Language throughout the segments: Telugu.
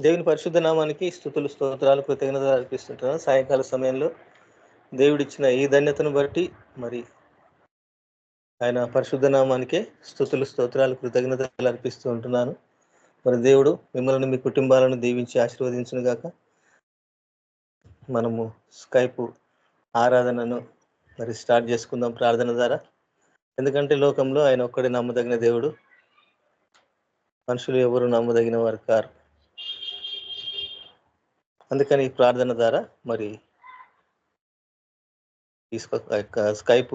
దేవుని పరిశుద్ధ నామానికి స్తుతులు స్తోత్రాలు కృతజ్ఞతలు అర్పిస్తుంటున్నాను. సాయంకాల సమయంలో దేవుడిచ్చిన ఈ ధన్యతను బట్టి మరి ఆయన పరిశుద్ధ నామానికే స్తుతులు స్తోత్రాలు కృతజ్ఞతలు అర్పిస్తూ ఉంటున్నాను. మరి దేవుడు మిమ్మల్ని మీ కుటుంబాలను దీవించి ఆశీర్వదించును గాక. మనము స్కైప్ ఆరాధనను మరి స్టార్ట్ చేసుకుందాం ప్రార్థన ద్వారా. ఎందుకంటే లోకంలో ఆయన ఒక్కడే నమ్మదగిన దేవుడు, మనుషులు ఎవరు నమ్మదగిన వారు కారు. అందుకని ఈ ప్రార్థన ద్వారా మరి ఈ స్కైప్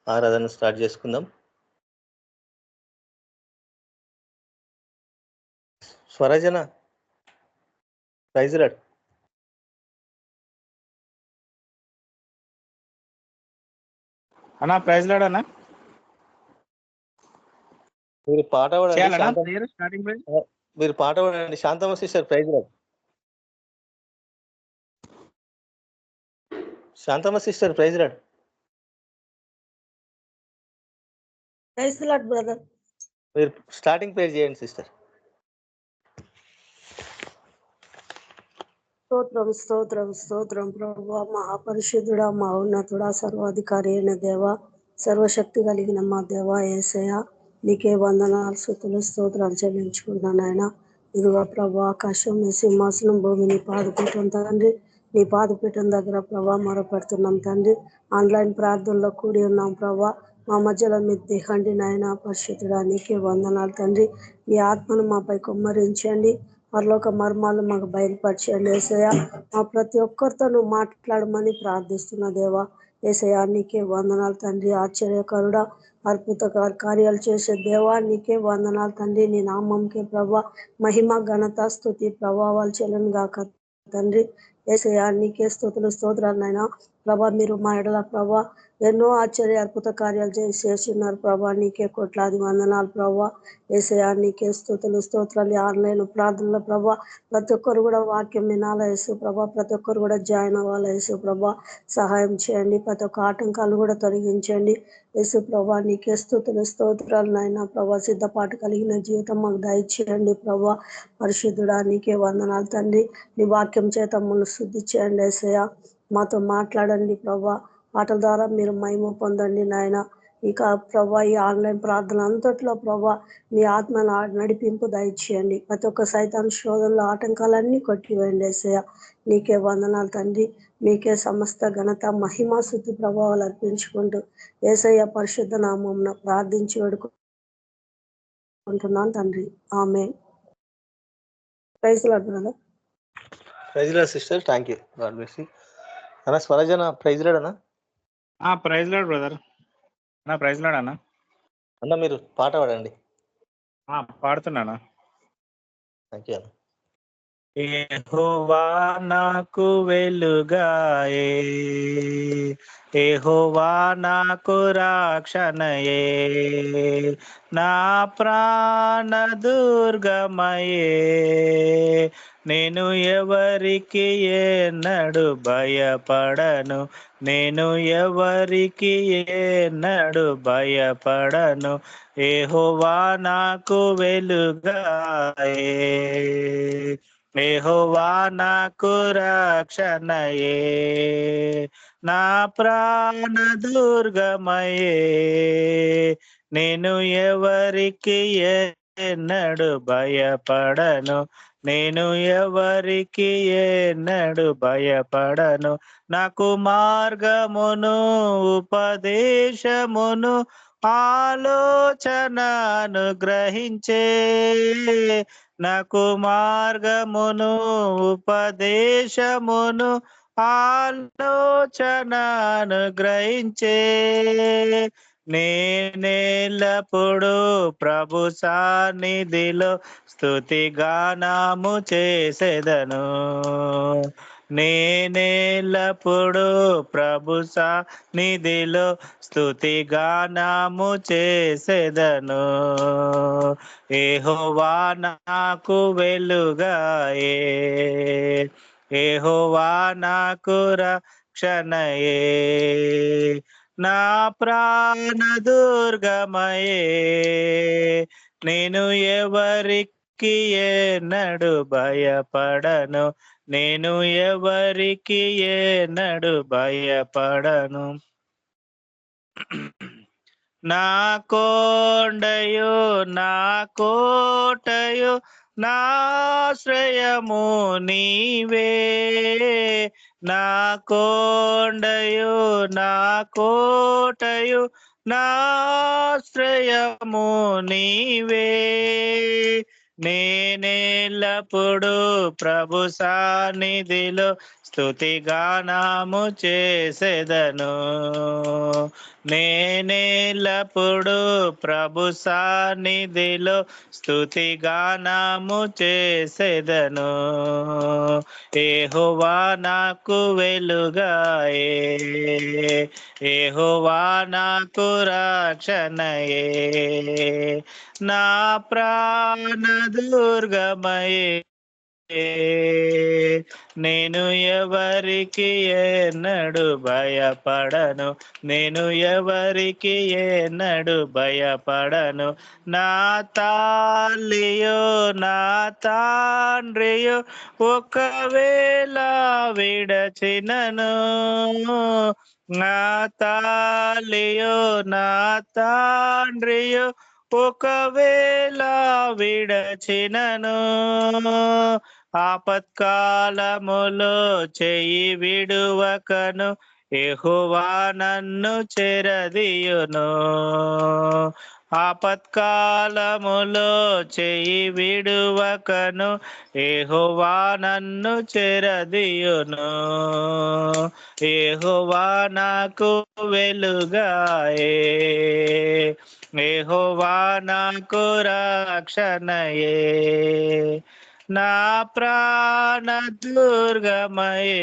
ఆరాధన స్టార్ట్ చేసుకుందాం. స్వరజన ప్రైజ్ రాడ్. అన్నా ప్రైజ్ లాడ్ అన్నా, మీరు పాట స్టార్టింగ్ ప్రైజ్ మీరు పాట పాడండి. Shanthamma sister praise Lord. Shanthamma sister praise Lord. Praise Lord brother. మీరు స్టార్టింగ్ ప్రేర్ చేయండి సిస్టర్. స్తోత్రం స్తోత్రం స్తోత్రం ప్రభువా, మహాపరిశుద్ధుడా, మహోన్నతుడా, సర్వాధికారి అయిన దేవ, సర్వశక్తి కలిగిన మా దేవ యేసయ్య, నీకే వందనాలు స్తుతులు స్తోత్రాలు చెల్లించుకుంటున్నాను ఆయన. ఇదిగో ప్రభా, ఆకాశం నీ సింహాసనం, భూమి నీ పాదపీఠం తండ్రి. నీ పాదపీఠం దగ్గర ప్రభా మొరపెడుతున్నాం తండ్రి. ఆన్లైన్ ప్రార్థనలో కూడి ఉన్నాం ప్రభా. మా మధ్యలో మీరు దిగండి నాయన. పరిశుద్ధుడా, నీకే వందనాలు తండ్రి. నీ ఆత్మను మాపై కుమ్మరించండి. పరలోక మర్మాలు మాకు బయలుపరచండి యేసయ్య. మా ప్రతి ఒక్కరితో నువ్వు మాట్లాడమని ప్రార్థిస్తున్న దేవా యేసయ్య, నీకే వందనాలు తండ్రి. ఆశ్చర్యకరుడా, అద్భుత కార్యాలు చేసే దేవా, నీకే వందనాలు తండ్రి. నీ నామంకే ప్రభా మహిమ ఘనత స్తుతి ప్రభావాలు చెల్లను గాక తండ్రి. యేసయ్య, నీకే స్తుతులు స్తోత్రాలు నాయన. ప్రభా, మీరు మా ఎడల ప్రభా ఎన్నో ఆశ్చర్య అద్భుత కార్యాలు చేస్తున్నారు ప్రభా. నీకే కోట్లాది వందనాలు ప్రభా. యేసయ్య, నీకే స్తుతులు స్తోత్రాలు. ఆన్లైన్ ప్రార్థనలో ప్రభా ప్రతి ఒక్కరు కూడా వాక్యం వినాల యేసు ప్రభా. ప్రతి ఒక్కరు కూడా జాయిన్ అవ్వాలి యేసు ప్రభా. సహాయం చేయండి. ప్రతి ఒక్క ఆటంకాలు కూడా తొలగించండి యేసు ప్రభా. నీకే స్తుతులు స్తోత్రాలు నాయన ప్రభా. సిద్ధపాటు కలిగిన జీవితం మాకు దయచేయండి ప్రభా. పరిశుద్ధుడా, నీకే వందనాలు తండ్రి. నీ వాక్యం చేత మమ్మల్ని శుద్ధి చేయండి యేసయ్య. మాతో మాట్లాడండి ప్రభా. పాటల ద్వారా మీరు మహిమ పొందండి నాయన. ఇక ప్రభా, ఈ ఆన్లైన్ ప్రార్థన అంతట్లో ప్రభా మీ ఆత్మ నడిపింపు దయచేయండి. ప్రతి ఒక్క సైతాన్ శోధనలో ఆటంకాలన్నీ కొట్టివేయండి యేసయ్య. నీకే వందనాలు తండ్రి. మీకే సమస్త ఘనత మహిమ స్తుతి ప్రభావాలు అర్పించుకుంటూ యేసయ్య పరిశుద్ధ నామమున ప్రార్థించి వేడుకుంటున్నాను తండ్రి. ఆమేన్. Praise Lord brother. Praise Lord sister. Thank you. God bless you. అన్న స్వరజన ప్రైజ్ రాడ్ అన్న. Praise Lord brother. అన్నా ప్రైజ్ లాడ్ అన్నా. అన్న మీరు పాట పాడండి. పాడుతున్నానా? థ్యాంక్ యూ అన్న. యెహోవా నాకు వెలుగాయే, యెహోవా నాకు రక్షణయే, నా ప్రాణ దుర్గమయే, నేను ఎవరికి ఎన్నడు భయపడను, నేను ఎవరికి ఎన్నడు భయపడను. యెహోవా నాకు వెలుగాయే, యెహోవా నాకు రక్షణయే, నా ప్రాణ దుర్గమయే, నేను ఎవరికి ఎన్నడు భయపడను, నేను ఎవరికి ఎన్నడు భయపడను. నాకు మార్గమును ఉపదేశమును ఆలోచనను గ్రహించే, నాకు మార్గమును ఉపదేశమును ఆలోచనను గ్రహించే, నేనెల్లప్పుడు ప్రభు సన్నిధిలో స్తుతి గానము చేసేదను, నేనెల్లప్పుడు ప్రభు సన్నిధిలో స్తుతి గానము చేసేదను. యెహోవా నాకు వెలుగాయే, యెహోవా నాకు రక్షణయే, నా ప్రాణ దుర్గమయే, నేను ఎవరికి ఎవరికి ఏనడు భయపడను, నేను ఎవరికి ఏనడు భయపడను. నా కొండయు నా కోటయు నాశ్రయము నీవే, నా కొండయు నా కోటయు నాశ్రయము నీవే. నేనెల్లప్పుడు ప్రభు సన్నిధిలో స్తుతిగానము చేసెదను, నేనెల్లప్పుడు ప్రభు సన్నిధిలో స్తుతిగానము చేసెదను. యెహోవా నాకు వెలుగాయే, యెహోవా నాకు రక్షణయే, నా ప్రాణ దుర్గమయే, నేను ఎవరికి ఏనడు భయపడను, నేను ఎవరికి ఏనడు భయపడను. నా తల్లియో నా తండ్రియో ఒకవేళ విడచినను, నా తల్లియో నా తండ్రియో ఒకవేళ విడచినను, ఆపత్కాలములో చెయ్యి విడువకను యెహోవా నన్ను చెరదీయును, ఆపత్కాలములో చెయ్యి విడువకను యెహోవా నన్ను చెరదీయును. యెహోవా నాకు వెలుగాయే, యెహోవా నాకు రక్షణయే, నా ప్రాణ దుర్గమయే,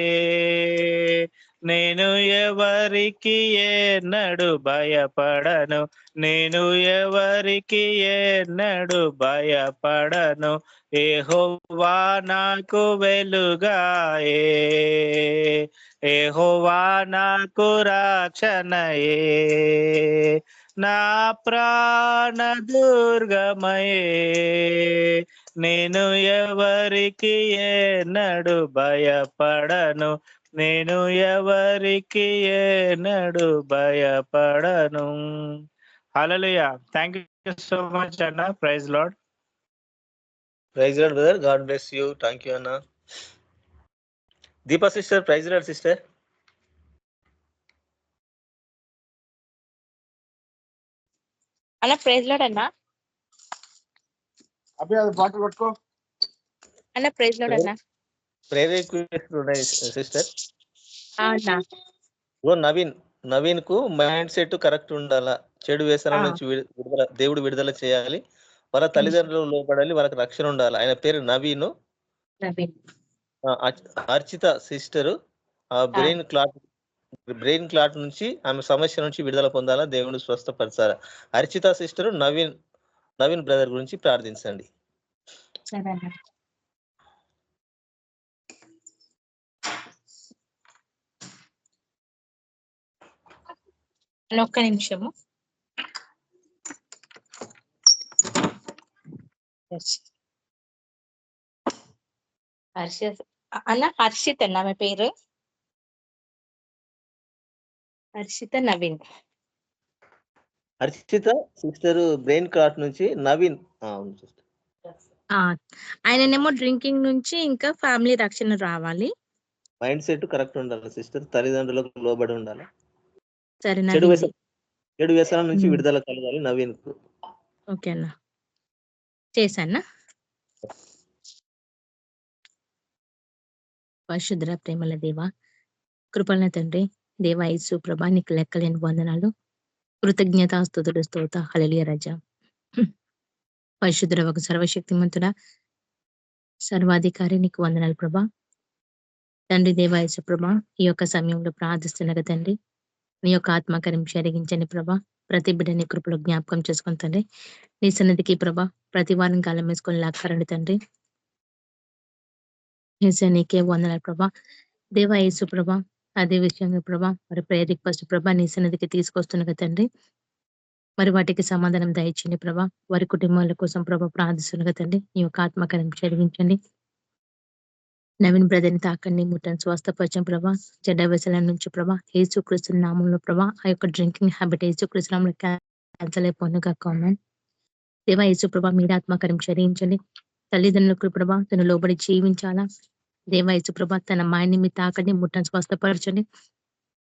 నేను ఎవరికి ఏనడు భయపడను, నేను ఎవరికి ఏనడు భయపడను. యెహోవా నాకు వెలుగాయే, యెహోవా నాకు రక్షణయే, నా ప్రాణ దుర్గమయే, నేను ఎవరికి ఏనడు భయపడను, నేను ఎవరికి ఏనడు భయపడను. హల్లెలూయా. థ్యాంక్ యూ సో మచ్ అన్న. Praise Lord. Praise Lord brother, God bless you. Thank you అన్న. Deepa sister, praise Lord sister. అన్న ప్రైజ్ లార్డ్ అన్న. బాటిల్ పట్టుకో అన్న ప్రైజ్ లార్డ్ అన్న. ప్రేయర్ రిక్వెస్ట్ ఉన్నాయి సిస్టర్. అన్న ఓ నవీన్ కు మైండ్ సెట్ కరెక్ట్ ఉండాలా, చెడు వ్యసనం నుంచి విడుదల, దేవుడు విడుదల చేయాలి, వాళ్ళ తల్లిదండ్రులు లోపడాలి, వాళ్ళకి రక్షణ ఉండాలి. ఆయన పేరు నవీన్. అర్చిత సిస్టర్ ఆ బ్రెయిన్ క్లాట్ నుంచి, ఆమె సమస్య నుంచి విడుదల పొందాలా, దేవుడు స్వస్థపరచాలా. అర్చిత సిస్టర్ నవీన్ బ్రదర్ గురించి ప్రార్థించండి. ఒక్క నిమిషము. అన్న హర్షిత్ అన్న ఆమె పేరు. Harshitha Naveen. Harshitha sister brain clot నుంచి నవీన్. ఆయననేమో డ్రింకింగ్ నుంచి ఇంకా ఫ్యామిలీ రక్షణ రావాలి. మైండ్ సెట్ కరెక్ట్ ఉండాలి సిస్టర్, తల్లిదండ్రులకు లోబడి ఉండాలి, సరే చెడు వ్యసనం నుంచి విడుదల కలగాలి నవీన్ కు. ఓకే అన్న, చేశాన్నా. పరిశుద్ధ ప్రేమల దేవ, కృపల తండ్రి, దేవ యేసు ప్రభా, నీకు లెక్కలేని వందనాలు, కృతజ్ఞతాస్తుతులు, స్తోత్ర. హల్లెలూయా రాజా. పరిశుద్ధ ఒక సర్వశక్తిమంతుడా, సర్వాధికారి, నీకు వందనాలు ప్రభా. తండ్రి దేవ యేసు ప్రభా, ఈ యొక్క సమయంలో ప్రార్థిస్తున్నారు తండ్రి, నీ యొక్క ఆత్మకార్యం జరిగించండి ప్రభా. ప్రతి బిడ్డని కృపలో జ్ఞాపకం చేసుకుని తండ్రి, నీ సన్నిధికి ప్రభా ప్రతి వారం కాలం వేసుకొని లాక్కరండి తండ్రి. నీకే వందనాలు ప్రభా. దేవ యేసు ప్రభా, అదే విషయంగా ప్రభా మరి ప్రేయర్ రిక్వెస్ట్ ప్రభా నీ సన్నిధికి తీసుకొస్తున్నా తండ్రి. మరి వాటికి సమాధానం దయచేయండి ప్రభా. వారి కుటుంబాల కోసం ప్రభా ప్రార్థిస్తున్నగా తండ్రి నీ యొక్క ఆత్మకార్యం జరిగించండి. నవీన్ బ్రదర్ని తాకండి, ముట్టని స్వస్థపరచం ప్రభా. చెడ్డ వ్యసనాల నుంచి ప్రభా యేసుక్రీస్తు నామంలో ప్రభా ఆ యొక్క డ్రింకింగ్ హ్యాబిట్ యేసుక్రీస్తు నామంలో క్యాన్సల్ అయిపోను కాక దేవా యేసు ప్రభా మీరు ఆత్మకార్యం జరిగించండి. తల్లిదండ్రులకు ప్రభా తను లోబడి జీవించాలా. దేవా యేసు ప్రభా తన మైండ్ని మీ తాకండి, ముట్టని స్వస్థపరచండి.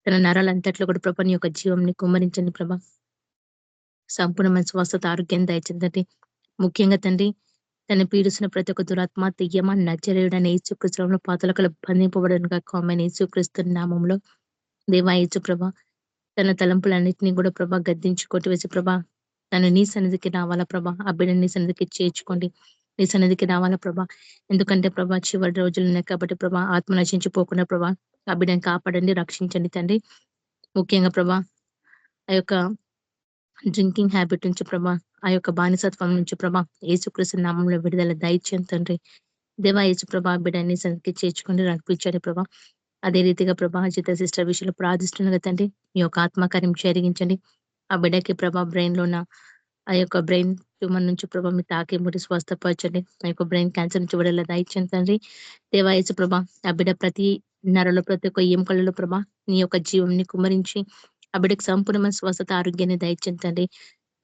తన నరాలంతట్లో కూడా ప్రభా నీ యొక్క జీవంని కుమ్మరించండి ప్రభా. సంపూర్ణమైన స్వస్థత ఆరోగ్యం దయచేందండి. ముఖ్యంగా తండ్రి తను పీడిస్తున్న ప్రతి ఒక్క దురాత్మ తెయ్యమా నచ్చరేయుడని యేసుక్రీస్తులో పాతలకలు బంధింపబడను కాక ఆమెన్. యేసుక్రీస్తు నామంలో దేవా యేసు ప్రభా తన తలంపులన్నింటినీ కూడా ప్రభా గద్దించి కొట్టివేసి ప్రభా తను నీ సన్నిధికి రావాలా ప్రభా. ఆ బిడ్డని నీ సన్నిధికి చేర్చుకోండి. నీ సన్నిధికి రావాలా ప్రభా. ఎందుకంటే ప్రభా చివరి రోజులు ఉన్నాయి కాబట్టి ప్రభా ఆత్మ నశించిపోకుండా ప్రభా ఆ బిడ్డని కాపాడండి, రక్షించండి తండ్రి. ముఖ్యంగా ప్రభా ఆ యొక్క డ్రింకింగ్ హ్యాబిట్ నుంచి ప్రభా ఆ యొక్క బానిసత్వం నుంచి ప్రభా యేసుక్రీస్తు నామంలో విడుదల దయచేయండి తండ్రి. దేవా యేసు ప్రభా బిడ్డని సన్నిధికి చేర్చుకొని నడిపించండి ప్రభా. అదే రీతిగా ప్రభా అజిత సిస్టర్ విషయంలో ప్రార్థిస్తున్నగా తండ్రి మీ యొక్క ఆత్మకార్యం జరిగించండి. ఆ బిడ్డకి ప్రభా బ్రెయిన్ లో ఉన్న ఆ యొక్క బ్రెయిన్ ట్యూమర్ నుంచి ప్రభా మీ తాకి ముడి స్వస్థపరచండి. ఆ యొక్క బ్రెయిన్ క్యాన్సర్ నుంచి విడుదల దయచేయండి తండ్రి. దేవా యేసు ప్రభా ఆ బిడ్డ ప్రతి నరలో ప్రతి ఒక్క ఎముకలలో ప్రభా నీ యొక్క జీవంని కుమరించి ఆ బిడ్డకి సంపూర్ణమైన స్వస్థత ఆరోగ్యాన్ని దయచేయండి తండ్రి.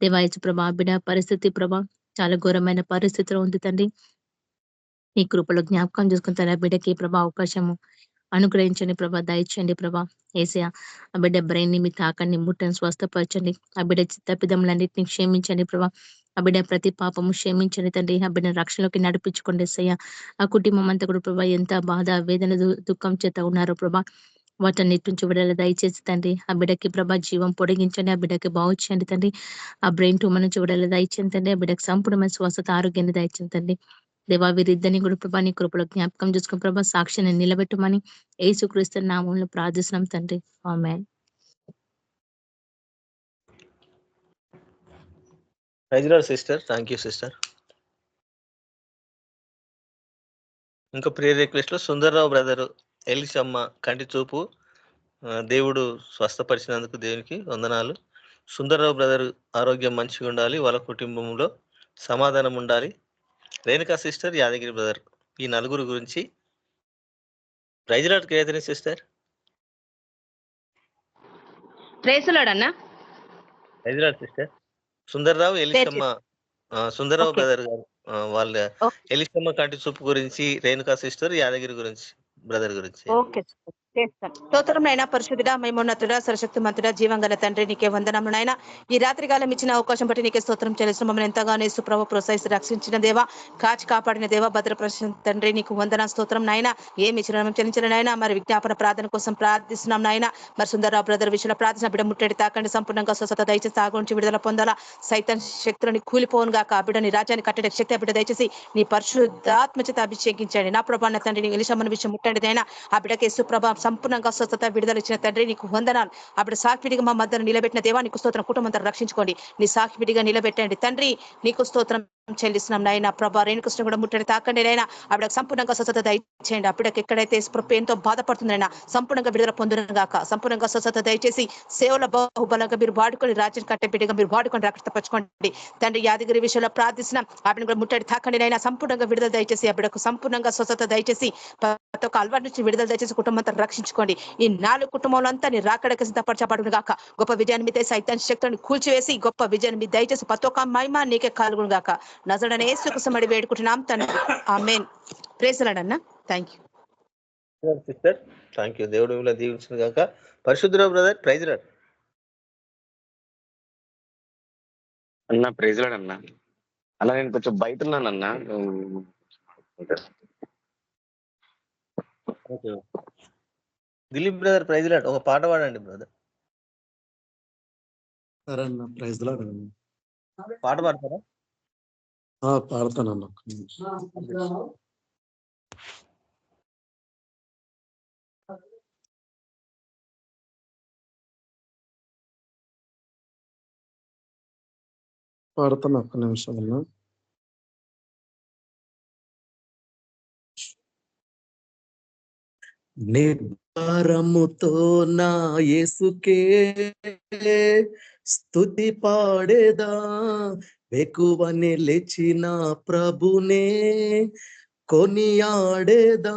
దేవా యేసు ప్రభా ఆ బిడ్డ పరిస్థితి ప్రభా చాలా ఘోరమైన పరిస్థితిలో ఉంది తండ్రి. నీ కృపలో జ్ఞాపకం చేసుకుని తన బిడ్డకి ప్రభా అవకాశము అనుగ్రహించండి ప్రభా, దయచేయండి ప్రభా. ఏసయ్య ఆ బిడ్డ బ్రెయిన్ ని మీ తాకండి, ముట్టని స్వస్థపరచండి. ఆ బిడ్డ చిత్తపిదములన్నింటినీ క్షమించండి ప్రభా. ఆ బిడ్డ ప్రతి పాపము క్షమించండి తండ్రి. ఆ బిడ్డ రక్షణలోకి నడిపించుకోండి ఏసయ్య. ఆ కుటుంబం అంతా కూడా ప్రభా ఎంత బాధ వేదన దుఃఖం చేత ఉన్నారో ప్రభా వాటన్నిటి నుంచి విడుదల దయచేసి తండ్రి. ఆ బిడ్డకి ప్రభా జీవం పొడిగించండి. ఆ బిడ్డకి బాగు చేయండి తండ్రి. ఆ బ్రెయిన్ ట్యూమర్ నుంచి విడుదల దయచేయండి తండ్రి. ఆ బిడ్డకి సంపూర్ణమైన స్వస్థత ఆరోగ్యాన్ని దయచేయండి తండ్రి. దేవా వీరిద్దరిని కూడా ప్రభా నీ కృపలో జ్ఞాపకం చేసుకుని ప్రభా సాక్షిని నిలబెట్టమని యేసుక్రీస్తు నామంలో ప్రార్థిస్తున్నాం తండ్రి. ఆమేన్. Praise Lord sister. Thank you sister. ఇంకా ప్రేయర్ రిక్వెస్ట్ లో సుందర్రావు బ్రదర్ ఎలిసమ్మ కంటి చూపు దేవుడు స్వస్థపరిచినందుకు దేవునికి వందనాలు. సుందర్రావు బ్రదర్ ఆరోగ్యం మంచిగా ఉండాలి, వాళ్ళ కుటుంబంలో సమాధానం ఉండాలి. రేణుకా సిస్టర్, యాదగిరి బ్రదర్, ఈ నలుగురు గురించి ప్రైజ్ లార్డ్ కేతని సిస్టర్. ప్రైజ్ లార్డ్ అన్న. Praise Lord sister. Sundarrao Elisamma, Sundarrao brother గారు వాళ్ళ ఎలిసమ్మ కంటి చూపు గురించి, రేణుకా సిస్టర్ యాదగిరి గురించి బ్రదర్ గురించి. ఓకే చేస్తాను. స్తోత్రం నైనా పరిశుద్ధుడా, మహిమోన్నతుడా, సర్వశక్తి మంతుడా, జీవంగల తండ్రి నీకే వందనములు నాయనా. ఈ రాత్రి కాలం ఇచ్చిన అవకాశం బట్టి నీకే స్తోత్రం చెల్లిస్తున్నాం. మమ్మల్ని ఎంతగానో యేసు ప్రభువు ప్రోత్సహించి రక్షించిన దేవా, కాచి కాపాడిన దేవా, భద్రపరిచిన తండ్రి నీకు వందన స్తోత్రం నాయన. ఏమి ఇచ్చిన చెల్లించిన నాయన. మరి విజ్ఞాపన ప్రార్థన కోసం ప్రార్థిస్తున్నాం నాయన. మరి సుందరరావు బ్రదర్ విషయంలో ప్రార్థన బిడ్డ ముట్టడి తాకండి, సంపూర్ణంగా స్వస్థత దయచేసి తాగు నుంచి విడుదల పొందాలా. సైతం శక్తులని కూలిపోను గాక. ఆ బిడ్డ నీ రాజ్యాన్ని కట్టడే శక్తి ఆ బిడ్డ దయచేసి నీ పరిశుద్ధాత్మ చేత అభిషేకించండి. నా ప్రభాన తండ్రి నీ ఎలిషమ్మని విషయం ముట్టండి అయినా. ఆ బిడ్డకి యేసు ప్రభా సంపూర్ణంగా స్వస్థత విడుదల ఇచ్చిన తండ్రి నీకు వందనాలు. అప్పుడు సాక్షిడిగా మా మధ్యన నిలబెట్టిన దేవా నీకు స్తోత్రం. కుటుంబం అంతా రక్షించుకోండి, నీ సాక్షిడిగా నిలబెట్టండి తండ్రి. నీకు స్తోత్రం చెల్లిస్తున్నాం నాయన. ప్రభా రేణుకృష్ణ కూడా ముట్టడి తాకండి నాయన. ఆవిడకు సంపూర్ణంగా స్వస్థత దయచేయండి. అప్పటికి ఎక్కడైతే ఎంతో బాధపడుతుందైనా సంపూర్ణంగా విడుదల పొందుగాక. సంపూర్ణంగా స్వస్థత దయచేసి సేవల బాహుబలంగా మీరు వాడుకొని రాజ్యం కట్టే బిడ్డగా మీరు వాడుకొని రక్షింపరచుకోండి తండ్రి. యాదగిరి విషయంలో ప్రార్థిస్తున్నాం. ఆవిడని కూడా ముట్టడి తాకండి నాయన. సంపూర్ణంగా విడుదల దయచేసి ఆ బిడ్డకు సంపూర్ణంగా స్వస్థత దయచేసి ప్రతి ఒక్క అలవాటు నుంచి విడుదల దయచేసి కుటుంబం అంతా రక్షించుకోండి. ఈ 4 కుటుంబంలో అంతా నీ రాకడకి సిద్ధపరచబడును గాక. గొప్ప విజయాన్ని మీద సైతాన్ శక్తులను కూల్చివేసి గొప్ప విజయాన్ని మీద దయచేసి ప్రతి ఒక్క మహిమ నీకే కలుగును గాక. నజరేయుడైన యేసు కృపను వేడుకుంటున్నాం తండ్రి. ఆమేన్. ప్రైజ్ లార్డ్ అన్న. Thank you sister. Thank you. దేవుడు మిమ్మల్ని దీవించును గాక. పరిశుద్ధరావు బ్రదర్, ప్రైజ్ లార్డ్ అన్న. ప్రైజ్ లార్డ్ అన్న. అన్న నేను కొంచెం బయట ఉన్నానన్నా. Dileep brother, praise Lord. ఒక పాట పాడండి బ్రదర్. సరే అన్న. Praise Lord. పాట పాడతారా? పాడతానన్న. పాడతాను, ఒక్క నిమిషం అన్న. నిర్భరముతో నా యేసుకే స్తుతి పాడేదా వెకువని లేచిన ప్రభునే కొనియాడేదా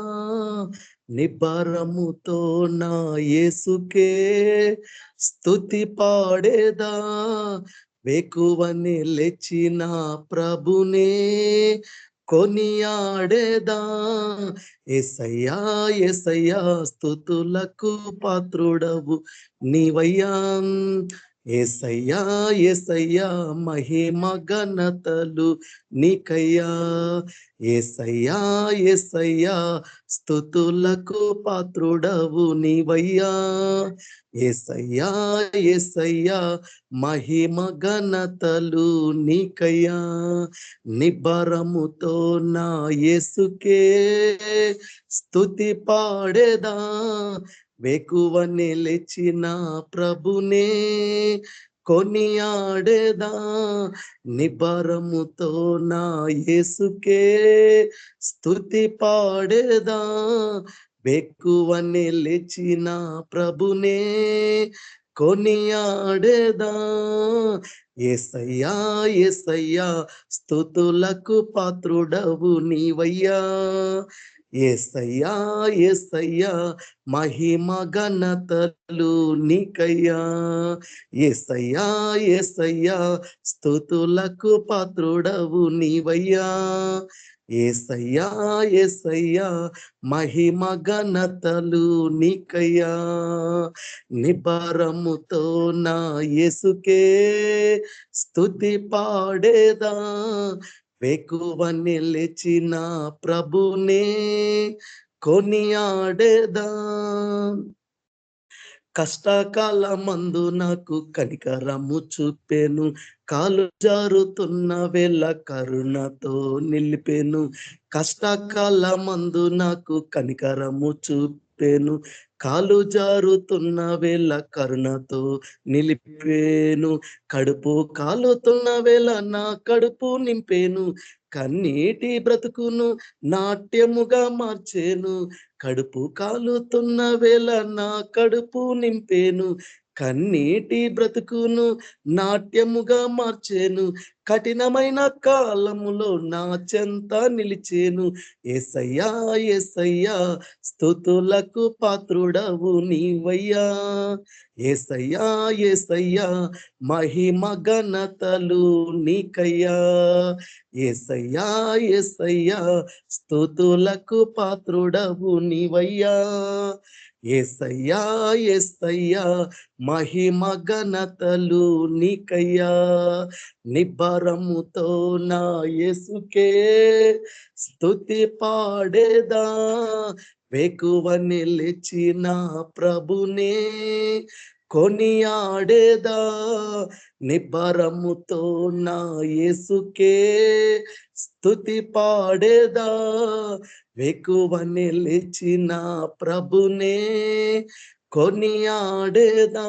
నిబ్బరముతో నా యేసుకే స్తుతి పాడేదా వేకువని లేచిన ప్రభునే కొనియాడేదా యేసయ్యా యేసయ్యా స్తుతులకు పాత్రుడవు నీవయ్యా యేసయ్యా యేసయ్యా మహిమ ఘనతలు నీకయ్యా యేసయ్యా యేసయ్యా స్తుతులకు పాత్రుడవు నీవయ్యా యేసయ్యా యేసయ్యా మహిమ ఘనతలు నీకయ్యా నిబ్బరముతో నా యేసుకే స్తుతి పాడేదా వేకువని లేచిన ప్రభునే కొనియాడేదా నిబ్బరముతో నా యేసుకే స్తుతి పాడేదా వేకువని లేచిన ప్రభునే కొనియాడేదా యేసయ్యా యేసయ్యా స్తుతులకు పాత్రుడవు నీవయ్యా యేసయ్యా యేసయ్యా మహిమ ఘనతలు నీకయ్యా యేసయ్యా యేసయ్యా స్తుతులకు పాత్రుడవు నీవయ్యా యేసయ్యా యేసయ్యా మహిమ ఘనతలు నీకయ్యా నిబ్బరముతో నా యేసుకే స్తుతి పాడేదా వేకువని లేచిన ప్రభునే కొనియాడేదా కష్టకాలమందు నాకు కనికరము చూపెను కాలు జారుతున్న వేళ కరుణతో నిలిపెను కష్టకాలమందు నాకు కనికరము చూపెను కాలు జారుతున్న వేళ కరుణతో నిలిపేను కడుపు కాలుతున్న వేళ నా కడుపు నింపేను కన్నీటి బ్రతుకును నాట్యముగా మార్చేను కడుపు కాలుతున్న వేళ నా కడుపు నింపేను కన్నీటి బ్రతుకును నాట్యముగా మార్చేను కఠినమైన కాలములో నా చెంత నిలిచేను యేసయ్యా యేసయ్యా స్తుతులకు పాత్రుడవు నీవయ్యా యేసయ్యా యేసయ్యా మహిమ ఘనతలు నీకయ్యా యేసయ్యా యేసయ్యా స్తుతులకు పాత్రుడవు నీవయ్యా యేసయ్యా యేసయ్యా మహిమ ఘనతలు నీకయ్యా నిబ్బరముతో నా యేసుకే స్తుతి పాడేదా వేకువని లేచిన ప్రభునే కొనియాడేదా నిబ్బరముతో నా యేసుకే స్తుతి పాడేదా వేకువని లేచిన ప్రభునే కొనియాడేదా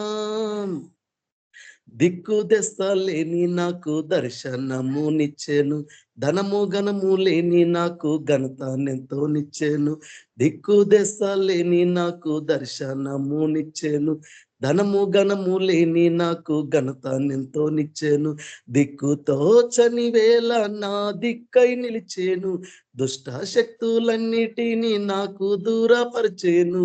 దిక్కు దెస్తలేని నాకు దర్శనమునిచ్చెను ధనము ఘనము లేని నాకు ఘనతనెంతో నిచ్చెను దిక్కు దెస్తలేని నాకు దర్శనమునిచ్చెను ధనము ఘనము లేని నాకు ఘనతనెంతో నిచ్చెను దిక్కుతో చని వేళ నా దిక్కై నిలిచేను దుష్ట శక్తులన్నిటినీ నాకు దూరపరిచేను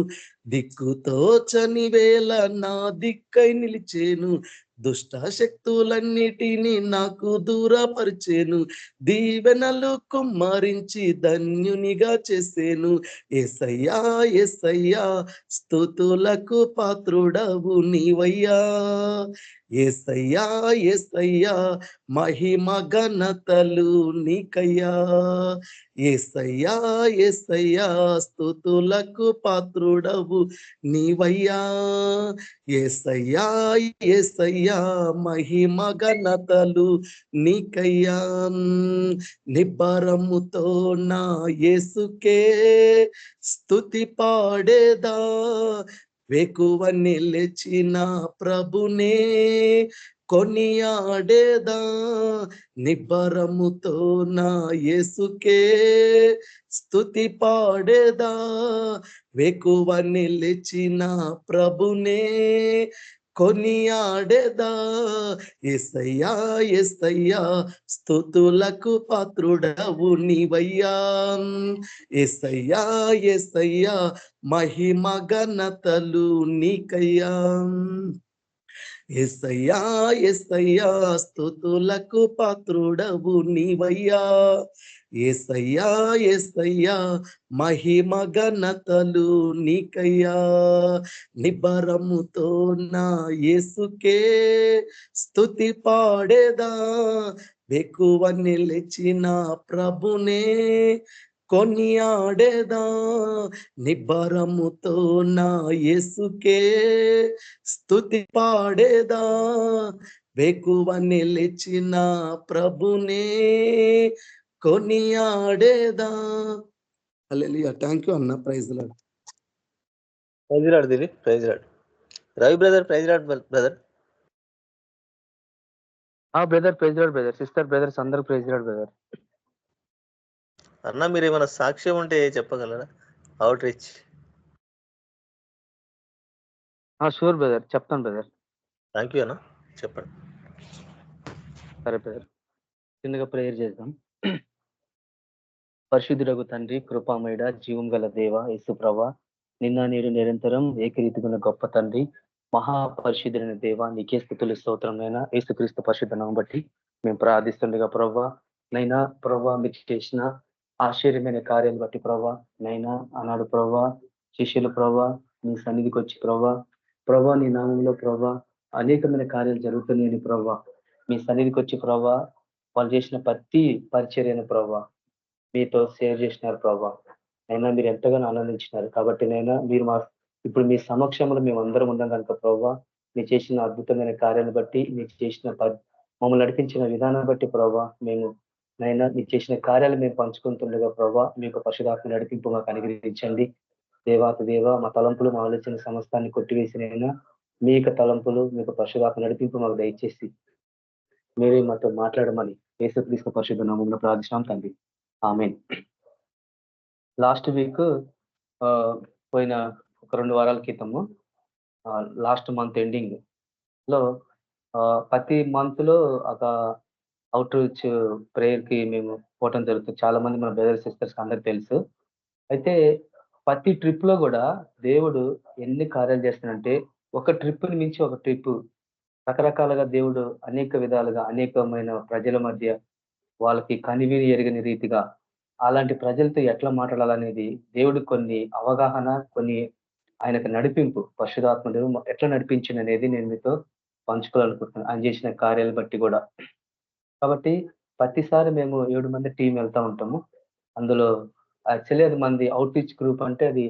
దిక్కుతో చని వేళ నా దిక్కై నిలిచేను దుష్ట శక్తులన్నిటినీ నాకు దూరపరిచేను దీవెనలు కుమ్మరించి ధన్యునిగా చేసేను యేసయ్యా యేసయ్యా స్తుతులకు పాత్రుడవు నీవయ్యా యేసయ్యా యేసయ్యా మహిమ ఘనతలు నీకయ్యా యేసయ్యా యేసయ్యా స్తుతులకు పాత్రుడవు నీవయ్యా యేసయ్యా యేసయ్యా మహిమ ఘనతలు నీకయ్యా నిబ్బరముతో నా యేసుకే స్తుతి పాడేదా వేకువని లేచిన ప్రభునే కొనియాడేదా నిబ్బరముతో నా యేసుకే స్తుతి పాడేదా వేకువని లేచిన ప్రభునే కొనియాడేదా. యేసయ్యా యేసయ్యా స్తుతులకు పాత్రుడవు నీవయ్యా. యేసయ్యా యేసయ్యా మహిమ ఘనతలు నీకయ్యా. యేసయ్యా యేసయ్యా స్తుతులకు పాత్రుడవు నీవయ్యా. యేసయ్యా యేసయ్యా మహిమ ఘనతలు నీకయ్యా. నిబరముతో నా యేసుకే స్తుతి పాడేదా. వెకువ నిలిచిన ప్రభునే కొనియాడేదా. నిబ్బరముతో నా యేసుకే స్తుతి పాడేదా. వెకువ నిలిచిన ప్రభునే కొనియాడేదా. హల్లెలూయా. థ్యాంక్ యూ అన్న. Praise Lord. ప్రైజ్ రాడు దివి, praise Lord. Ravi brother, praise Lord brother. Brother praise Lord brother. Sister brothers అందరూ ప్రైజ్ లార్డ్ బ్రదర్. అన్న మీరు ఏమైనా సాక్ష్యం ఉంటే చెప్పగలరా? Out reach. షూర్ బ్రదర్, చెప్తాను బ్రదర్. థ్యాంక్ యూ అన్న, చెప్పండి. సరే బ్రదర్, చిన్నగా ప్రేయర్ చేద్దాం. పరిశుద్ధుడగు తండ్రి, కృపామయుడ, జీవం గల దేవ, యేసు ప్రభా, నిన్న నేడు నిరంతరం ఏకరీతిగా గొప్ప తండ్రి, మహాపరిశుద్ధుడైన దేవ, నీకే స్తుతులు స్తోత్రంనైనా యేసుక్రీస్తు పరిశుద్ధ నామమును బట్టి మేము ప్రార్థిస్తుండగా ప్రభా, నైనా ప్రభా మీరు చేసిన ఆశ్చర్యమైన కార్యాలు బట్టి ప్రభా, నైనా ఆనాడు ప్రభా శిష్యులు ప్రభా నీ సన్నిధికి వచ్చి ప్రభా నీ నామంలో ప్రభా అనేకమైన కార్యాలు జరుగుతున్నాయని ప్రభా మీ సన్నిధికి వచ్చి ప్రభా వాళ్ళు చేసిన ప్రతి పరిచర్యను ప్రభా మీతో షేర్ చేసినారు ప్రభా. అయినా మీరు ఎంతగానో ఆనందించినారు కాబట్టి నైనా మీరు ఇప్పుడు మీ సమక్షంలో మేము అందరం ఉన్నాం కనుక ప్రభా మీరు చేసిన అద్భుతమైన కార్యాలను బట్టి మీరు చేసిన మమ్మల్ని నడిపించిన విధానం బట్టి ప్రభా మేము నైనా మీరు చేసిన కార్యాలు మేము పంచుకుంటుండగా ప్రభా మీకు పరిశుధాత్మ నడిపింపు మాకు అనుగ్రహించండి. దేవాత దేవ మా తలంపులు మా ఆలోచన సమస్తాన్ని కొట్టివేసినైనా మీ యొక్క తలంపులు మీకు పరిశుధాత్మ నడిపింపు మాకు దయచేసి మీరే మాతో మాట్లాడమని యేసుక్రీస్తు పరిశుద్ధ నామములో ప్రార్థిస్తున్నాం తండ్రి. ఆమేన్. లాస్ట్ వీక్ పోయిన ఒక 2 వారాల క్రితము లాస్ట్ మంత్ ఎండింగ్ లో ప్రతి మంత్ లో ఒక అవుట్ రీచ్ ప్రేయర్ కి మేము పోవటం జరుగుతుంది. చాలా మంది మన బ్రదర్స్ సిస్టర్స్ అందరికి తెలుసు. అయితే ప్రతి ట్రిప్ లో కూడా దేవుడు ఎన్ని కార్యాలు చేస్తానంటే ఒక ట్రిప్ ని మించి ఒక ట్రిప్ రకరకాలుగా దేవుడు అనేక విధాలుగా అనేకమైన ప్రజల మధ్య వాళ్ళకి కనివిని ఎరగని రీతిగా అలాంటి ప్రజలతో ఎట్లా మాట్లాడాలనేది దేవుడు కొన్ని అవగాహన కొన్ని ఆయనకు నడిపింపు పరిశుధాత్ముడు ఎట్లా నడిపించింది అనేది నేను మీతో పంచుకోవాలనుకుంటున్నాను ఆయన చేసిన కార్యాలు బట్టి కూడా. కాబట్టి ప్రతిసారి మేము 7 మంది టీం వెళ్తా ఉంటాము. అందులో యాక్చువల్లీ అది మంది అవుట్ రీచ్ గ్రూప్ అంటే అది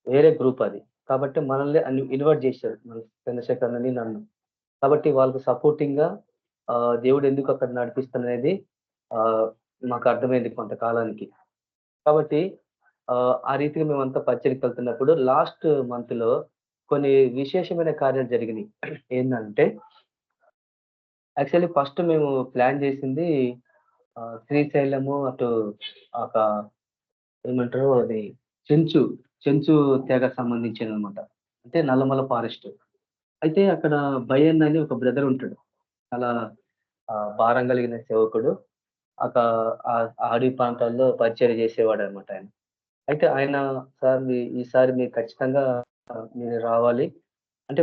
వేరే గ్రూప్ అది. కాబట్టి మనల్ని ఇన్వైట్ చేశారు మన చంద్రశేఖర్ అని నన్ను. కాబట్టి వాళ్ళకు సపోర్టింగ్ గా దేవుడు ఎందుకు అక్కడ నడిపిస్తున్నది మాకు అర్థమైంది కొంతకాలానికి. కాబట్టి ఆ రీతిగా మేమంతా పరిచయకి వెళ్తున్నప్పుడు లాస్ట్ మంత్ లో కొన్ని విశేషమైన కార్యాలు జరిగినాయి. ఏంటంటే యాక్చువల్లీ ఫస్ట్ మేము ప్లాన్ చేసింది శ్రీశైలము అటు ఒక ఏమంటారు అది చెంచు తెగ సంబంధించిన అనమాట. అంటే నల్లమల ఫారెస్ట్. అయితే అక్కడ భయన్ అని ఒక బ్రదర్ ఉంటాడు. చాలా భారం కలిగిన సేవకుడు. అడవి ప్రాంతాల్లో పరిచయం చేసేవాడు అనమాట ఆయన. అయితే ఆయన సార్ ఈసారి మీరు ఖచ్చితంగా మీరు రావాలి అంటే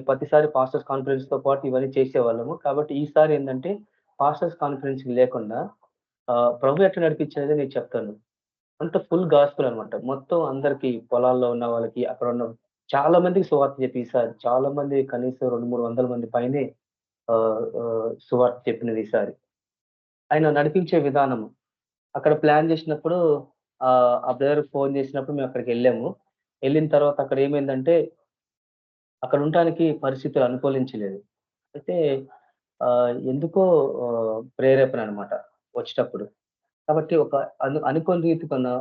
ప్రతిసారి పాస్టర్స్ కాన్ఫరెన్స్ తో పాటు ఇవన్నీ చేసేవాళ్ళము. కాబట్టి ఈసారి ఏంటంటే పాస్టర్స్ కాన్ఫరెన్స్ లేకుండా ప్రభు ఎట్లా నడిపించేది నేను చెప్తాను. అంత ఫుల్ గాస్పుల్ అనమాట. మొత్తం అందరికి పొలాల్లో ఉన్న వాళ్ళకి అక్కడ ఉన్న చాలా మందికి సువార్త చెప్పి ఈసారి చాలా మంది కనీసం 200-300 మంది పైనే సువార్త చెప్పినది ఈసారి. ఆయన నడిపించే విధానము అక్కడ ప్లాన్ చేసినప్పుడు ఆ బ్రదర్ ఫోన్ చేసినప్పుడు మేము అక్కడికి వెళ్ళాము. వెళ్ళిన తర్వాత అక్కడ ఏమైందంటే అక్కడ ఉండటానికి పరిస్థితులు అనుకూలించలేదు. అయితే ఎందుకో ప్రేరేపణ అనమాట వచ్చేటప్పుడు. కాబట్టి ఒక అనుకోని రీతి కన్నా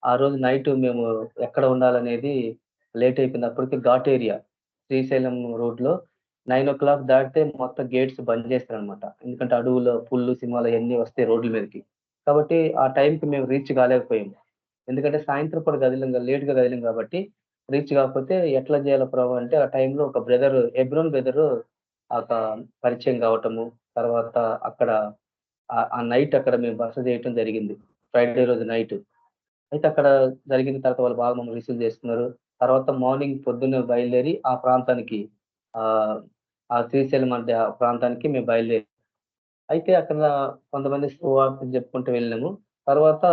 ఆ రోజు నైట్ మేము ఎక్కడ ఉండాలనేది లేట్ అయిపోయినప్పటికీ ఘాట్ ఏరియా శ్రీశైలం రోడ్ లో 9 o'clock దాటితే మొత్తం గేట్స్ బంద్ చేస్తారనమాట. ఎందుకంటే అడవులో పుల్లు సింహాలు అన్నీ వస్తాయి రోడ్ల మీదకి. కాబట్టి ఆ టైంకి మేము రీచ్ కాలేకపోయాము. ఎందుకంటే సాయంత్రం పూట లేట్గా కదిలాం కాబట్టి రీచ్ కాకపోతే ఎట్లా చేయాలి ప్రభు అంటే ఆ టైంలో ఒక బ్రదర్ హెబ్రోన్ బ్రదర్ ఒక పరిచయం కావటము, తర్వాత అక్కడ ఆ నైట్ అక్కడ మేము బస చేయటం జరిగింది. ఫ్రైడే రోజు నైట్. అయితే అక్కడ జరిగిన తర్వాత వాళ్ళు బాగా మమ్మల్ని రిసీవ్ చేస్తున్నారు. తర్వాత మార్నింగ్ పొద్దున్నే బయలుదేరి ఆ ప్రాంతానికి ఆ శ్రీశైలం అంటే ఆ ప్రాంతానికి మేము బయలుదేరి అయితే అక్కడ కొంతమంది సువార్త చెప్పుకుంటూ వెళ్ళినాము. తర్వాత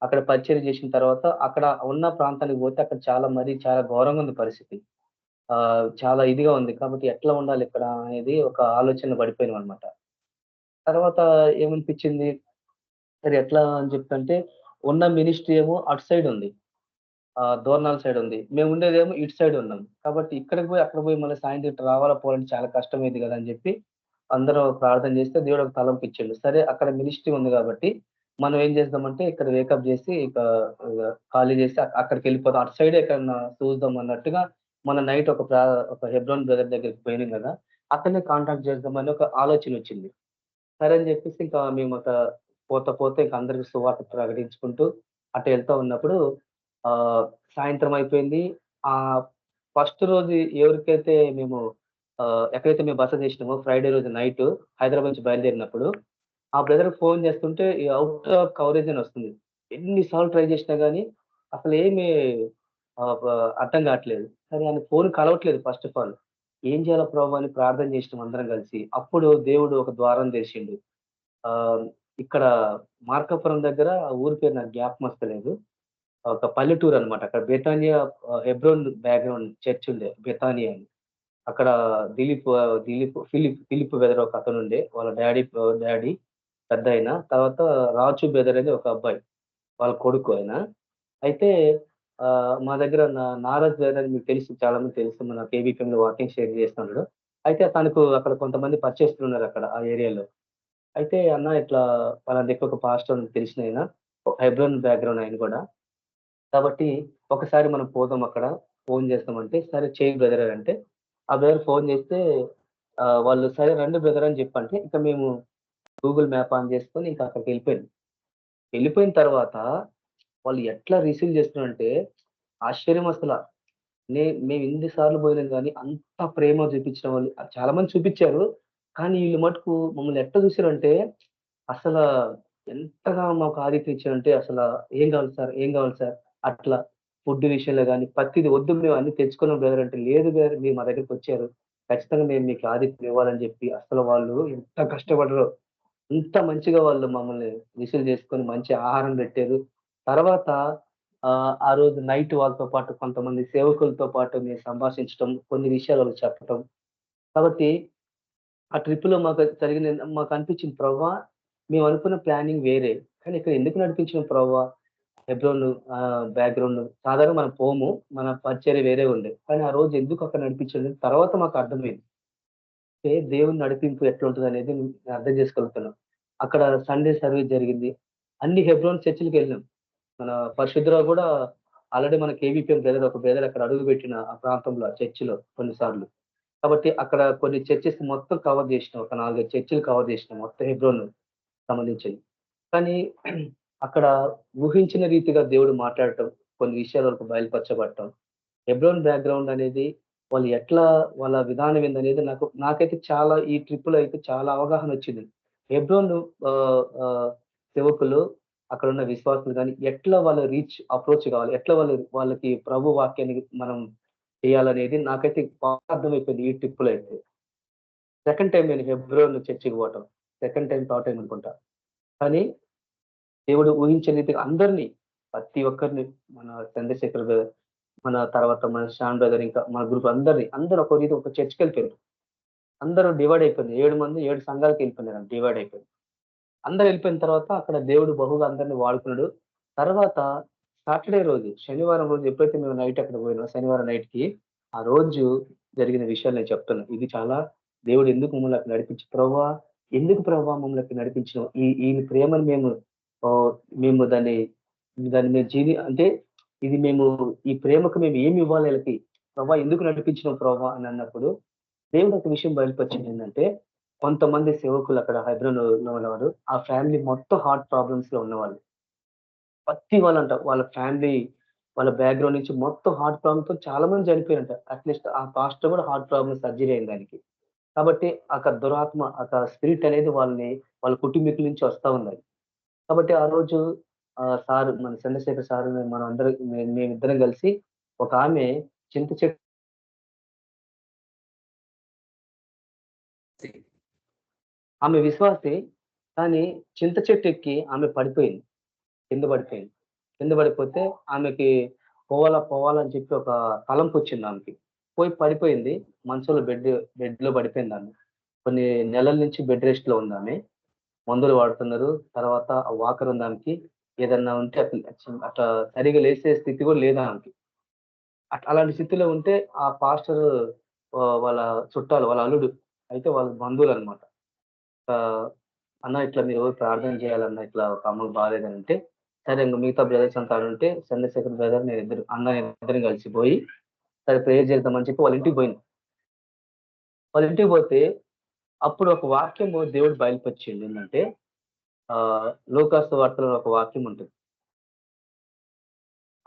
అక్కడ పరిచర్య చేసిన తర్వాత అక్కడ ఉన్న ప్రాంతానికి పోతే అక్కడ చాలా ఘోరంగా ఉంది పరిస్థితి. చాలా ఇదిగా ఉంది. కాబట్టి ఎట్లా ఉండాలి ఇక్కడ అనేది ఒక ఆలోచన పడిపోయినామనమాట. తర్వాత ఏమనిపించింది, సరే ఎట్లా అని చెప్పంటే ఉన్న మినిస్ట్రీ ఏమో అటు సైడ్ ఉంది. దోర్నాల సైడ్ ఉంది. మేము ఉండేదేమో ఇటు సైడ్ ఉన్నాం. కాబట్టి ఇక్కడికి పోయి, అక్కడ పోయి మళ్ళీ సాయంత్రం ఇటు రావాలా పోవాలంటే చాలా కష్టమైద్ది కదా అని చెప్పి అందరూ ప్రార్థన చేస్తే దేవుడు ఒక తలంపు ఇచ్చిండు. సరే అక్కడ మినిస్ట్రీ ఉంది కాబట్టి మనం ఏం చేద్దామంటే ఇక్కడ వేకప్ చేసి ఖాళీ చేసి అక్కడికి వెళ్ళిపోదాం. అటు సైడ్ ఎక్కడన్నా చూద్దాం అన్నట్టుగా మన నైట్ ఒక హెబ్రోన్ బ్రదర్ దగ్గరికి పోయినాం కదా! అతన్ని కాంటాక్ట్ చేద్దామని ఒక ఆలోచన వచ్చింది. సరే అని చెప్పేసి ఇంకా మేము పోతే ఇంక అందరికి సువార్త ప్రకటించుకుంటూ అటు వెళ్తా ఉన్నప్పుడు సాయంత్రం అయిపోయింది. ఫస్ట్ రోజు ఎవరికైతే మేము ఎక్కడైతే మేము బస చేసినామో ఫ్రైడే రోజు నైట్ హైదరాబాద్ నుంచి బయలుదేరినప్పుడు ఆ బ్రదర్ ఫోన్ చేస్తుంటే అవుట్ ఆఫ్ కవరేజ్ అని వస్తుంది. ఎన్నిసార్లు ట్రై చేసినా గానీ అసలు ఏమి అర్థం కావట్లేదు. సరే ఆయన ఫోన్ కలవట్లేదు ఫస్ట్ ఆఫ్ ఆల్. ఏం చేయాలో ప్రభు అని ప్రార్థన చేసినాం అందరం కలిసి. అప్పుడు దేవుడు ఒక ద్వారం తెరిచిండు. ఇక్కడ మార్కాపురం దగ్గర ఆ ఊరి పేరు నాకు జ్ఞాపకం వస్తలేదు. ఒక పల్లెటూరు అనమాట. అక్కడ బెతానియా హెబ్రోన్ బ్యాక్‌గ్రౌండ్ చర్చ్ ఉండే బెతానియా అని. అక్కడ ఫిలిప్ బెదర్ ఒక అతనుండే. వాళ్ళ డ్యాడీ పెద్దాయన. తర్వాత రాజు బెదర్ అని ఒక అబ్బాయి. వాళ్ళ కొడుకు ఆయన. అయితే మా దగ్గర నారాజ్ బెదర్ అని మీకు తెలుసు, చాలా మంది తెలుసు. మన కేబీపీఎంలో వాకింగ్ షేర్ చేస్తున్నాడు. అయితే తనకు అక్కడ కొంతమంది పరిచయస్తులున్నారు అక్కడ ఆ ఏరియాలో. అయితే అన్న ఇట్లా పలానా దిక్కు ఒక పాస్టర్ అని తెలిసినాయన. హెబ్రోన్ బ్యాక్‌గ్రౌండ్ ఆయన కూడా. కాబట్టి ఒకసారి మనం పోదాం అక్కడ. ఫోన్ చేస్తామంటే, సరే చెయ్యి బ్రదర్ అంటే, ఆ బ్రదర్ ఫోన్ చేస్తే వాళ్ళు సరే రండి బ్రదర్ అని చెప్పంటే, ఇక మేము గూగుల్ మ్యాప్ ఆన్ చేసుకొని ఇంకా అక్కడికి వెళ్ళిపోయాం. వెళ్ళిపోయిన తర్వాత వాళ్ళు ఎట్లా రిసీవ్ చేస్తున్నారంటే ఆశ్చర్యం అసల. మేము ఇన్ని సార్లు పోయినాం గానీ అంత ప్రేమ చూపించిన వాళ్ళు చాలా మంది చూపించారు. కానీ వీళ్ళు మటుకు మమ్మల్ని ఎట్లా చూసారంటే అసల ఎంతగా మాకు ఆతిథ్యం ఇచ్చారంటే "ఏం కావాలి సార్? ఏం కావాలి సార్?" అట్లా ఫుడ్ విషయంలో గానీ ప్రతిది "వద్దు మేము అన్ని తెచ్చుకున్నాం బ్రదర్" అంటే, "లేదు బ్రదర్ మీరు మా దగ్గరికొచ్చారు. ఖచ్చితంగా మేము మీకు ఆతిథ్యం ఇవ్వాలని" చెప్పి అసలు వాళ్ళు ఎంత కష్టపడరో. ఇంత మంచిగా వాళ్ళు మమ్మల్ని రిసీవ్ చేసుకొని మంచి ఆహారం పెట్టారు. తర్వాత ఆ రోజు నైట్ వాళ్ళతో పాటు కొంతమంది సేవకులతో పాటు మేము సంభాషించటం, కొన్ని విషయాలు వాళ్ళకి చెప్పటం. కాబట్టి ఆ ట్రిప్‌లో మాకు అనిపించింది ప్రభువా మేము అనుకున్న ప్లానింగ్ వేరే. కానీ ఇక్కడ ఎందుకు నడిపించినావు ప్రభువా? హెబ్రోన్ బ్యాక్‌గ్రౌండ్ సాధారణంగా మనం పోము. మన పరిచర్య వేరే ఉండే. కానీ ఆ రోజు ఎందుకు అక్కడ నడిపించాడని తర్వాత మాకు అర్థమైంది. అంటే దేవుని నడిపింపు ఎట్లుంటదనేది నేను అర్థం చేసుకోగలుగుతున్నాం. అక్కడ సండే సర్వీస్ జరిగింది. అన్ని హెబ్రోన్ చర్చిలకెళ్ళినాం. మన పరిశుద్ధరావు కూడా ఆల్రెడీ మన కేవీపీఎం బ్రదర్ ఒక బ్రదర్ అక్కడ అడుగుపెట్టిన ఆ ప్రాంతంలో చర్చిలో కొన్ని సార్లు. కాబట్టి అక్కడ కొన్ని చర్చెస్ మొత్తం కవర్ చేసినాం. ఒక 4, 5 చర్చిలు కవర్ చేసినాం మొత్తం హెబ్రోన్ సంబంధించింది. కానీ అక్కడ ఊహించిన రీతిగా దేవుడు మాట్లాడటం, కొన్ని విషయాల వరకు బయలుపరచబడటం, హెబ్రోన్ బ్యాక్‌గ్రౌండ్ అనేది వాళ్ళు ఎట్లా వాళ్ళ విధానం ఏందనేది నాకైతే చాలా ఈ ట్రిప్‌లో అయితే చాలా అవగాహన వచ్చింది. హెబ్రోన్ ఆహ్, ఆహ్, సేవకులు అక్కడున్న విశ్వాసులు గాని ఎట్లా వాళ్ళు అప్రోచ్ కావాలి? ఎట్లా వాళ్ళకి ప్రభు వాక్యాన్ని మనం చేయాలనేది నాకైతే బాగా అర్థమైపోయింది ఈ ట్రిప్‌లో అయితే. సెకండ్ టైమ్ నేను హెబ్రోన్ చర్చికి పోవటం. సెకండ్ టైమ్, థర్డ్ టైమ్ అనుకుంటా. కానీ దేవుడు ఊహించని రీతిగా అందరిని, ప్రతి ఒక్కరిని మన చంద్రశేఖర్ బ్రదర్, మన తర్వాత మన శ్యామ్ బ్రదర్ ఇంకా మన గ్రూప్ అందరూ ఒక చర్చ్‌కెళ్ళిపోయారు. అందరూ డివైడ్ అయిపోయింది. 7 మంది 7 సంఘాలకెళ్ళిపోయినారు డివైడ్ అయిపోయి. అందరూ వెళ్ళిపోయిన తర్వాత అక్కడ దేవుడు బహుగా అందరిని వాడుకున్నాడు. తర్వాత సాటర్‌డే రోజు, శనివారం రోజు ఎప్పుడైతే మేము నైట్ అక్కడ పోయినామో శనివారం నైట్‌కి, ఆ రోజు జరిగిన విషయాలు నేను చెప్తున్నా. ఇది చాలా దేవుడు ఎందుకు మమ్మల్ని అక్కడ ప్రభువా ఎందుకు ప్రభువా మమ్మల్ని అక్కడ నడిపించినావు? ఈయన ప్రేమను ఆహ్, మేము దాన్ని దాన్ని మేము అంటే ఇది మేము ఈ ప్రేమకు మేము ఏమి ఇవ్వాలి ఈళ్ళకి? ప్రభా ఎందుకు నడిపించినావు ప్రభా అని అన్నప్పుడు దేవుడు ఒక విషయం బయలుపరిచింది ఏంటంటే, కొంతమంది సేవకులు అక్కడ హైదరాబాద్‌లో ఉన్నవారు, ఆ ఫ్యామిలీ మొత్తం హార్ట్ ప్రాబ్లమ్స్‌లో ఉన్నవాళ్ళు. ప్రతి వాళ్ళంట వాళ్ళ ఫ్యామిలీ వాళ్ళ బ్యాక్గ్రౌండ్ నుంచి మొత్తం హార్ట్ ప్రాబ్లమ్ తో చాలా మంది చనిపోయారంట. అట్లీస్ట్ ఆ పాస్టర్ కూడా హార్ట్ ప్రాబ్లమ్ సర్జరీ అయింది దానికి. కాబట్టి అక్కడ దురాత్మ అక్కడ స్పిరిట్ అనేది వాళ్ళ కుటుంబీకుల నుంచి వస్తా ఉన్నది. కాబట్టి ఆ రోజు సార్ మన చంద్రశేఖర్ సార్ మనం అందరం మేమిద్దరం కలిసి ఒక ఆమె చింత చెట్టు ఆమె విశ్వాసి, కానీ చింత చెట్టు ఎక్కి ఆమె పడిపోయింది. కింద పడిపోయింది. కింద పడిపోతే ఆమెకి పోవాలని చెప్పి ఒక తలంపు వచ్చింది ఆమెకి. పోయి పడిపోయింది. మంచంలో బెడ్‌లో పడిపోయింది ఆమె. కొన్ని నెలల నుంచి బెడ్ రెస్ట్ లో ఉంది ఆమె. మందులు వాడుతున్నారు. తర్వాత వాకర్ ఉంది ఆమెకి. ఏదన్నా ఉంటే అట్లా సరిగ్గా లేసే స్థితి కూడా లేదు ఆమెకి. అలాంటి స్థితిలో ఉంటే ఆ పాస్టర్ వాళ్ళ చుట్టాలు, వాళ్ళ అల్లుడు అయితే వాళ్ళ బంధువులనమాట. అన్న ఇట్లా మీరు ప్రార్థన చేయాలన్న ఇట్లా ఒక అమ్మకు బాగాలేదని అంటే, సరే ఇంక మిగతా బ్రదర్స్ అంతా ఉంటే చంద్రశేఖర్ బ్రదర్ నేను ఇద్దరం కలిసిపోయి సరే ప్రేయర్ చేద్దామని చెప్పి వాళ్ళ ఇంటికి పోయింది. వాళ్ళ ఇంటికి పోతే అప్పుడు ఒక వాక్యము దేవుడు బయలుపరిచింది. ఏంటంటే లూకాసు వార్తలో ఒక వాక్యం ఉంటుంది.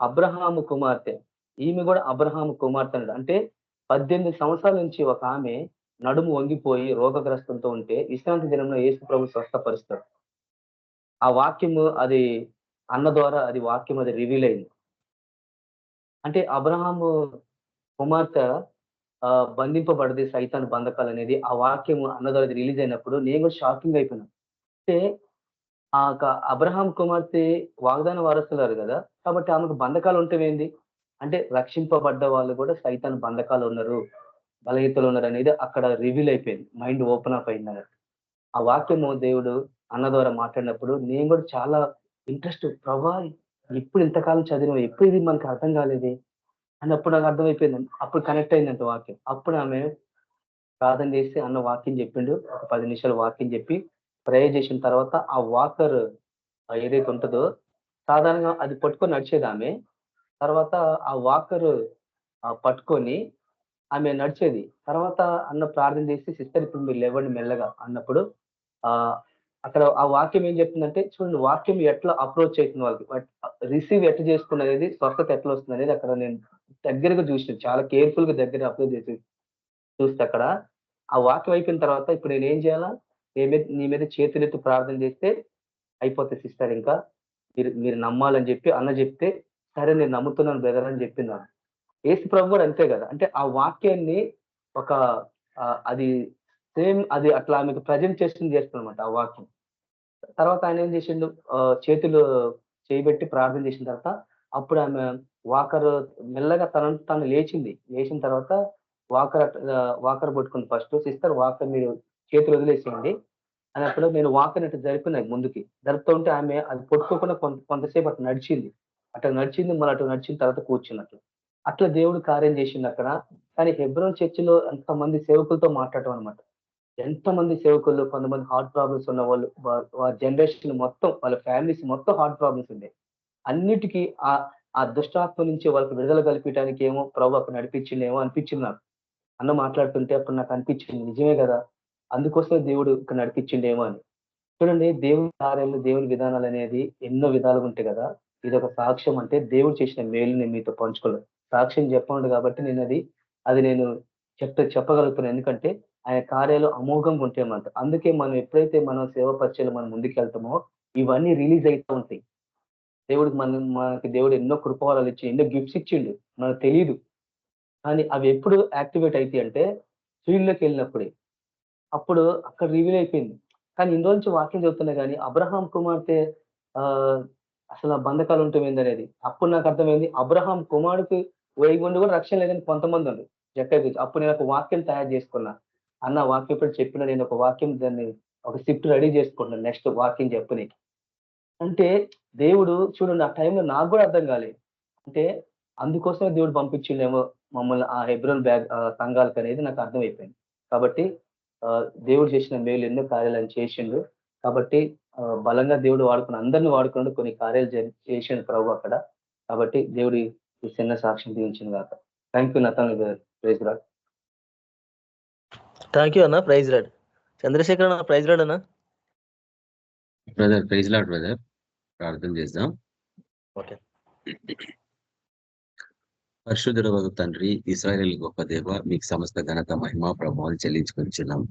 అబ్రహాము కుమార్తె, ఈమె కూడా అబ్రహాము కుమార్తె అంటే 18 సంవత్సరాల నుంచి ఒక ఆమె నడుము వంగిపోయి రోగగ్రస్తంతో ఉంటే విశ్రాంతి దినంలో యేసు ప్రభు స్వస్థపరుస్తాడు. ఆ వాక్యము అది అన్న ద్వారా అది వాక్యం అది రివీల్ అయింది. అంటే అబ్రహాము కుమార్తె బంధింపబడది సైతాన్ బంధకాలు అనేది ఆ వాక్యము అన్న ద్వారా రిలీజ్ అయినప్పుడు నేను కూడా షాకింగ్ అయిపోయినా. అంటే అబ్రహాం కుమార్తె వాగ్దాన వారసులారు కదా, కాబట్టి ఆమెకు బంధకాలు ఉంటేవేంది అంటే రక్షింపబడ్డ వాళ్ళు కూడా సైతాన్ బంధకాలు ఉన్నారు, బలహీతలు ఉన్నారు అనేది అక్కడ రివీల్ అయిపోయింది. మైండ్ ఓపెన్ అప్ అయింది అన్నట్టు. ఆ వాక్యము దేవుడు అన్న ద్వారా మాట్లాడినప్పుడు నేను కూడా చాలా ఇంట్రెస్ట్, ప్రభా ఇప్పుడు ఇంతకాలం చదివిన ఎప్పుడు ఇది మనకు అర్థం కాలేదు అన్నప్పుడు నాకు అర్థమైపోయింది. అప్పుడు కనెక్ట్ అయిందంట వాక్యం. అప్పుడు ఆమె ప్రార్థన చేసి అన్న వాక్యం చెప్పిండు. ఒక 10 నిమిషాలు వాక్యం చెప్పి ప్రేయర్ చేసిన తర్వాత ఆ వాకర్ ఏదైతే ఉంటుందో సాధారణంగా అది పట్టుకొని నడిచేది ఆమె. తర్వాత ఆ వాకర్ పట్టుకొని ఆమె నడిచేది. తర్వాత అన్న ప్రార్థన చేసి సిస్టర్ ఇప్పుడు మీరు లేవండి మెల్లగా అన్నప్పుడు అక్కడ ఆ వాక్యం ఏం చెప్తుందంటే చూడండి వాక్యం ఎట్లా అప్రోచ్ అవుతుంది వాళ్ళకి, రిసీవ్ ఎట్లా చేసుకున్నది, స్వస్థత ఎట్లా వస్తుంది అనేది అక్కడ నేను దగ్గరగా చూసిన, చాలా కేర్ఫుల్ గా దగ్గర అప్రోచ్ చేసి చూస్తే అక్కడ ఆ వాక్యం అయిపోయిన తర్వాత ఇప్పుడు నేను ఏం చేయాలా, నీ మీద చేతులెత్తి ప్రార్థన చేస్తే అయిపోతుంది సిస్టర్, ఇంకా మీరు నమ్మాలని చెప్పి అన్న చెప్తే సరే నేను నమ్ముతున్నాను బ్రదర్ అని చెప్పిందాను. యేసు ప్రభు కూడా అంతే కదా, అంటే ఆ వాక్యాన్ని ఒక అది సేమ్ అది అట్లా ఆమెకు ప్రజెంట్ చేస్తున్నమాట ఆ వాక్యం. తర్వాత ఆయన ఏం చేసిండు, చేతులు చేయబెట్టి ప్రార్థన చేసిన తర్వాత అప్పుడు ఆమె వాకర్ మెల్లగా తను లేచిన తర్వాత వాకర్ పట్టుకుంది. ఫస్ట్ సిస్టర్ వాకర్ మీరు చేతులు వదిలేసేయండి అన్నప్పుడు నేను వాకర్ అట్లా జరిపినాయి ముందుకి జరుపుతూ ఉంటే ఆమె అది పట్టుకోకుండా కొంతసేపు అట్లా నడిచింది. మళ్ళీ అటు నడిచిన తర్వాత కూర్చున్నట్లు అట్లా దేవుడు కార్యం చేసింది అక్కడ. కానీ హెబ్రోన్ చర్చిలో ఎంతమంది సేవకులతో మాట్లాడటం అనమాట. ఎంతమంది సేవకులు, కొంతమంది హార్ట్ ప్రాబ్లమ్స్ ఉన్న వాళ్ళు, వాళ్ళ జనరేషన్ మొత్తం వాళ్ళ ఫ్యామిలీస్ మొత్తం హార్ట్ ప్రాబ్లమ్స్ ఉండే. అన్నిటికీ ఆ దుష్టాత్మ నుంచి వాళ్ళకి విడుదల కల్పించడానికి ఏమో ప్రభు అక్కడ నడిపించిందేమో అనిపించింది నాకు. అన్న మాట్లాడుతుంటే అప్పుడు నాకు అనిపించింది నిజమే కదా, అందుకోసమే దేవుడు ఇక్కడ నడిపించిండేమో అని. చూడండి దేవుని కార్యాలు, దేవుని విధానాలు అనేది ఎన్నో విధాలుగా ఉంటాయి కదా. ఇది ఒక సాక్ష్యం, అంటే దేవుడు చేసిన మేలు నేను మీతో పంచుకోలేదు. సాక్ష్యం చెప్పండి కాబట్టి నేను చెప్పగలుగుతున్నాను. ఎందుకంటే ఆయన కార్యాలు అమోఘంగా ఉంటాయన్నమాట. అందుకే మనం ఎప్పుడైతే మనం సేవ పరిచయాలు మనం ముందుకు వెళ్తామో ఇవన్నీ రిలీజ్ అవుతూ ఉంటాయి. మనకి దేవుడు ఎన్నో కృపవరాలు ఇచ్చి ఎన్నో గిఫ్ట్స్ ఇచ్చిండు, మనకు తెలియదు. కానీ అవి ఎప్పుడు యాక్టివేట్ అవుతాయి అంటే ఫీల్డ్లోకి వెళ్ళినప్పుడే, అప్పుడు అక్కడ రివీల్ అయిపోయింది. కానీ ఇన్ని రోజు నుంచి వాక్యం చెబుతున్నా కానీ అబ్రహాం కుమార్తె అసలు ఆ బంధకాలు ఉంటుంది అనేది అప్పుడు నాకు అర్థమైంది. అబ్రహాం కుమారుడికి వేయగుండి కూడా రక్షణ లేదని కొంతమంది ఉంది జక్కయ్య. అప్పుడు నేను ఒక వాక్యం తయారు చేసుకున్నా. అన్న వాక్యం ఇప్పుడు చెప్పిన నేను ఒక వాక్యం దాన్ని ఒక స్క్రిప్ట్ రెడీ చేసుకుంటున్నాను నెక్స్ట్ వాక్యం చెప్పనీకి. అంటే దేవుడు చూడండి ఆ టైంలో నాకు కూడా అర్థం కాలేదు. అంటే అందుకోసమే దేవుడు పంపించిండేమో మమ్మల్ని ఆ హెబ్రోన్ సంఘాలకు అనేది నాకు అర్థమైపోయింది. కాబట్టి దేవుడు చేసిన మేలు ఎన్నో కార్యాలను చేసిండు. కాబట్టి బలంగా దేవుడు అందరిని వాడుకున్నాడు, కొన్ని కార్యాలు చేసిండు ప్రభు అక్కడ. కాబట్టి దేవుడి చిన్న సాక్ష్యం దీవించింది కాక. Thank you Nathan, praise Lord. Thank you అన్న, ప్రైజ్ లార్డ్. చంద్రశేఖర్ అన్న, ప్రైజ్ లార్డ్ అన్న. బ్రదర్ ప్రైజ్ లార్డ్ బ్రదర్, ప్రార్థన చేద్దాం. ఓకే. పరిశుద్ధుడవగు తండ్రి, ఇశ్రాయేలు గొప్ప దేవ, మీకు సమస్త ఘనత మహిమ ప్రభావాలు చెల్లించుకొనిచున్నాం.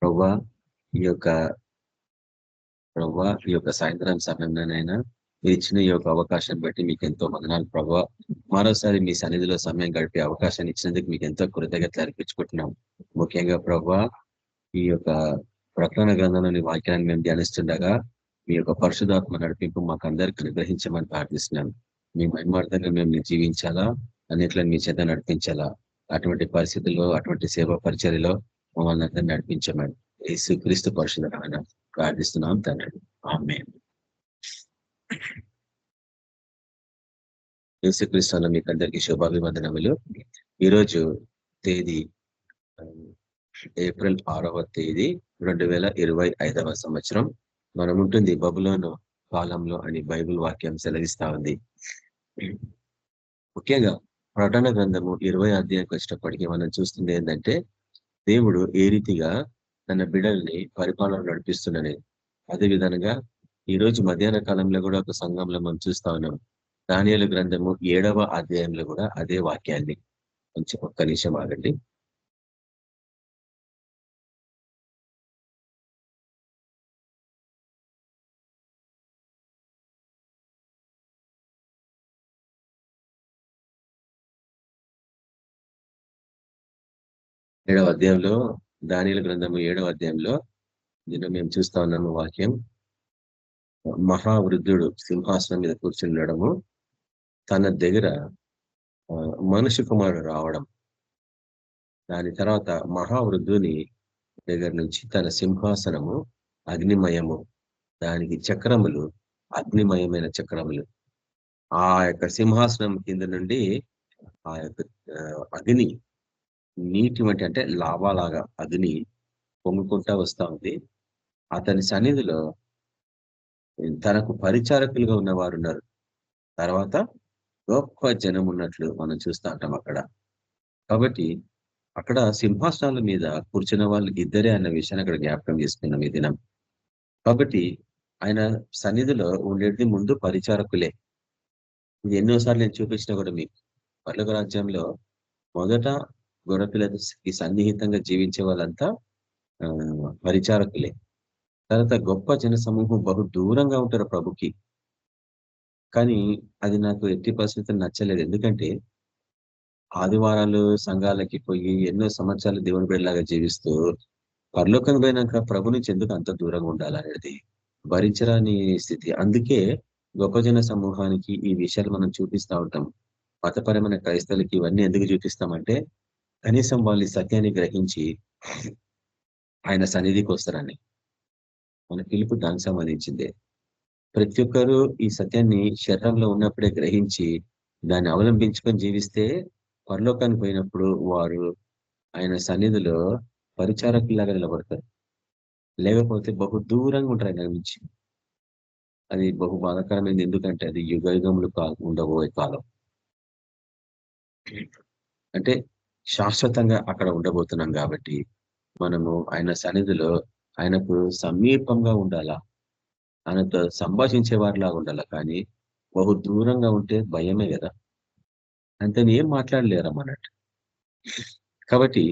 ప్రవ్వా ఈ యొక్క సాయంత్రం సమయంలోనైనా మీరు ఇచ్చిన ఈ యొక్క అవకాశం బట్టి మీకు ఎంతో వందనాలు ప్రభావ. మరోసారి మీ సన్నిధిలో సమయం గడిపే అవకాశాన్ని ఇచ్చినందుకు మీకు ఎంతో కృతజ్ఞతలు అర్పించుకుంటున్నాం. ముఖ్యంగా ప్రభావ ఈ యొక్క ప్రకటన గ్రంథంలోని వాక్యాన్ని మేము ధ్యానిస్తుండగా మీ యొక్క పరిశుధాత్మ నడిపింపు మాకు అందరికీ అనుగ్రహించమని ప్రార్థిస్తున్నాం. మీ మహిమార్థంగా మేము జీవించాలా, అన్నిట్లను మీ చేత నడిపించాలా. అటువంటి పరిస్థితుల్లో, అటువంటి సేవా పరిచర్యలో మమ్మల్ని అందరినీ నడిపించమని యేసుక్రీస్తు పరిశుద్ధమైన ప్రార్థిస్తున్నాం తండ్రి. ఆమేన్. యేసుక్రీస్తులో మీకు అందరికీ శుభాభివందనములు. ఈరోజు తేదీ ఏప్రిల్ 6వ తేదీ 2025వ సంవత్సరం. మనం ఉంటుంది బబులోను కాలంలో అని బైబిల్ వాక్యం సెలవిస్తా ఉంది. ముఖ్యంగా ప్రకటన గ్రంథము 20వ అధ్యాయానికి వచ్చినప్పటికీ మనం చూస్తుంది ఏంటంటే దేవుడు ఏ రీతిగా తన బిడ్డల్ని పరిపాలన నడిపిస్తున్నది. అదే విధంగా ఈ రోజు మధ్యాహ్న కాలంలో కూడా ఒక సంఘంలో మనం చూస్తా ఉన్నాం. దానియేలు గ్రంథము 7వ అధ్యాయంలో కూడా అదే వాక్యాన్ని. కొంచెం ఒక్క నిమిషం ఆగండి. ఏడవ అధ్యాయంలో దానియేలు గ్రంథము 7వ అధ్యాయంలో దీన్ని మేము చూస్తా ఉన్నాము. వాక్యం, మహావృద్ధుడు సింహాసనం మీద కూర్చుండడము, తన దగ్గర మనుష్య కుమారుడు రావడం, దాని తర్వాత మహావృద్ధుని దగ్గర నుంచి తన సింహాసనము అగ్నిమయము, దానికి చక్రములు అగ్నిమయమైన చక్రములు. ఆ యొక్క సింహాసనం కింద నుండి ఆ యొక్క అగ్ని నీటి వంటి అంటే లావాలాగా అగ్ని పొంగుకుంటా వస్తా ఉంది. అతని సన్నిధిలో తనకు పరిచారకులుగా ఉన్నవారు ఉన్నారు. తర్వాత గొప్ప జనం ఉన్నట్లు మనం చూస్తూ ఉంటాం అక్కడ. కాబట్టి అక్కడ సింహాసనాల మీద కూర్చున్న వాళ్ళు ఇద్దరే అన్న విషయాన్ని అక్కడ జ్ఞాపకం చేసుకున్నాం ఈ దినం. కాబట్టి ఆయన సన్నిధిలో ఉండేది ముందు పరిచారకులే. ఇది ఎన్నోసార్లు నేను చూపించినా కూడా మీకు, పర్లోక రాజ్యంలో మొదట గొర్రెపిల్లకి సన్నిహితంగా జీవించే వాళ్ళంతా పరిచారకులే. తర్వాత గొప్ప జన సమూహం బహు దూరంగా ఉంటారు ప్రభుకి. కానీ అది నాకు ఎట్టి పరిస్థితులు నచ్చలేదు. ఎందుకంటే ఆదివారాలు సంఘాలకి పోయి ఎన్నో సంవత్సరాలు దేవుని బిడ్డలాగా జీవిస్తూ పరలోకం పోయినాక ప్రభు నుంచి ఎందుకు అంత దూరంగా ఉండాలనేది భరించరాని స్థితి. అందుకే గొప్ప జన సమూహానికి ఈ విషయాలు మనం చూపిస్తూ ఉంటాం. మతపరమైన క్రైస్తవులకి ఇవన్నీ ఎందుకు చూపిస్తామంటే కనీసం వాళ్ళు సత్యాన్ని గ్రహించి ఆయన సన్నిధికి వస్తారని. మన పిలుపు దానికి సంబంధించిందే. ప్రతి ఒక్కరూ ఈ సత్యాన్ని శరీరంలో ఉన్నప్పుడే గ్రహించి దాన్ని అవలంబించుకొని జీవిస్తే పరలోకానికి పోయినప్పుడు వారు ఆయన సన్నిధిలో పరిచారకులాగా నిలబడతారు. లేకపోతే బహు దూరంగా ఉంటారు ఆయన నుంచి. అది బహు బాధాకరమైనది. ఎందుకంటే అది యుగయుగములు ఉండబోయే కాలం. అంటే శాశ్వతంగా అక్కడ ఉండబోతున్నాం కాబట్టి మనము ఆయన సన్నిధిలో ఆయనకు సమీపంగా ఉండాలా, ఆయనతో సంభాషించే వారిలాగా ఉండాలా. కానీ బహు దూరంగా ఉంటే భయమే కదా, అంతే ఏం మాట్లాడలేరమ్మన్నట్టు. కాబట్టి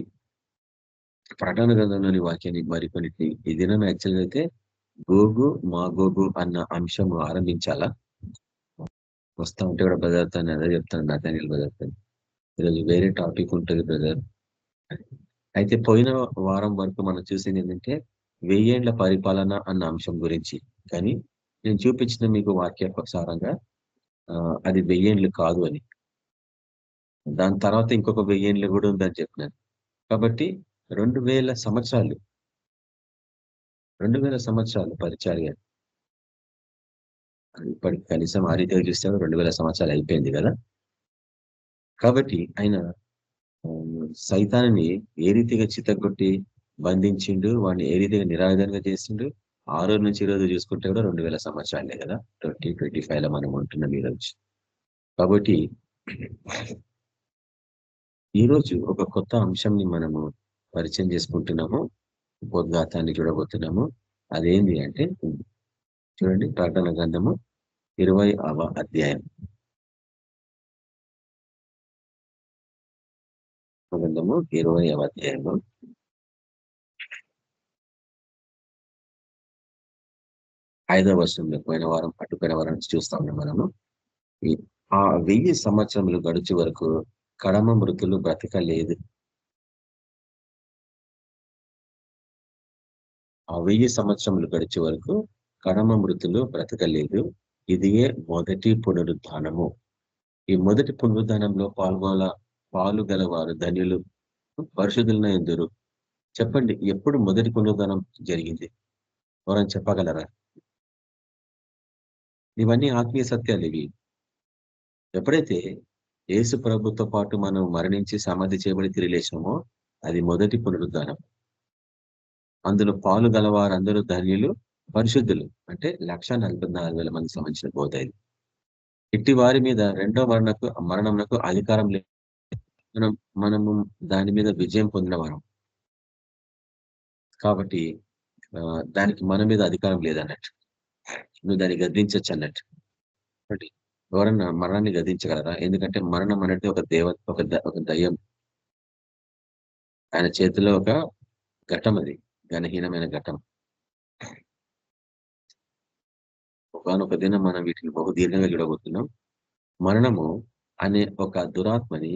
ప్రకటన గ్రంథంలోని వాక్యాన్ని మరికొన్నిటిని ఈ దినం యాక్చువల్గా అయితే గోగు మాగోగు అన్న అంశం ఆరంభించాలా. వస్తా ఉంటే కూడా బదలుతాను, అదే చెప్తాను, నాతనీలు బదలుతాను. ఈరోజు వేరే టాపిక్ ఉంటుంది బ్రదర్. అయితే పోయిన వారం వరకు మనం చూసింది ఏంటంటే 1000 ఏండ్ల పరిపాలన అన్న అంశం గురించి. కానీ నేను చూపించిన మీకు వాక్య ప్రసారంగా అది 1000 ఏండ్లు కాదు అని, దాని తర్వాత ఇంకొక 1000 ఏండ్లు కూడా ఉందని చెప్పినాను. కాబట్టి 2000 సంవత్సరాలు 2000 సంవత్సరాలు పరిచర్య. ఇప్పటికి కనీసం ఆ రీతిగా చూస్తే 2000 సంవత్సరాలు అయిపోయింది కదా. కాబట్టి ఆయన సైతాన్ని ఏ రీతిగా చిత్తగొట్టి బంధించిండు, వాడిని ఏ రీతిగా నిరాయుధంగా చేసిండు. ఆ రోజు నుంచి ఈ రోజు చూసుకుంటే కూడా 2000 సంవత్సరాలే కదా. 2025లో మనం ఉంటున్నాం ఈ రోజు. కాబట్టి ఈరోజు ఒక కొత్త అంశంని మనము పరిచయం చేసుకుంటున్నాము, ఉపోద్ఘాతాన్ని చూడబోతున్నాము. అదేంటి అంటే చూడండి, ప్రకటన గ్రంథము 20వ అధ్యాయం గ్రంథము 20వ అధ్యాయము 5వ వచనంలో పోయిన వారం చూస్తా ఉన్నాం మనము. ఆ 1000 సంవత్సరములు గడిచే వరకు కడమ మృతులు బ్రతకలేదు. ఆ 1000 సంవత్సరములు గడిచే వరకు కడమ మృతులు బ్రతకలేదు. ఇదియే మొదటి పునరుద్ధానము. ఈ మొదటి పునరుద్ధానంలో పాలుగలవారు ధన్యులు, పరిశుద్ధులైన యందురు. చెప్పండి, ఎప్పుడు మొదటి పునరుద్ధానం జరిగింది? ఎవరైనా చెప్పగలరా? ఇవన్నీ ఆత్మీయ సత్యాలు. ఇవి ఎప్పుడైతే యేసు ప్రభుతో పాటు మనం మరణించి సమాధి చేయబడి తిరిగి లేచినామో అది మొదటి పునరుద్ధానం. అందులో పాలు గలవారు అందరూ ధన్యులు, పరిశుద్ధులు. అంటే 1,44,000 మందికి సంబంధించిన బోధ ఇది. ఇట్టి వారి మీద రెండో మరణమునకు అధికారం లేదు. మనము దాని మీద విజయం పొందిన వారం కాబట్టి దానికి మన మీద అధికారం లేదన్నట్టు. నువ్వు దాన్ని గద్దించచ్చు అన్నట్టు. ఎవరన్నా మరణాన్ని గద్దించగలరా? ఎందుకంటే మరణం అనేది ఒక దయ్యం. ఆయన చేతిలో ఒక ఘటం, అది ఘనహీనమైన ఘటం. ఒకనొక దినం మనం వీటిని బహుదీర్ఘంగా చూడబోతున్నాం. మరణము అనే ఒక దురాత్మని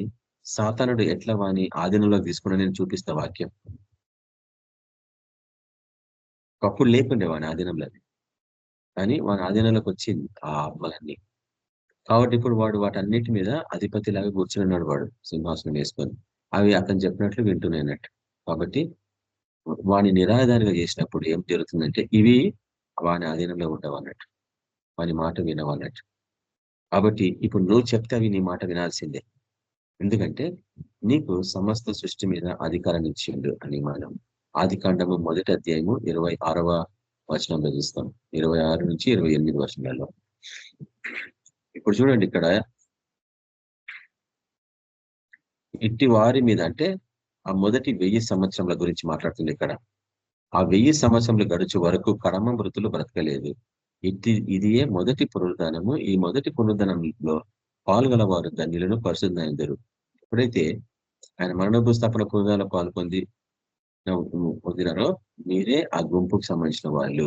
సాతానుడు ఎట్లా వాని ఆధీనంలోకి తీసుకుని నేను చూపిస్తా వాక్యం. ఒకప్పుడు లేకుండే వాని ఆధీనంలో, కానీ వాని ఆధీనంలోకి వచ్చింది ఆ ఆత్మలన్నీ. కాబట్టి ఇప్పుడు వాడు వాటన్నిటి మీద అధిపతిలాగా కూర్చున్నాడు, వాడు సింహాసనం వేసుకొని. అవి అతను చెప్పినట్లు వింటున్నాయన్నట్టు. కాబట్టి వాని నిరాధారిగా చేసినప్పుడు ఏం జరుగుతుందంటే ఇవి వాని ఆధీనంలో ఉండవు అన్నట్టు, వాని మాట వినవన్నట్టు. కాబట్టి ఇప్పుడు నువ్వు చెప్తే అవి నీ మాట వినాల్సిందే. ఎందుకంటే నీకు సమస్త సృష్టి మీద అధికారాన్ని ఇచ్చిండు అని మనం ఆదికాండము 1వ అధ్యాయము 26వ వచనంలో చూస్తాం. 26 నుంచి 28 వచనాల్లో. ఇప్పుడు చూడండి, ఇక్కడ ఇట్టి వారి మీద అంటే ఆ మొదటి 1000 సంవత్సరముల గురించి మాట్లాడుతుంది. ఇక్కడ ఆ 1000 సంవత్సరములు గడుచు వరకు కడమ మృతులు బ్రతకలేదు. ఇదియే మొదటి పునరుద్ధానము. ఈ మొదటి పునరుద్ధానంలో పాల్గొలవారు ధన్యులను, పరిశుద్ధులైనరు. ఎప్పుడైతే ఆయన మరణ భూస్థాపన పునరుద్ధానంలో పొందినారో మీరే ఆ గుంపుకు సంబంధించిన వాళ్ళు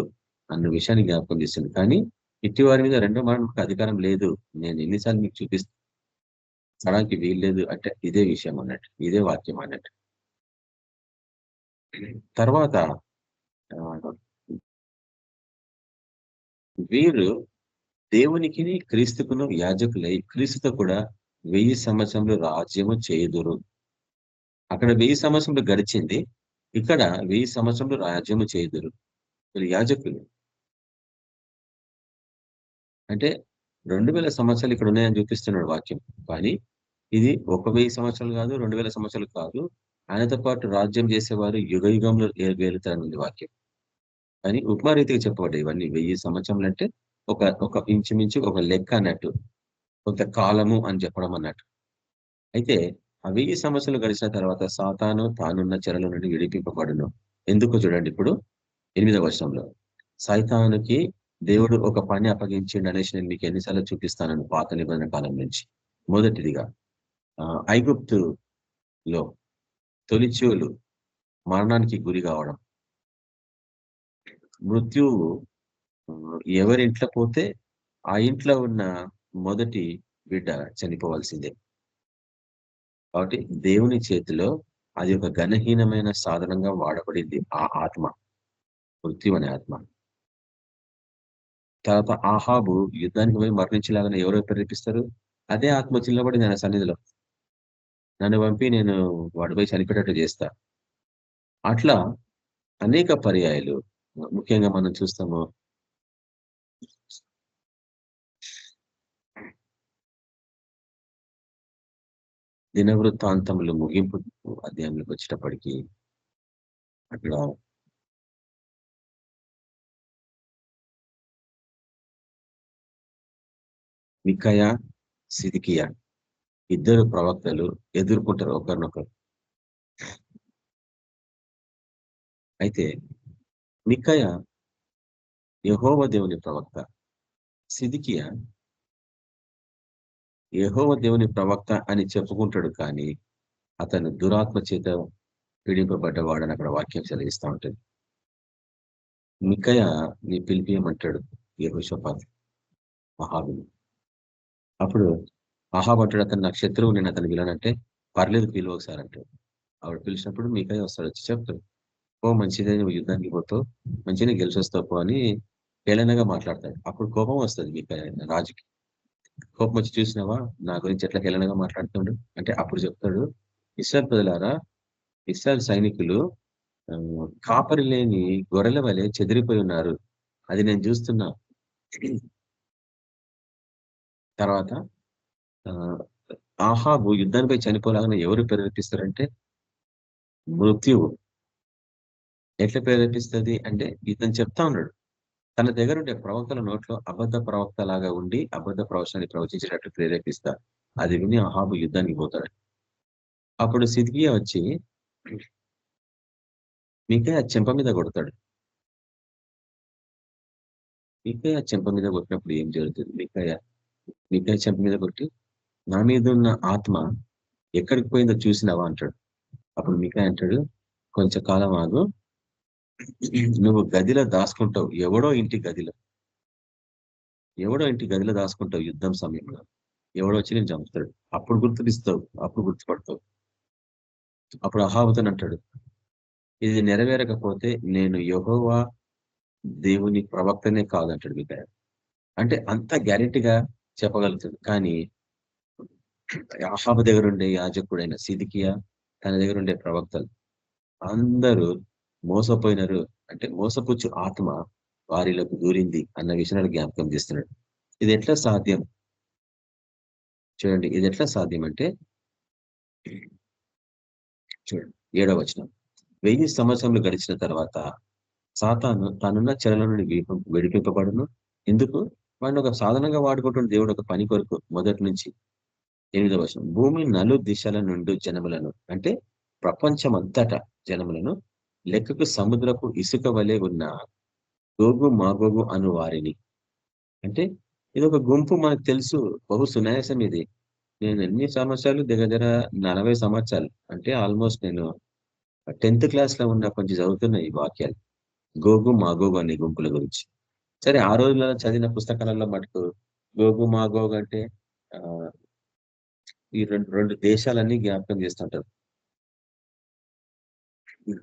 అన్న విషయాన్ని జ్ఞాపకం చేస్తుంది. కానీ ఇట్టి వారి మీద రెండో మరణకు అధికారం లేదు. నేను ఎన్నిసార్లు మీకు చూపిస్తాడానికి వీల్లేదు అంటే ఇదే విషయం అన్నట్టు, ఇదే వాక్యం అన్నట్టు. తర్వాత వీరు దేవునికి క్రీస్తుకును యాజకులై క్రీస్తుతో కూడా 1000 సంవత్సరములు రాజ్యము చేయుదురు. అక్కడ 1000 సంవత్సరములు గడిచింది, ఇక్కడ 1000 సంవత్సరములు రాజ్యము చేయుదురు. వీళ్ళు యాజకులు అంటే 2000 సంవత్సరాలు ఇక్కడ ఉన్నాయని చూపిస్తున్నాడు వాక్యం. కానీ ఇది 1000 సంవత్సరాలు కాదు, 2000 సంవత్సరాలు కాదు. ఆయనతో పాటు రాజ్యం చేసేవారు యుగ యుగంలో వేలుతారన్నది వాక్యం. కానీ ఉపమారీతిగా చెప్పబడ్డాయి ఇవన్నీ. 1000 సంవత్సరాలు అంటే ఒక ఇంచుమించు ఒక లెక్క అన్నట్టు, కొంత కాలము అని చెప్పడం అన్నట్టు. అయితే ఆ 1000 సంవత్సరాలు గడిచిన తర్వాత సాతాను తానున్న చెరల నుండి విడిపింపబడును. ఎందుకు చూడండి, ఇప్పుడు 8వ వచనంలో సైతానుకి దేవుడు ఒక పని అప్పగించిండు అనేసి నేను మీకు ఎన్నిసార్లు చూపిస్తానని పాత నిబంధన కాలం నుంచి. మొదటిదిగా ఐగుప్తులో తొలిచూలు మరణానికి గురి కావడం, మృత్యువు ఎవరింట్లో పోతే ఆ ఇంట్లో ఉన్న మొదటి బిడ్డ చనిపోవాల్సిందే. కాబట్టి దేవుని చేతిలో అది ఒక ఘనహీనమైన సాధనంగా వాడబడింది ఆ ఆత్మ, మృత్యు అనే ఆత్మ. తర్వాత ఆహాబు యుద్ధానికి పోయి మరణించేలాగానే ఎవరో ప్రేరేపిస్తారు? అదే ఆత్మ చిల్లబడి ఆయన సన్నిధిలో నన్ను పంపి నేను వాడిపై చనిపోయేటట్టు చేస్తా. అట్లా అనేక పర్యాయాలు ముఖ్యంగా మనం చూస్తాము. దినవృత్తాంతములు ముగింపు అధ్యాయంలోకి వచ్చేటప్పటికి అక్కడ మికాయా, సిద్కియా ఇద్దరు ప్రవక్తలు ఎదుర్కొంటారు ఒకరినొకరు. అయితే మికాయా యెహోవా దేవుని ప్రవక్త, సిద్కియా యెహోవా దేవుని ప్రవక్త అని చెప్పుకుంటాడు. కానీ అతను దురాత్మ చేత పీడింపబడ్డవాడని అక్కడ వాక్యం సెలవిస్తూ ఉంటుంది. మికయ నీ పిలిపియమంటాడు యెహోషాపాతు అహాబుని. అప్పుడు అహాబు అంటాడు, అతను నాకు శత్రువు, నేను అతను పిలనంటే పర్లేదు పిలువ ఒకసారి అంటాడు. ఆవిడ పిలిచినప్పుడు మికయ వస్తాడు, వచ్చి చెప్తాడు, ఓ మంచిదే, నువ్వు యుద్ధానికి పోతావు, మంచిగా గెలిచి వస్తావు పో అని హేళనగా మాట్లాడతాడు. అప్పుడు కోపం వస్తుంది మికయ రాజుకి. కోపం వచ్చి, చూసినావా నా గురించి ఎట్లా హేళనగా మాట్లాడుతున్నాడు అంటే, అప్పుడు చెప్తాడు, ఇశ్రాయేలు ప్రజలారా, ఇశ్రాయేలు సైనికులు కాపరి లేని గొర్రెల వలె చెదిరిపోయి ఉన్నారు, అది నేను చూస్తున్నా. తర్వాత ఆహాబు యుద్ధానిపై చనిపోలాగానే ఎవరు ప్రేరేపిస్తారంటే మృత్యువు. ఎట్లా ప్రేరేపిస్తుంది అంటే, ఇతను చెప్తా ఉన్నాడు, తన దగ్గర ఉండే ప్రవక్తల నోట్లో అబద్ధ ప్రవక్త లాగా ఉండి అబద్ధ ప్రవచనాన్ని ప్రవచించేటట్టు ప్రేరేపిస్తారు. అది విని అహాబు యుద్ధానికి పోతాడు. అప్పుడు సిద్కియా వచ్చి మికయా చెంప మీద కొడతాడు. మికయా చెంప మీద కొట్టినప్పుడు ఏం జరుగుతుంది? మికయా చెంప మీద కొట్టి, నా మీద ఉన్న ఆత్మ ఎక్కడికి పోయిందో చూసినావా అంటాడు. అప్పుడు మికయా అంటాడు, కొంచెం కాలం ఆగు, నువ్వు గదిలో దాచుకుంటావు, ఎవడో ఇంటి గదిలో దాచుకుంటావు యుద్ధం సమయంలో, ఎవడో వచ్చి నేను చంపుతాడు, అప్పుడు గుర్తుపడతావు. అప్పుడు అహాబుతో అంటాడు, ఇది నెరవేరకపోతే నేను యెహోవా దేవుని ప్రవక్తనే కాదంటాడు మికయా. అంటే అంత గ్యారెంటీగా చెప్పగలుగుతుంది. కానీ అహాబు దగ్గర ఉండే యాజకుడైన సిద్కియా, తన దగ్గర ఉండే ప్రవక్తలు అందరూ మోసపోయినారు. అంటే మోసపుచ్చు ఆత్మ వారిలోకి దూరింది అన్న విషయాన్ని జ్ఞాపకం చేస్తున్నాడు. ఇది ఎట్లా సాధ్యం చూడండి, ఇది ఎట్లా సాధ్యం అంటే చూడండి 7వ వచనం, 1000 సంవత్సరములు గడిచిన తర్వాత సాతాను తనున్న చెరల నుండి విడిపింపబడును. ఎందుకు? వాడిని ఒక సాధనంగా వాడుకుంటున్న దేవుడు ఒక పని కొరకు. మొదటి నుంచి 8వ వచనం, భూమి నలు దిశల నుండి జనములను, అంటే ప్రపంచమంతటా జనములను లెక్కకు సముద్రపు ఇసుక వలె ఉన్న గోగు మాగోగు అను వారిని. అంటే ఇది ఒక గుంపు, మనకు తెలుసు, బహు సునాయాసం ఇది. నేను ఎన్ని సంవత్సరాలు, దగ్గర 40 సంవత్సరాలు, అంటే ఆల్మోస్ట్ నేను 10th క్లాస్ లో ఉన్న కొంచెం చదువుతున్న ఈ వాక్యాలు, గోగు మాగోగు అనే గుంపుల గురించి. సరే, ఆ రోజులలో చదివిన పుస్తకాలలో మటుకు గోగు మాగోగు అంటే ఈ రెండు దేశాలన్నీ జ్ఞాపకం చేస్తుంటారు.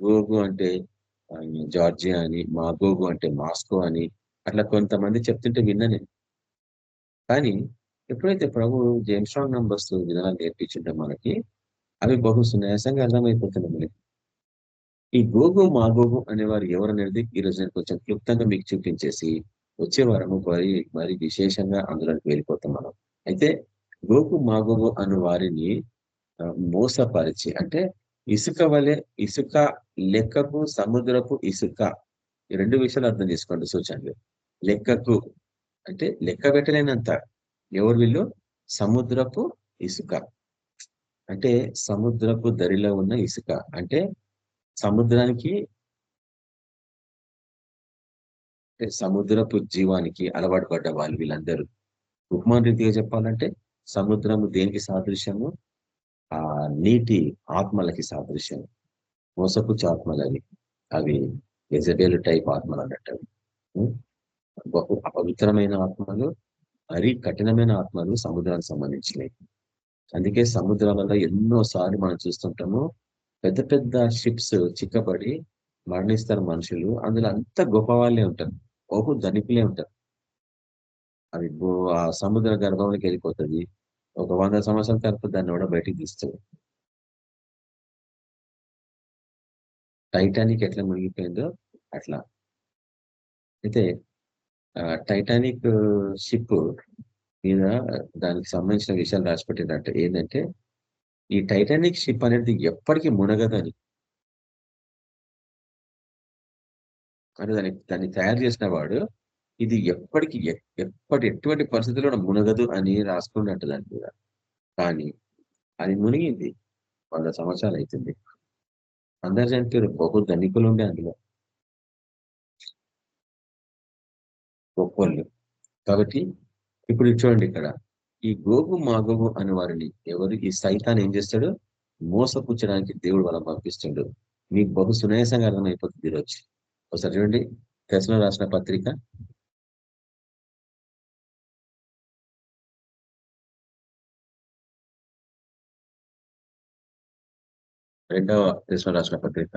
గోగు అంటే జార్జియా అని, మాగోగు అంటే మాస్కో అని, అట్లా కొంతమంది చెప్తుంటే విన్నా నేను. కానీ ఎప్పుడైతే ప్రభు జేమ్స్ స్ట్రాంగ్ నంబర్స్ విధానాలు నేర్పించుంటే మనకి అవి బహు సున్యాసంగా అర్థమైపోతున్నాయి మనకి. ఈ గోగు మాగోగు అనేవారు ఎవరనేది ఈరోజు నేను కొంచెం క్లుప్తంగా మీకు చూపించేసి వచ్చే వారము మరి విశేషంగా అందులోకి వెళ్ళిపోతాం మనం. అయితే గోగు మాగోగు అను వారిని మోసపరిచి, అంటే ఇసుక వలె, ఇసుక లెక్కకు సముద్రపు ఇసుక, ఈ 2 విషయాలు అర్థం చేసుకోండి సూచనలు. లెక్కకు అంటే లెక్క పెట్టలేనంత, ఎవరు వీళ్ళు? సముద్రపు ఇసుక, అంటే సముద్రపు దరిలో ఉన్న ఇసుక, అంటే సముద్రానికి, సముద్రపు జీవానికి అలవాటు పడ్డ వాళ్ళు వీళ్ళందరూ. ఉపమాన రీతిగా చెప్పాలంటే సముద్రము దేనికి సాదృశ్యము? ఆ నీటి ఆత్మలకి సాదృశ్యం. మోసపుచ్చు ఆత్మలు అవి యెజబెలు టైప్ ఆత్మలు అన్నట్టు. బహు అపవిత్రమైన ఆత్మలు, మరీ కఠినమైన ఆత్మలు సముద్రానికి సంబంధించినవి. అందుకే సముద్రాలలో ఎన్నోసార్లు మనం చూస్తుంటాము, పెద్ద పెద్ద షిప్స్ చిక్కబడి మరణిస్తారు మనుషులు. అందులో అంత గొప్ప వాళ్ళే ఉంటారు, బహు ధనికులే ఉంటారు. అవి ఆ సముద్ర గర్భంలోకి వెళ్ళిపోతుంది. ఒక 100 సంవత్సరాల తర్వాత దాన్ని కూడా బయటికి తీస్తుంది. టైటానిక్ ఎట్లా మునిగిపోయిందో అట్లా. అయితే టైటానిక్ షిప్ మీద దానికి సంబంధించిన విషయాలు రాసిపెట్టినట్టు ఏంటంటే, ఈ టైటానిక్ షిప్ అనేది ఎప్పటికీ మునగదని, అంటే దాన్ని తయారు చేసిన వాడు ఇది ఎప్పటికీ ఎటువంటి పరిస్థితుల్లో కూడా మునగదు అని రాసుకున్నట్టు దాని మీద. కానీ అది మునిగింది, 100 సంవత్సరాలు అవుతుంది. అందరు చనిపోయారు, బహు ధనికులు ఉండే అందులో, గొప్పలు. కాబట్టి ఇప్పుడు చూడండి, ఇక్కడ ఈ గోగు మాగోగు అనే వారిని ఎవరు? ఈ సైతాన్ ఏం చేస్తాడు? మోసపుచ్చడానికి దేవుడు వాళ్ళని పంపిస్తుండు. మీకు బహు సునాయాసంగా అర్థమైపోతుంది ఈరోజు. ఒకసారి చూడండి, తెస్సలోనికీయులకు రాసిన పత్రిక 2వ తెస్సలోనికీయులకు రాసిన పత్రిక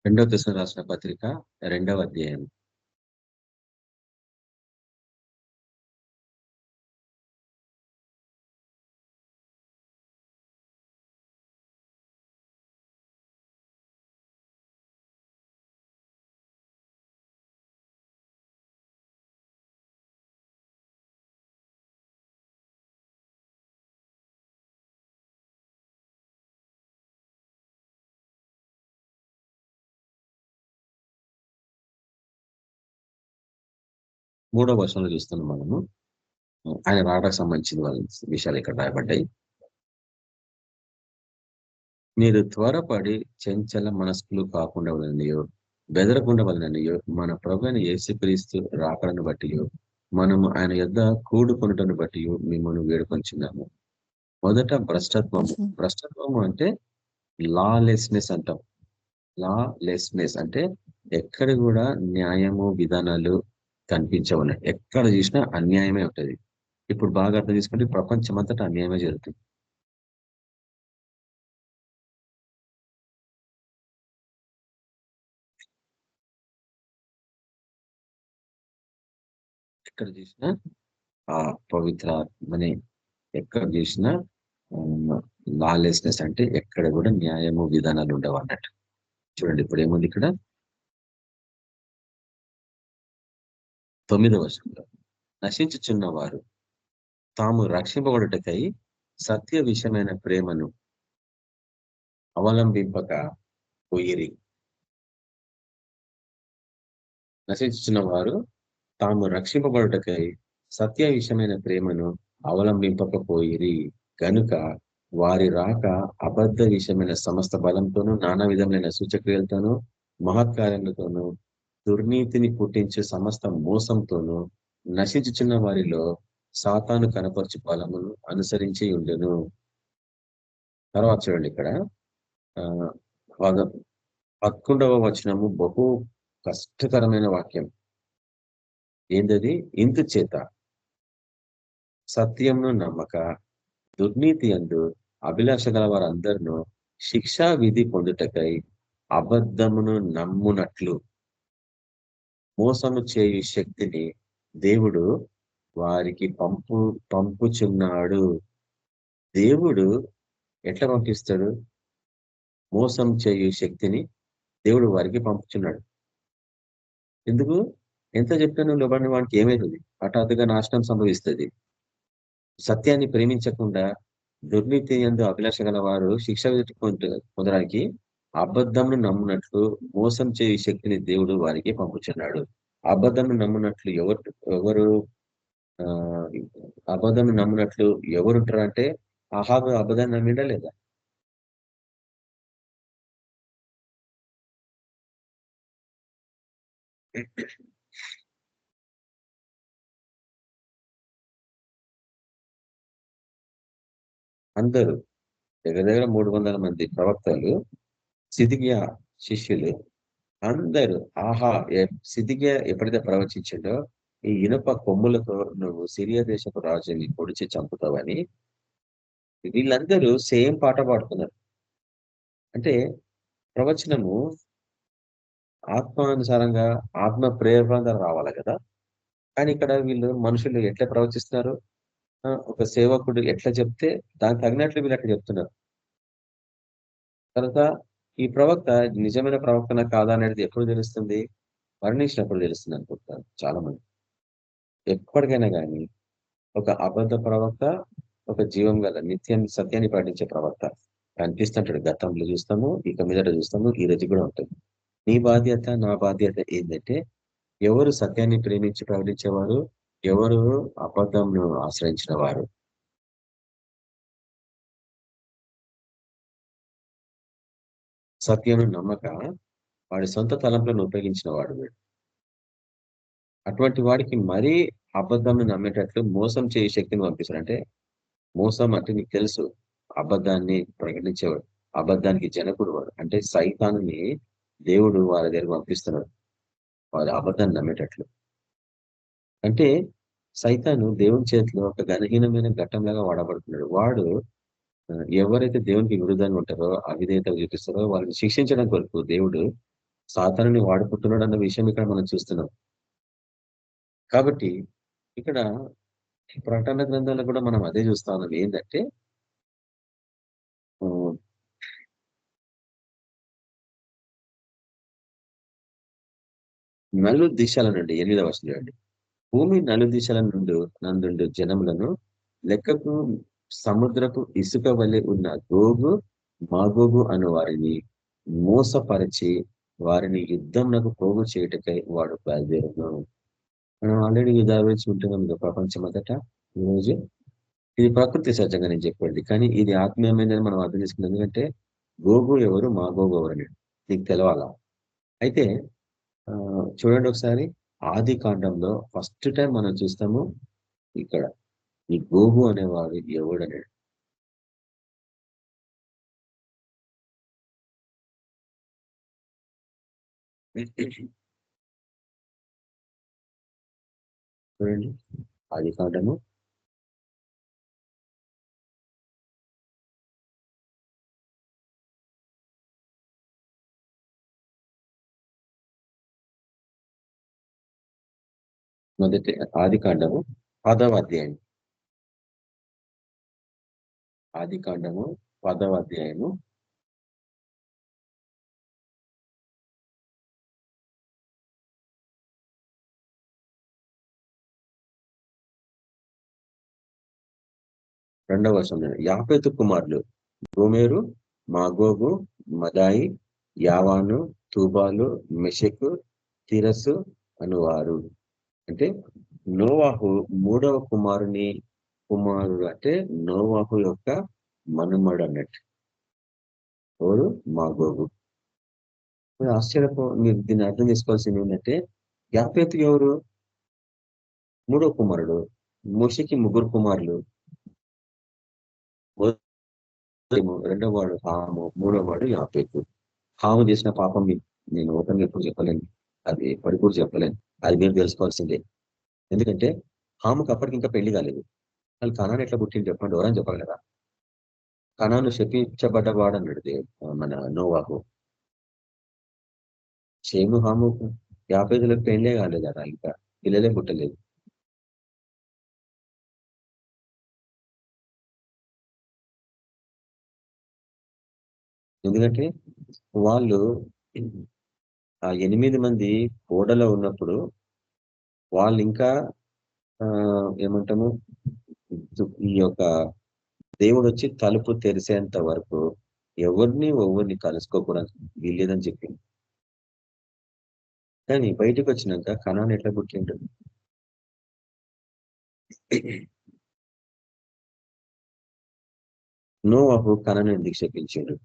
2వ తెస్సలోనికీయులకు రాసిన పత్రిక 2వ అధ్యాయం. మూడవ వచనంలో చూస్తున్నాం మనము. ఆయన రాకడానికి సంబంధించిన వాళ్ళ విషయాలు ఇక్కడ రాయబడ్డాయి. మీరు త్వరపడి చంచల మనస్కులు కాకుండా వలననియో, బెదరకుండా వలననియో, మన ప్రభువైన యేసుక్రీస్తు రాకడను బట్టి మనము ఆయన యొద్ద కూడుకొనుటను బట్టి మిమ్మల్ని వేడుకొంచున్నాము. మొదట భ్రష్టత్వము అంటే లాలెస్నెస్ అంటాం. లాలెస్నెస్ అంటే ఎక్కడ కూడా న్యాయము విధానాలు కనిపించవున్నాయి. ఎక్కడ చూసినా అన్యాయమే ఉంటది. ఇప్పుడు బాగా అర్థం చేసుకుంటే ప్రపంచం అంతటా అన్యాయమే జరుగుతుంది. ఎక్కడ చూసినా ఆ పవిత్రాత్మని, ఎక్కడ చూసినా లాలెస్నెస్ అంటే ఎక్కడ కూడా న్యాయము విధానాలు ఉండవు అన్నట్టు. చూడండి ఇప్పుడు ఏముంది ఇక్కడ 9వ వచనంలో, నశించుచున్న వారు తాము రక్షింపబడుటకై సత్య విషయమైన ప్రేమను అవలంబింపక పోయిరి. నశించుచున్న వారు తాము రక్షింపబడుటకై సత్య విషయమైన ప్రేమను అవలంబింపకపోయిరి గనుక వారి రాక అబద్ధ విషయమైన సమస్త బలంతోనూ, నానా విధమైన సూచక్రియలతోనూ, మహత్కార్యములతోనూ, దుర్నీతిని పుట్టించే సమస్త మోసంతోనూ నశించుచున్న వారిలో సాతాను కనపరచు బలమును అనుసరించి ఉండెను. తర్వాత చూడండి ఇక్కడ 11వ వచనము బహు కష్టకరమైన వాక్యం. ఏంటది? ఇందుచేత సత్యంను నమ్మక దుర్నీతి యందు అభిలాష గల వారందరినూ శిక్షా విధి పొందుటకై అబద్ధమును నమ్మునట్లు మోసము చేయు శక్తిని దేవుడు వారికి పంపుచున్నాడు. దేవుడు ఎట్లా పంపిస్తాడు? మోసం చేయు శక్తిని దేవుడు వారికి పంపుచున్నాడు. ఎందుకు? ఎంత చెప్పినా లోబడిన వానికి ఏమైతుంది? హఠాత్తుగా నాశనం సంభవిస్తుంది. సత్యాన్ని ప్రేమించకుండా దుర్నీతి యందు అభిలాష గల వారు శిక్ష పొందడానికి అబద్ధంను నమ్మునట్లు మోసం చేయు శక్తిని దేవుడు వారికి పంపుచున్నాడు. అబద్ధంను నమ్మునట్లు ఎవరు అబద్ధం నమ్మునట్లు ఎవరుంటారంటే అహాబు అబద్ధాన్ని నమ్మిండా లేదా? అందరూ దగ్గర దగ్గర 300 మంది ప్రవక్తలు, సిద్కియా శిష్యులు అందరూ సిద్కియా ఎప్పుడైతే ప్రవచించిండో ఈ ఇనుప కొమ్ములతో నువ్వు సిరియా దేశపు రాజుని పొడిచి చంపుతావని వీళ్ళందరూ సేమ్ పాట పాడుతున్నారు. అంటే ప్రవచనము ఆత్మానుసారంగా ఆత్మ ప్రేరణగా రావాలి కదా. కానీ ఇక్కడ వీళ్ళు మనుషులు ఎట్లా ప్రవచిస్తున్నారు? ఒక సేవకుడు ఎట్లా చెప్తే దానికి తగినట్లు వీళ్ళు అట్లా చెప్తున్నారు. తర్వాత ఈ ప్రవక్త నిజమైన ప్రవక్తన కాదా అనేది ఎప్పుడు తెలుస్తుంది? మరణించినప్పుడు తెలుస్తుంది అనుకుంటారు చాలా మంది. ఎప్పటికైనా కానీ ఒక అబద్ధ ప్రవక్త, ఒక జీవం గల సత్యాన్ని పాటించే ప్రవక్త కనిపిస్తుంటాడు. గతంలో చూస్తాము, ఇక మీదట చూస్తాము, ఈ రోజు కూడా ఉంటుంది. నీ బాధ్యత, నా బాధ్యత ఏంటంటే ఎవరు సత్యాన్ని ప్రేమించి ప్రకటించేవారు, ఎవరు అబద్ధంను ఆశ్రయించిన వారు. సత్యను నమ్మక వాడి సొంత తలంపులను ఉపయోగించిన వాడు వీడు. అటువంటి వాడికి మరీ అబద్ధంను నమ్మేటట్లు మోసం చేయ శక్తిని పంపిస్తాడు. అంటే మోసం అంటే నీకు తెలుసు, అబద్ధాన్ని ప్రకటించేవాడు, అబద్ధానికి జనకుడు వాడు. అంటే సైతాన్ని దేవుడు వాళ్ళ దగ్గర పంపిస్తున్నాడు, వారి అబద్ధాన్ని నమ్మేటట్లు. అంటే సైతాను దేవుని చేతిలో ఒక ఘనహీనమైన ఘట్టంలాగా వాడబడుతున్నాడు. వాడు ఎవరైతే దేవునికి విరుద్ధంగా ఉంటారో, అవిధేయత చూపిస్తారో వాళ్ళని శిక్షించడం కొరకు దేవుడు సాతానుని వాడుకుంటున్నాడు అన్న విషయం ఇక్కడ మనం చూస్తున్నాం. కాబట్టి ఇక్కడ ప్రకటన గ్రంథంలో కూడా మనం అదే చూస్తా ఉన్నాం. ఏంటంటే నలు దిశల నుండి 8వ వచనం చూడండి. భూమి నలు దిశల నందు జనములను లెక్కకు సముద్రపు ఇసుక వలె ఉన్న గోగు మాగోగు అను వారిని మోసపరిచి వారిని యుద్ధంనకు పోగు చేయటకై వాడు బయలుదేరను. మనం ఆల్రెడీ యుద్ధాల గురించి ఉంటున్నాం ప్రపంచం అంతట. ఈరోజు ఇది ప్రకృతి సహజంగా నేను చెప్పండి, కానీ ఇది ఆత్మీయమైనదని మనం అర్థం చేసుకున్నాం. ఎందుకంటే గోగు ఎవరు, మా గోగు ఎవరని నీకు తెలవాలా. అయితే చూడండి ఒకసారి, ఆది కాండంలో ఫస్ట్ టైం మనం చూస్తాము ఇక్కడ ఈ గోగు అనేవాడు ఎవడనేది. చూడండి ఆది కాండము 10వ అధ్యాయం. ఆది కాండము 10వ అధ్యాయము 2వ వచనం. యాపెతు కుమారులు గోమెరు, మాగోగు, మదాయి, యావాను, తూబాలు, మెషెకు, తిరసు అనువారు. అంటే నోవాహు 3వ కుమారుడు అంటే నోవాహు యొక్క మనుమడు అన్నట్టు. ఎవరు? మాగోగు. మీరు దీన్ని అర్థం చేసుకోవాల్సింది ఏంటంటే యాపెతు ఎవరు? 3వ కుమారుడు. మోషేకి 3 కుమారులు. 2వ వాడు హాము, 3వ వాడు యాపెతు. హాము చేసిన పాపం నేను ఓపెన్గా ఎప్పుడు చెప్పలేను, అది ఎప్పటికూడా చెప్పలేను. అది మీరు తెలుసుకోవాల్సిందే. ఎందుకంటే హాముకు అప్పటికి ఇంకా పెళ్లి కాలేదు. వాళ్ళు కనాను ఎట్లా పుట్టింది చెప్పండి, ఎవరని చెప్పాలి కదా. కనాను శపించబడ్డవాడు అన్నాడు మన నోవాహు. షేము హాముకు 50 పెళ్లే కాలేదు కదా, ఇంకా పిల్లలే పుట్టలేదు. ఎందుకంటే వాళ్ళు ఆ 8 మంది ఓడలో ఉన్నప్పుడు వాళ్ళు ఇంకా ఏమంటాము, ఈ యొక్క దేవుడు వచ్చి తలుపు తెరిసేంత వరకు ఎవరిని కలుసుకోకూడదు వీల్లేదని చెప్పింది. కానీ బయటకు వచ్చినాక కనాను ఎట్లా పుట్టిండు? నోవాహు కనాను ఎందుకు శపించిండు?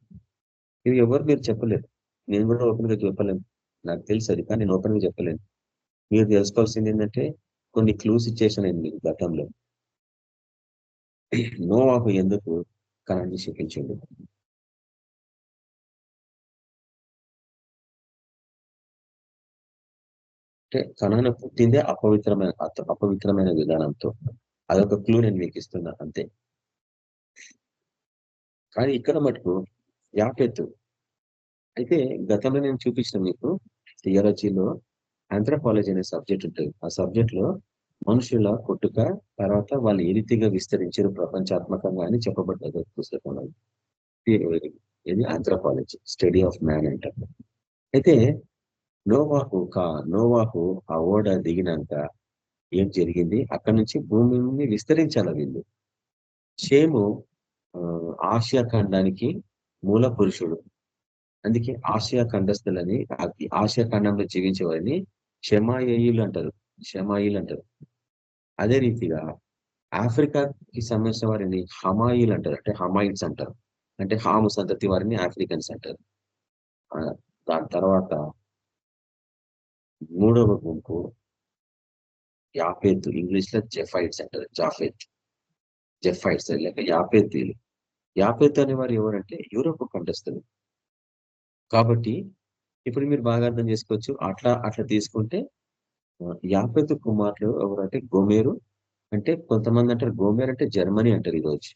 ఇవి ఎవరు మీరు చెప్పలేరు, నేను కూడా ఓపెన్ గా చెప్పలేను. నాకు తెలుసు అది, కానీ నేను ఓపెన్ గా చెప్పలేను. మీరు తెలుసుకోవాల్సింది ఏంటంటే కొన్ని క్లూస్ ఇచ్చేసాను నేను మీకు గతంలో. నోవాహు ఎందుకు కనాన్ని శపించిండు? అంటే కనాను పుట్టిందే అపవిత్రమైన విధానంతో. అదొక క్లూ నేను మీకు ఇస్తున్నా అంతే. కానీ ఇక్కడ మటుకు యాపెతు. అయితే గతంలో నేను చూపించిన మీకు థియాలజీలో ఆంథ్రోపాలజీ అనే సబ్జెక్ట్ ఉంటుంది. ఆ సబ్జెక్ట్ లో మనుషుల పుట్టుక, తర్వాత వాళ్ళు ఏ రీతిగా విస్తరించారు ప్రపంచాత్మకంగా అని చెప్పబడ్డది పుస్తకంలో. ఇది ఆంథ్రోపాలజీ, స్టడీ ఆఫ్ మ్యాన్ అంటారు. అయితే నోవాహు ఆ ఓడ దిగినాక ఏం జరిగింది, అక్కడ నుంచి భూమిని విస్తరించాల వీళ్ళు. షేము ఆసియా ఖండానికి మూల పురుషుడు. అందుకే ఆసియా ఖండస్థులని, ఆసియా ఖండంలో జీవించే వారిని షమాయేయులు అంటారు. అదే రీతిగా ఆఫ్రికాకి సంబంధించిన వారిని హమాయిల్ అంటారు, అంటే హమాయిల్స్ అంటారు. అంటే హాము సంతతి వారిని ఆఫ్రికన్స్ అంటారు. దాని తర్వాత మూడవ గుంపు యాఫేత్, ఇంగ్లీష్ లో జెఫైట్స్ అంటారు. జెఫైట్స్ లేక యాఫేతీలు. యాఫేత్ అనేవారు ఎవరంటే యూరోప్ ఖండస్థులు. కాబట్టి ఇప్పుడు మీరు బాగా అర్థం చేసుకోవచ్చు. అట్లా తీసుకుంటే యాఫేతు కుమారులు ఎవరంటే గోమేరు, అంటే కొంతమంది అంటారు గోమేర్ అంటే జర్మనీ అంటారు ఈరోజు.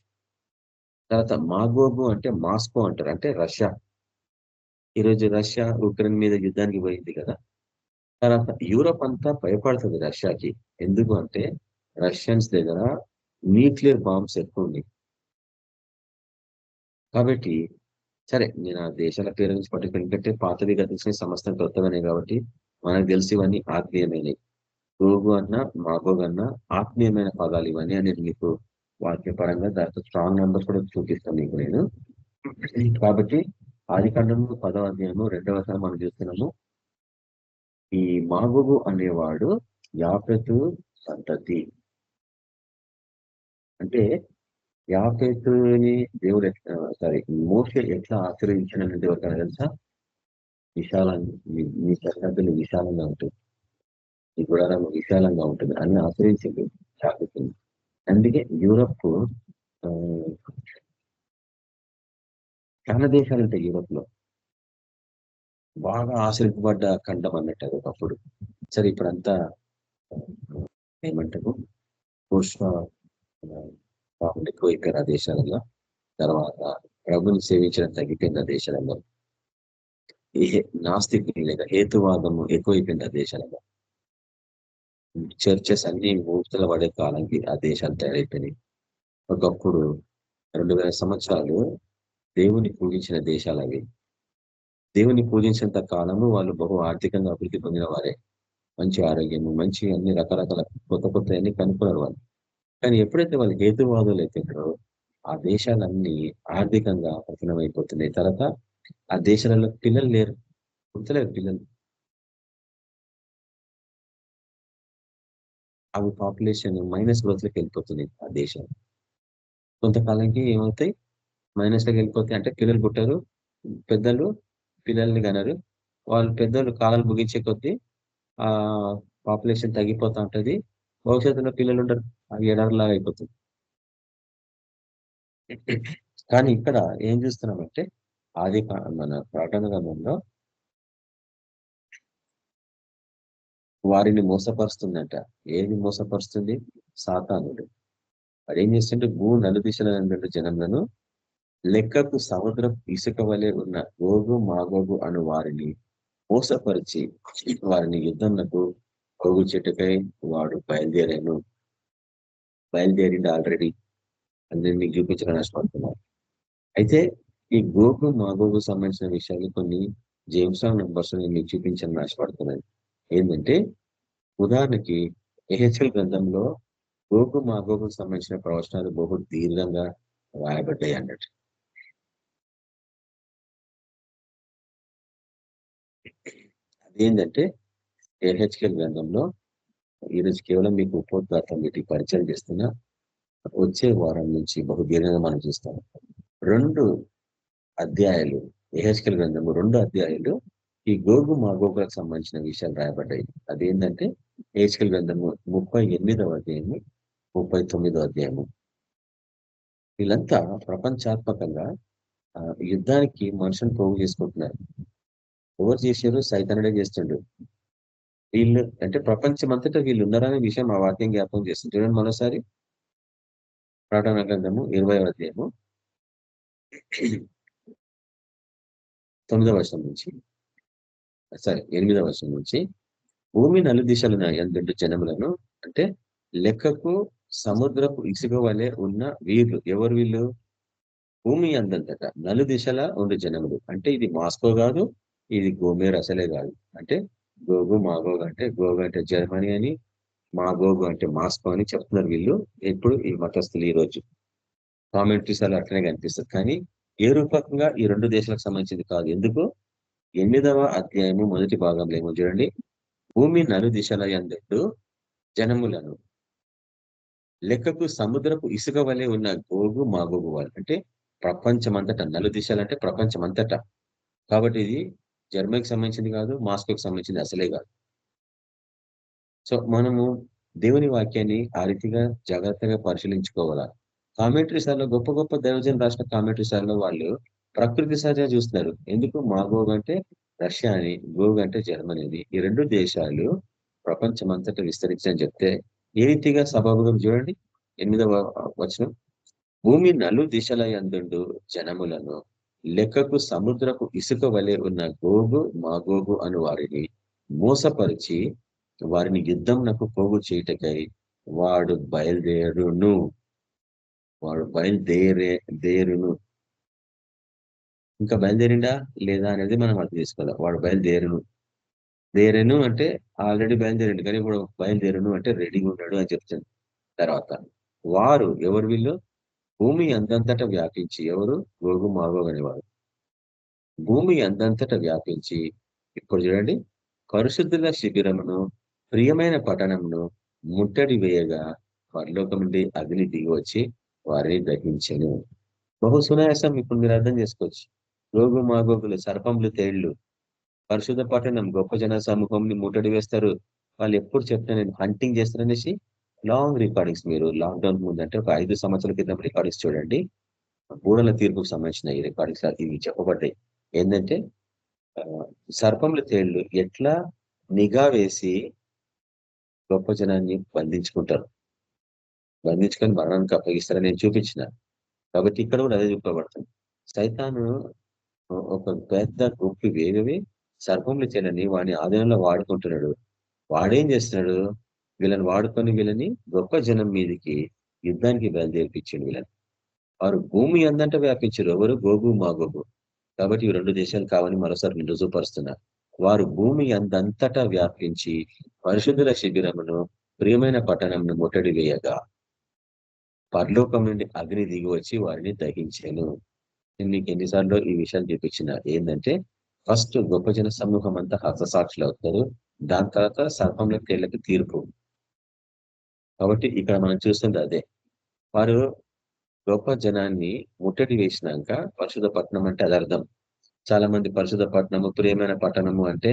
తర్వాత మాగోగు అంటే మాస్కో అంటారు, అంటే రష్యా. ఈరోజు రష్యా ఉక్రెయిన్ మీద యుద్ధానికి పోయింది కదా. తర్వాత యూరోప్ అంతా భయపడుతుంది రష్యాకి. ఎందుకు అంటే రష్యన్స్ దగ్గర న్యూక్లియర్ బాంబ్స్ ఎక్కువ ఉన్నాయి. కాబట్టి సరే, నేను ఆ దేశాల పేరు నుంచి పట్టుకు, ఎందుకంటే పాతవి గతించిన సమస్తం కొత్తవనే కాబట్టి మనకు తెలిసి ఇవన్నీ ఆత్మీయమైనవి. గోగు అన్నా మాగోగ్ అన్నా ఆత్మీయమైన పదాలు ఇవన్నీ అనేది మీకు వాక్యపరంగా దాంతో స్ట్రాంగ్ నెంబర్స్ కూడా చూపిస్తాను మీకు నేను. కాబట్టి ఆదికాండము 10వ అధ్యాయము 2వ వచనం మనం చూస్తున్నాము. ఈ మాగోగు అనేవాడు యాఫెతు సంతతి. అంటే యాఫెతుని దేవుడు మోషే ఎట్లా ఆశ్రయించిన దేవుడు తెలుసా? విశాలంగా, మీ సరిహద్దులు విశాలంగా ఉంటుంది, ఈ గుడారం విశాలంగా ఉంటుంది అని ఆశ్రయించింది యాఫెతుని. అందుకే యూరప్ చాలా దేశాలు ఉంటాయి యూరోప్ లో, బాగా ఆశ్రయించబడ్డ ఖండం అన్నట్టు ఒకప్పుడు. సరే, ఇప్పుడంతా ఏమంటారు పురుష ఎక్కువైపోయిన దేశాలలో, తర్వాత ప్రభుని సేవించడం తగ్గిపోయిన దేశాలలో, నాస్తికులు లేక హేతువాదము ఎక్కువైపోయిన దేశాలలో, చర్చెస్ అన్ని మూర్తుల పడే కాలానికి ఆ దేశాలు తయారైపోయినాయి. ఒకప్పుడు 2000 సంవత్సరాలు దేవుని పూజించిన దేశాలు అవి. దేవుని పూజించినంత కాలము వాళ్ళు బహు ఆర్థికంగా అభివృద్ధి పొందిన వారే. మంచి ఆరోగ్యము, మంచి అన్ని రకరకాల కొత్త అన్ని కనుక్కున్నారు వాళ్ళు. కానీ ఎప్పుడైతే వాళ్ళు హేతువాదులు అయిపోయినారో ఆ దేశాలన్నీ ఆర్థికంగా పతనమైపోతున్నాయి. తర్వాత ఆ దేశాలలో పిల్లలు లేరు, పుట్టలేరు పిల్లలు. అవి పాపులేషన్ మైనస్ గ్రోత్లోకి వెళ్ళిపోతుంది ఆ దేశం. కొంతకాలానికి ఏమవుతాయి, మైనస్ లోకి వెళ్ళిపోతాయి. అంటే పిల్లలు పుట్టారు, పెద్దలు పిల్లల్ని కనరు. వాళ్ళు పెద్దలు కాలాలు ముగించే కొద్దీ ఆ పాపులేషన్ తగ్గిపోతా ఉంటది. భవిష్యత్తులో పిల్లలు ఉండరు, అవి ఎడర్లాగా అయిపోతుంది. కానీ ఇక్కడ ఏం చూస్తున్నామంటే మన ప్రకటన గ్రంథంలో వారిని మోసపరుస్తుందంట. ఏది మోసపరుస్తుంది? సాతానుడు. వాడు ఏం చేస్తుంటే నలుదిశల జనంలను లెక్కకు సముద్రం ఇసుక వలె ఉన్న గోగు మాగోగు అను వారిని మోసపరిచి వారిని యుద్ధంకు గోగు చెట్టుకై వాడు బయలుదేరిండు ఆల్రెడీ. అందరినీ మీకు చూపించడం నష్టపడుతున్నారు. అయితే ఈ గోగు మాగోగు సంబంధించిన విషయాలు కొన్ని జేమ్స్ రాంగ్ నంబర్స్ మీకు చూపించడం నష్టపడుతున్నాయి. ఏంటంటే ఉదాహరణకి ఎహెచ్ఎల్ గ్రంథంలో గోగు మాగోగు సంబంధించిన ప్రవచనాలు బహు దీర్ఘంగా రాయబడ్డాయి అన్నట్టు. అదేంటంటే ఎహెచ్ఎల్ గ్రంథంలో ఈరోజు కేవలం మీకు ఉపోద్ఘాతం వీటి పరిచయం చేస్తున్నా, వచ్చే వారం నుంచి బహు దీర్ఘంగా మనం చూస్తాం. 2 అధ్యాయాలు ఎహెచ్ఎల్ గ్రంథము 2 అధ్యాయాలు ఈ గోగు మాగోగులకు సంబంధించిన విషయాలు రాయబడ్డాయి. అదేంటంటే ఎహెచ్ఎల్ గ్రంథము 38వ అధ్యాయము 39వ అధ్యాయము. వీళ్ళంతా ప్రపంచాత్మకంగా యుద్ధానికి మనుషులను పోగు చేసుకుంటున్నారు. ఎవరు చేశారు? సైతానుడే చేస్తుండ్రు. వీళ్ళు అంటే ప్రపంచం అంతటా వీళ్ళు ఉన్నారనే విషయం ఆ వాక్యం జ్ఞాపకం చేస్తుంది. చూడండి మరోసారి ప్రకటన గ్రంథము 20వ అధ్యాయము 8వ వచనం నుంచి భూమి నలుదిశలను యందు జనములను, అంటే లెక్కకు సముద్రపు ఇసుక వలె ఉన్న వీళ్ళు. ఎవరు వీళ్ళు? భూమి అందంతట నలుదిశల ఉండు జనములు. అంటే ఇది మాస్కో కాదు, ఇది గోమేర్ అసలే కాదు. అంటే గోగు మాగోగ్ అంటే గోగు అంటే జర్మనీ అని, మాగోగు అంటే మాస్కో అని చెప్తున్నారు వీళ్ళు. ఇప్పుడు ఈ మతస్థులు ఈ రోజు కామెంట్రీస్ అలా అట్లనే కనిపిస్తుంది. కానీ ఏ రూపకంగా ఈ రెండు దేశాలకు సంబంధించింది కాదు. ఎందుకు? 8వ అధ్యాయము మొదటి భాగంలో ఏమో చూడండి, భూమి నలు దిశల యందు జనములను లెక్కకు సముద్రపు ఇసుక వలె ఉన్న గోగు మాగోగు వాళ్ళు అంటే ప్రపంచమంతటా, నలు దిశలు అంటే ప్రపంచమంతటా. కాబట్టి ఇది జర్మనీకి సంబంధించింది కాదు, మాస్కోకి సంబంధించింది అసలే కాదు. సో మనము దేవుని వాక్యాన్ని ఆ రీతిగా జాగ్రత్తగా పరిశీలించుకోవాలా. కామెంటరీసార్లో గొప్ప గొప్ప దైవజన్ రాసిన కామెంటరీసార్లో వాళ్ళు ప్రకృతి సహజంగా చూస్తున్నారు. ఎందుకు? మాగోగ్ అంటే రష్యా అని, గోగ్ అంటే జర్మనీ అని. ఈ రెండు దేశాలు ప్రపంచమంతటా విస్తరించని చెప్తే ఏ రీతిగా సబబుగా చూడండి. 8వ వచనం, భూమి నలు దిశల యందుండు జనములను లెక్కకు సముద్రపు ఇసుక వలె ఉన్న గోగు మాగోగు అను వారిని మోసపరిచి వారిని యుద్ధంనకు పోగు చేయుటకై వాడు బయలుదేరును. ఇంకా బయలుదేరిండా లేదా అనేది మనం అర్థం చేసుకోవాలి. వాడు బయలుదేరును అంటే ఆల్రెడీ బయలుదేరిండు, కానీ ఇప్పుడు బయలుదేరును అంటే రెడీగా ఉన్నాడు అని చెప్తుంది. తర్వాత వారు ఎవరు? వీళ్ళు భూమి అందంతటా వ్యాపించి, ఎవరు? గోగు మాగోగు అనేవారు. భూమి అందంతటా వ్యాపించి, ఇప్పుడు చూడండి, పరిశుద్ధుల శిబిరమును ప్రియమైన పట్టణమును ముట్టడి వేయగా పరలోకం నుండి అగ్ని దిగి వచ్చి వారిని దహించెను. బహు సునాయాసం. ఇప్పుడు మీరు అర్థం చేసుకోవచ్చు. గోగు మాగోగులు, సర్పంలు, తేళ్లు, పరిశుద్ధ పట్టణం, గొప్ప జన సమూహంని ముట్టడి వేస్తారు. వాళ్ళు ఎప్పుడు చెప్తా నేను హంటింగ్ చేస్తారనేసి లాంగ్ రికార్డింగ్స్, మీరు లాక్డౌన్ ముందు అంటే ఒక 5 సంవత్సరాల క్రితం రికార్డింగ్స్ చూడండి. బూడల తీర్పుకు సంబంధించిన ఈ రికార్డింగ్స్ ఇవి చెప్పబడ్డాయి. ఏంటంటే సర్పంలు, తేళ్లు ఎట్లా నిఘా వేసి గొప్ప జనాన్ని బంధించుకొని మరణానికి అప్పగిస్తారని నేను చూపించిన. కాబట్టి ఇక్కడ కూడా అదే చూపబడుతుంది. సైతాను ఒక పెద్ద గుంపు వేగవి సర్పంలు తేలని వాడిని ఆధీనంలో వాడుకుంటున్నాడు. వాడేం చేస్తున్నాడు? వీళ్ళని వాడుకొని వీళ్ళని గొప్ప జనం మీదకి యుద్ధానికి బయలుదేరిపించాడు. వీళ్ళని వారు భూమి అందంట వ్యాపించారు. ఎవరు? గోగు మాగోగు. కాబట్టి ఈ రెండు దేశాలు కావని మరోసారి రుజువుపరుస్తున్నారు. వారు భూమి అందంతటా వ్యాపించి పరిశుద్ధుల శిబిరమును ప్రియమైన పట్టణంను ముట్టడి వేయగా పరలోకం నుండి అగ్ని దిగి వచ్చి వారిని దహించాను. నేను మీకు ఎన్నిసార్లు ఈ విషయాలు చూపించిన. ఏంటంటే ఫస్ట్ గొప్ప జన సమూహం అంతా హస్తసాక్షులు అవుతారు. దాని తర్వాత సర్పంల తేళ్లకు తీర్పు. కాబట్టి ఇక్కడ మనం చూస్తుంది అదే. వారు గొప్ప జనాన్ని ముట్టడి వేసినాక పరిశుద్ధ పట్టణం అంటే అది అర్థం. చాలా మంది పరిశుద్ధ పట్టణము, ప్రియమైన పట్టణము అంటే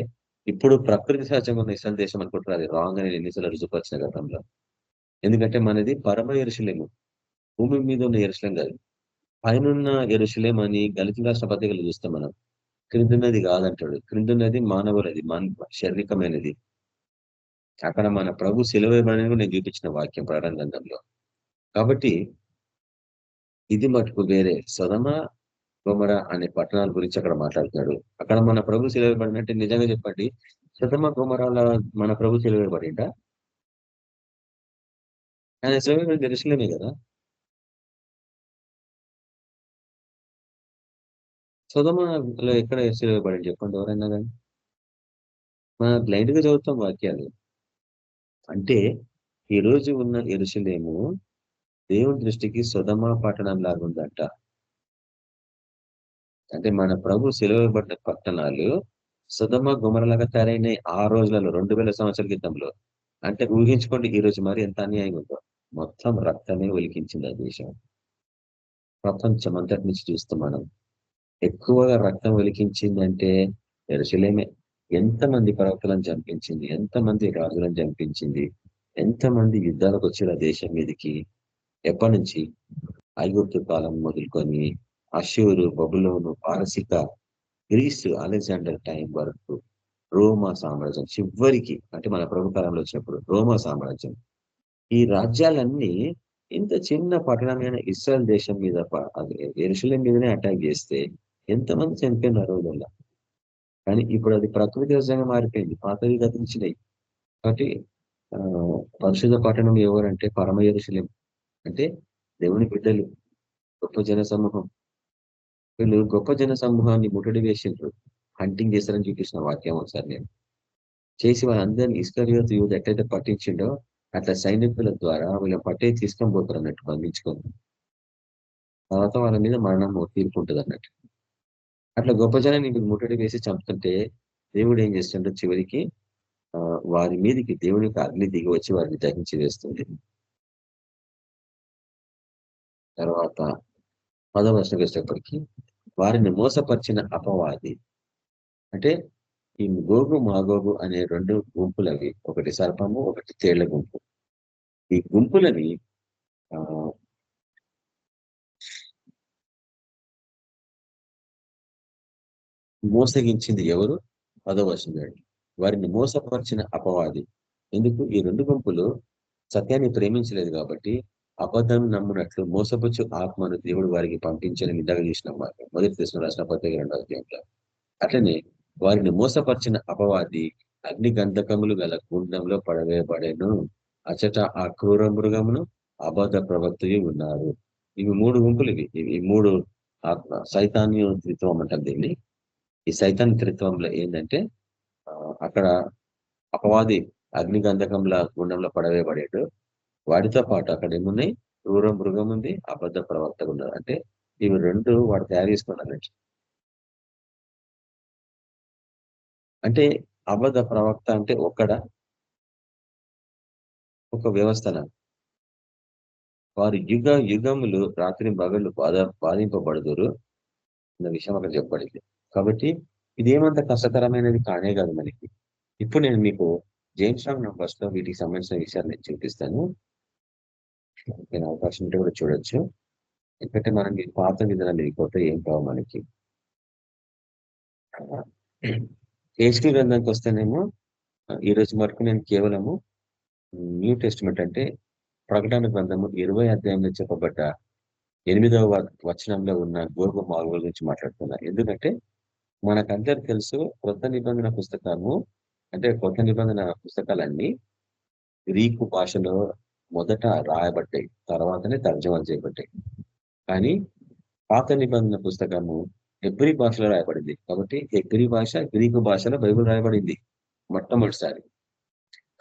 ఇప్పుడు ప్రకృతి సహజంగా ఉన్న ఇస్రాయేల్ దేశం అనుకుంటారు. అది రాంగ్ అని ఎన్నిసార్లు రుజుపరిచిన గతంలో. ఎందుకంటే మనది పరమ యెరూషలేము, భూమి మీద ఉన్న యెరూషలేం కాదు. పైనున్న యెరూషలేం అని గలితీ రాష్ట్ర పత్రికలు చూస్తాం మనం. క్రిందున్నది కాదంటాడు. క్రిందున్నది మానవులది, శారీరకమైనది. అక్కడ మన ప్రభు సిలువైబడిని నేను చూపించిన వాక్యం ప్రకటన గ్రంథంలో. కాబట్టి ఇది మటుకు వేరే. సొదొమ గొమొర్రా అనే పట్టణాల గురించి అక్కడ మాట్లాడుతున్నాడు. అక్కడ మన ప్రభు సిలువైబడినట్టే. నిజంగా చెప్పండి, సొదొమ గొమొర్రాలో మన ప్రభు సిలువైబడిండా? ఆయన సిలువైబడింది యెరూషలేమే కదా. సొదొమలో ఎక్కడ సిలువైబడింది చెప్పండి ఎవరైనా కానీ. మన బ్లైండ్ గా చదువుతాం వాక్యాలు. అంటే ఈ రోజు ఉన్న యెరూషలేము దేవుని దృష్టికి సొదొమ పట్టణం లాగా ఉందంట. అంటే మన ప్రభు సిలువైబడ్డ పట్టణాలు సొదొమ గొమొర్రాలాగా తయారైనాయి ఆ రోజులలో, 2000 సంవత్సరాల క్రితంలో. అంటే ఊహించుకోండి ఈ రోజు మరి ఎంత అన్యాయం ఉందో. మొత్తం రక్తమే ఒలికించింది ఆ దేశం. ప్రపంచం అంతటి నుంచి చూస్తాం మనం. ఎక్కువగా రక్తం ఒలికించిందంటే యెరూషలేమే. ఎంతమంది ప్రవక్తలను చంపించింది, ఎంతమంది రాజులను చంపించింది, ఎంతమంది యుద్ధాలకు వచ్చారు ఆ దేశం మీదకి. ఎప్పటి నుంచి? ఐగుప్తు కాలం మొదలుకొని అష్షూరు, బబులోను, పారసిక, గ్రీసు, అలెగ్జాండర్ టైం వరకు రోమా సామ్రాజ్యం, చివరికి అంటే మన ప్రభు కాలంలో వచ్చినప్పుడు రోమా సామ్రాజ్యం. ఈ రాజ్యాలన్నీ ఇంత చిన్న పట్టణమైన ఇశ్రాయేల్ దేశం మీద, యెరూషలేం మీదనే అటాక్ చేస్తే ఎంతమంది చనిపోయిన రోజుల్లో. కానీ ఇప్పుడు అది ప్రకృతి సహజంగా మారిపోయింది. పాతవి గతించినాయి. కాబట్టి పరిశుద్ధ పట్టణం ఎవరంటే పరమ యెరూషలేం. అంటే దేవుని బిడ్డలు, గొప్ప జన సమూహం. వీళ్ళు గొప్ప జన సమూహాన్ని ముట్టడి వేసిండ్రు, హంటింగ్ చేశారని చూపించిన వాక్యం ఒకసారి నేను చేసి వాళ్ళందరినీ ఇస్కరియోతు యూదా ఎట్లయితే పట్టించిండో అట్లా సైనికుల ద్వారా వీళ్ళ పట్టే తీసుకొని పోతారు అన్నట్టు బంధించుకొని. తర్వాత వాళ్ళ మీద మరణం తీర్పు ఉంటుంది అన్నట్టు. అట్లా గొప్ప జనాన్ని మీరు ముట్టడి వేసి చంపుతుంటే దేవుడు ఏం చేస్తుంటే చివరికి వారి మీదకి దేవునికి అగ్ని దిగి వచ్చి వారిని దహించి వేస్తుంది. తర్వాత 10వ వచనంకి వచ్చేటప్పటికి వారిని మోసపరిచిన అపవాది, అంటే ఈ గోగు మాగోగు అనే 2 గుంపులు అవి, ఒకటి సర్పము, ఒకటి తేళ్ల గుంపు. ఈ గుంపులని మోసగించింది ఎవరు? 10వ వచనం. వారిని మోసపరిచిన అపవాది. ఎందుకు? ఈ 2 గుంపులు సత్యాన్ని ప్రేమించలేదు కాబట్టి అబద్ధం నమ్మునట్లు మోసపుచ్చు ఆత్మను దేవుడు వారికి పంపించని ఇందాక చూసిన మాట, మొదటి దశలో రాసిన పత్రిక 2వ అధ్యాయంలో. అట్లనే వారిని మోసపరిచిన అపవాది అగ్ని గంధకములు గల గుండంలో పడవేయబడేను, అచట ఆ క్రూర మృగమును అబద్ధ ప్రవక్తయు ఉన్నారు. ఇవి 3 గుంపులు. ఇవి 3 ఆత్మ సైతాన్య త్రిత్వం అంటారు దీన్ని. ఈ సైతాన్ త్రిత్వంలో ఏంటంటే అక్కడ అపవాది అగ్ని గంధకంల గుండంలో పడవేయబడేడు, వాడితో పాటు అక్కడ ఏమున్నాయి? క్రూర మృగం ఉంది, అబద్ధ ప్రవక్త ఉన్నారు. అంటే ఇవి 2 వాడు తయారు చేసుకున్నారు. అంటే అబద్ధ ప్రవక్త అంటే ఒక వ్యవస్థన. వారు యుగములు రాత్రి పగళ్ళు బాధింపబడుదురు అన్న విషయం అక్కడ చెప్పబడింది. కాబట్టి ఇదేమంత కష్టతరమైనది కానే కాదు మనకి. ఇప్పుడు నేను మీకు జేమ్స్ స్ట్రాంగ్ నంబర్స్ లో వీటికి సంబంధించిన విషయాలు నేను చూపిస్తాను. నేను అవకాశం ఉంటే కూడా చూడొచ్చు. ఎందుకంటే మనం ఈ పాత విధానాలు వెళ్ళిపోతే ఏం కావు మనకి. హెచ్‌కేల్ గ్రంథానికి వస్తేనేమో ఈ రోజు వరకు నేను కేవలము న్యూ టెస్టిమెంట్ అంటే ప్రకటన గ్రంథము 20వ అధ్యాయంలో చెప్పబడ్డ 8వ వచనంలో ఉన్న గోగు మాగుల గురించి మాట్లాడుతున్నా. ఎందుకంటే మనకందరికి తెలుసు కొత్త నిబంధన పుస్తకము, అంటే కొత్త నిబంధన పుస్తకాలన్నీ గ్రీకు భాషలో మొదట రాయబడ్డాయి, తర్వాతనే తర్జమా చేయబడ్డాయి. కానీ పాత నిబంధన పుస్తకము హెబ్రీ భాషలో రాయబడింది. కాబట్టి హెబ్రీ భాష, గ్రీకు భాషలో బైబిల్ రాయబడింది మొట్టమొదటిసారి.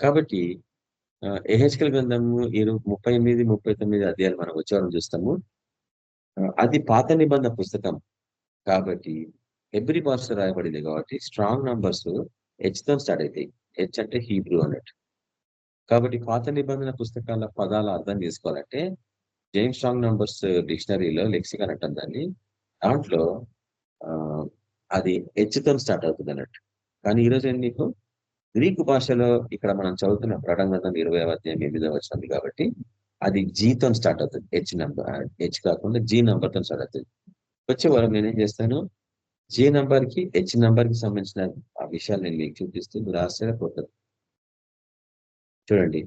కాబట్టి యెహెజ్కేలు గ్రంథము 38, 39 అధ్యాయాలు మనం వచ్చేవారం చూస్తాము. అది పాత నిబంధన పుస్తకం కాబట్టి హెబ్రీ భాషలో రాయబడింది. కాబట్టి స్ట్రాంగ్ నంబర్స్ హెచ్తో స్టార్ట్ అవుతాయి. హెచ్ అంటే హీబ్రూ అన్నట్టు. కాబట్టి పాత నిబంధన పుస్తకాల పదాల అర్థం చేసుకోవాలంటే జేమ్స్ స్ట్రాంగ్ నంబర్స్ డిక్షనరీలో లెక్సికన్ అంటాం దాన్ని. దాంట్లో అది హెచ్తో స్టార్ట్ అవుతుంది అన్నట్టు. కానీ ఈరోజు నీకు గ్రీకు భాషలో ఇక్కడ మనం చదువుతున్న ప్రకటన గ్రంథం 20వ అధ్యాయం 8వ వచనం కాబట్టి అది జీతో స్టార్ట్ అవుతుంది. హెచ్ కాకుండా జీ నంబర్తో స్టార్ట్ అవుతుంది. వచ్చే వారం నేనేం చేస్తాను, జే నంబర్ కి హెచ్ నంబర్ కి సంబంధించిన ఆ విషయాలు నేను మీకు చూపిస్తూ మీరు ఆశ్చర్యపోతారు. చూడండి,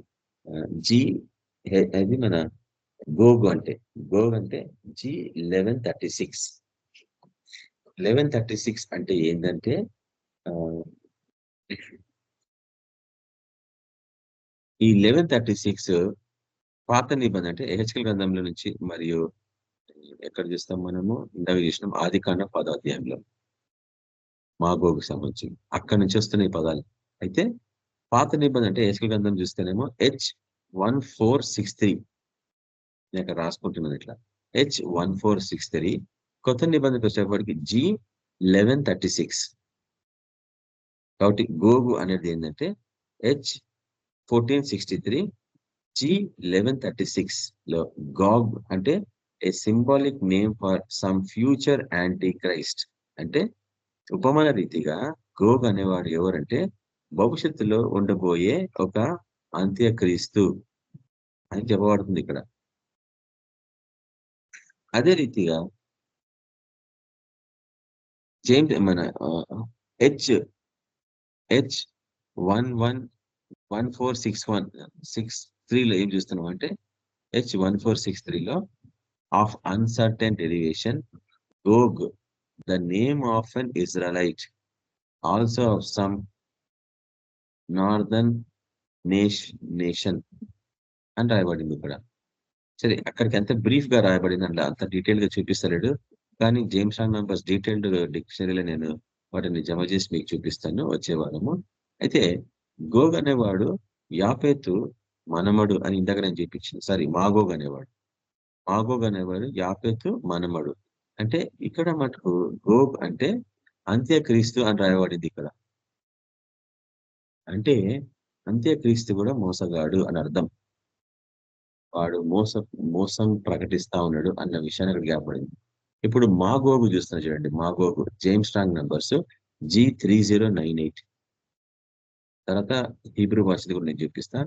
జీ అది మన గోగ్ అంటే జీ 1136. 1136 అంటే ఏంటంటే ఈ 1136 పాత నిబంధన అంటే యెహెజ్కేలు గ్రంథంలో నుంచి, మరియు ఎక్కడ చూస్తాం మనము ఇందాక చూసినాం ఆదికాండం 10వ అధ్యాయంలో మాగోగుకు సంబంధించి అక్కడి నుంచి వస్తున్నాయి పదాలు. అయితే పాత నిబంధన అంటే యెహెజ్కేలు గ్రంథం చూస్తేనేమో H1463 నేను అక్కడ రాసుకుంటున్నాను ఇట్లా H1463. కొత్త నిబంధనకు వచ్చేప్పటికి G1136. కాబట్టి గోగు అనేది ఏంటంటే H1463, G1136 లో గాగ్ అంటే a symbolic name for some future antichrist. అంటే ఉపమాన రీతిగా గోగ్ అనేవాడు ఎవరంటే భవిష్యత్తులో ఉండబోయే ఒక అంత్యక్రీస్తు అని చెప్పబడుతుంది ఇక్కడ. అదే రీతిగా మన H111463లో ఏం చూస్తున్నాం అంటే H1463లో of uncertain derivation Gog the name of an Israelite also of some northern nation అని రాయబడింది ఇక్కడ. సరే, అక్కడికి ఎంత బ్రీఫ్ గా రాయబడింది అంటే అంత డీటెయిల్ గా చూపిస్తలేడు. కానీ జేమ్స్ స్ట్రాంగ్ నంబర్స్ డీటెయిల్డ్ డిక్షనరీలో నేను వాటిని జమ చేసి మీకు చూపిస్తాను వచ్చే వారము. అయితే గోగ్ అనేవాడు యాపేతు మనమడు అని ఇందాక నేను చూపించింది. సారీ, మాగోగ్ అనేవాడు. మాగోగ్ అనేవాడు యాపెతు మనమడు. అంటే ఇక్కడ మటుకు గోగ్ అంటే అంత్యక్రీస్తు అని రాయబడింది ఇక్కడ. అంటే అంత్యక్రీస్తు కూడా మోసగాడు అని అర్థం. వాడు మోసం ప్రకటిస్తా ఉన్నాడు అన్న విషయాన్ని అక్కడ జ్ఞాపడింది. ఇప్పుడు మాగోగు చూస్తున్నా చూడండి. Magog James strong numbers G3098. తర్వాత హీబ్రూ భాషది కూడా నేను చూపిస్తా.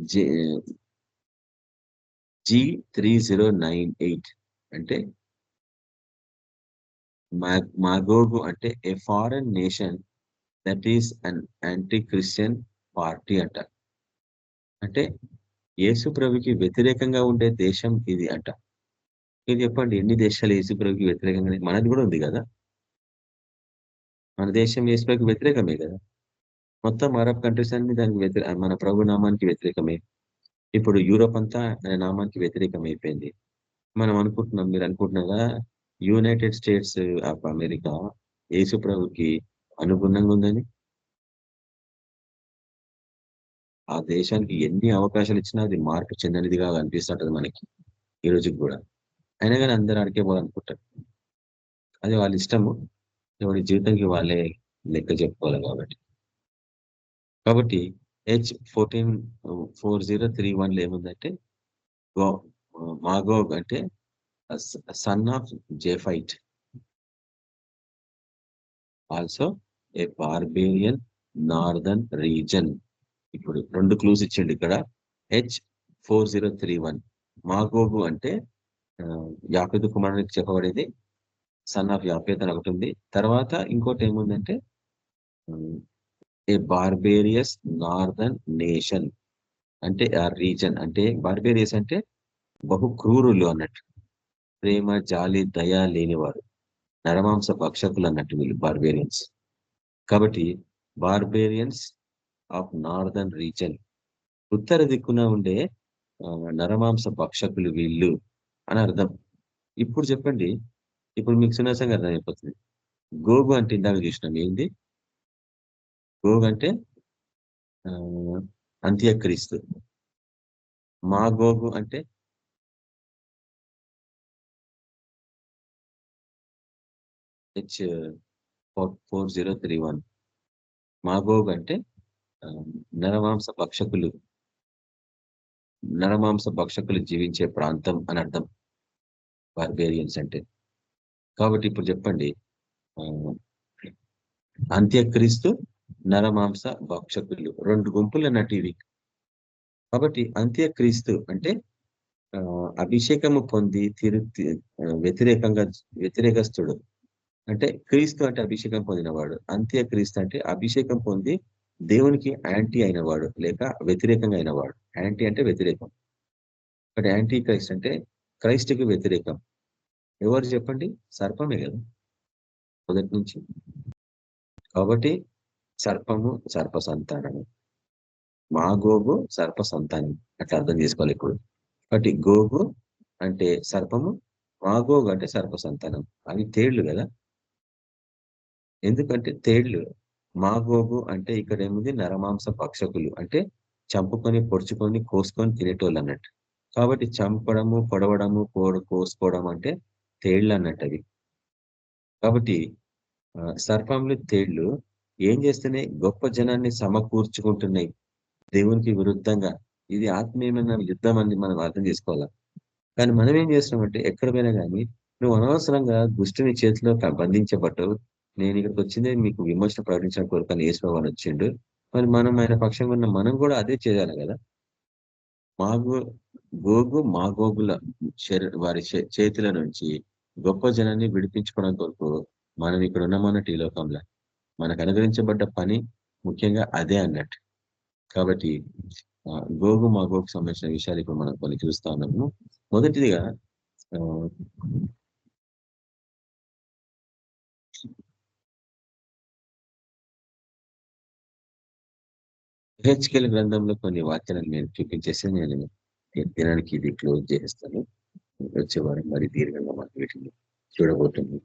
G3098 అంటే మాగోగు అంటే a foreign nation that is an anti Christian party అంట. అంటే యేసు ప్రభుకి వ్యతిరేకంగా ఉండే దేశం ఇది అంట. మీరు చెప్పండి, ఎన్ని దేశాలు యేసు ప్రభుకి వ్యతిరేకంగా? మనది కూడా ఉంది కదా, మన దేశం యేసు ప్రభుకి వ్యతిరేకమే కదా. మొత్తం అరబ్ కంట్రీస్ అన్ని దానికి మన ప్రభు నామానికి వ్యతిరేకమే. ఇప్పుడు యూరోప్ అంతా ఆయన నామానికి వ్యతిరేకమైపోయింది. మనం అనుకుంటున్నాం, మీరు అనుకుంటున్నారా యునైటెడ్ స్టేట్స్ ఆఫ్ అమెరికా యేసు ప్రభుకి అనుగుణంగా ఉందని? ఆ దేశానికి ఎన్ని అవకాశాలు ఇచ్చినా అది మార్పు చెందనిదిగా అనిపిస్తుంటది మనకి ఈ రోజుకి కూడా. అయినా కానీ అందరూ అడిగే పోవాలనుకుంటారు. అది వాళ్ళ ఇష్టము, ఎవరి జీవితానికి వాళ్ళే లెక్క చెప్పుకోవాలి కాబట్టి. కాబట్టి H144031 లో ఏముందంటే మాగోగ్ అంటే son of Japheth, also a barbarian northern region. ఇప్పుడు 2 క్లూస్ ఇచ్చిండు ఇక్కడ. H4031 మాగోగు అంటే యాపెతు కుమారునికి చెప్పబడేది, సన్ ఆఫ్ యాపెత్ అని ఒకటి ఉంది. తర్వాత ఇంకోటి ఏముందంటే ఏ బార్బేరియస్ నార్దర్న్ నేషన్ అంటే ఆ రీజన్. అంటే బార్బేరియస్ అంటే బహు క్రూరులు అన్నట్టు, ప్రేమ జాలి దయ లేనివారు, నరమాంస భక్షకులు అన్నట్టు వీళ్ళు బార్బేరియన్స్. కాబట్టి బార్బేరియన్స్ ఆఫ్ నార్దర్న్ రీజన్, ఉత్తర దిక్కున ఉండే నరమాంస భక్షకులు వీళ్ళు అని అర్థం. ఇప్పుడు చెప్పండి, ఇప్పుడు మీకు సునాసంగా అర్థమైపోతుంది. గోగు అంటే ఇందాక చూసినాం ఏంది? గోగు అంటే అంత్యక్రీస్తు. మాగోగు అంటే H4031 మాగోగ్ అంటే నరమాంస భక్షకులు జీవించే ప్రాంతం అని అర్థం బార్బేరియన్స్ అంటే. కాబట్టి ఇప్పుడు చెప్పండి, అంత్యక్రీస్తు నరమాంస భక్షకులు 2 గుంపులు అన్నట్టు ఇవి. కాబట్టి అంత్యక్రీస్తు అంటే అభిషేకము పొంది వ్యతిరేకస్తుడు. అంటే క్రీస్తు అంటే అభిషేకం పొందినవాడు, అంత్యక్రీస్తు అంటే అభిషేకం పొంది దేవునికి యాంటీ అయినవాడు లేక వ్యతిరేకంగా అయినవాడు. యాంటీ అంటే వ్యతిరేకం, బట్ యాంటీ క్రైస్ట్ అంటే క్రైస్ట్కి వ్యతిరేకం. ఎవరు చెప్పండి? సర్పమే కదా మొదటి నుంచి. కాబట్టి సర్పము సర్ప సంతానము, మాగోగు సర్ప సంతానం అట్లా అర్థం చేసుకోవాలి ఇప్పుడు. కాబట్టి గోగు అంటే సర్పము, మాగోగు అంటే సర్ప సంతానం. అవి తేళ్లు కదా. ఎందుకంటే తేళ్లు, మాగోగు అంటే ఇక్కడ ఏముంది? నరమాంస భక్షకులు అంటే చంపుకొని పొడుచుకొని కోసుకొని తినేటోళ్ళు అన్నట్టు. కాబట్టి చంపడము పొడవడము కోసుకోవడం అంటే తేళ్లు అన్నట్టు అవి. కాబట్టి సర్పములు తేళ్లు ఏం చేస్తున్నాయి? గొప్ప జనాన్ని సమకూర్చుకుంటున్నాయి దేవునికి విరుద్ధంగా. ఇది ఆత్మీయమైన యుద్ధం అని మనం అర్థం చేసుకోవాలా. కానీ మనం ఏం చేస్తున్నామంటే ఎక్కడ పోయినా కానీ నువ్వు అనవసరంగా దుష్టుని చేతిలో బంధించబడ్డావు, నేను ఇక్కడికి వచ్చిందే మీకు విమర్శన ప్రకటించిన కోరిక యేసుప్రభువు వచ్చిండు, మరి మనం ఆయన పక్షంగా ఉన్న మనం కూడా అదే చేయాలి కదా. మాగోగుల వారి చేతుల నుంచి గొప్ప జనాన్ని విడిపించుకోవడం కొరకు మనం ఇక్కడ ఉన్నామన్నట్టు ఈ లోకంలో మనకు అనుగ్రహించబడ్డ పని ముఖ్యంగా అదే అన్నట్టు. కాబట్టి మాగోగు సంబంధించిన విషయాలు ఇప్పుడు మనం కొన్ని చూస్తా ఉన్నాము. మొదటిదిగా హెచ్కెల్ గ్రంథంలో కొన్ని వాక్యాలను నేను చూపించేసి నేను దినానికి ఇది క్లోజ్ చేస్తాను. వచ్చేవారం మరి దీర్ఘంగా మనం వీటిని చూడబోతుంది.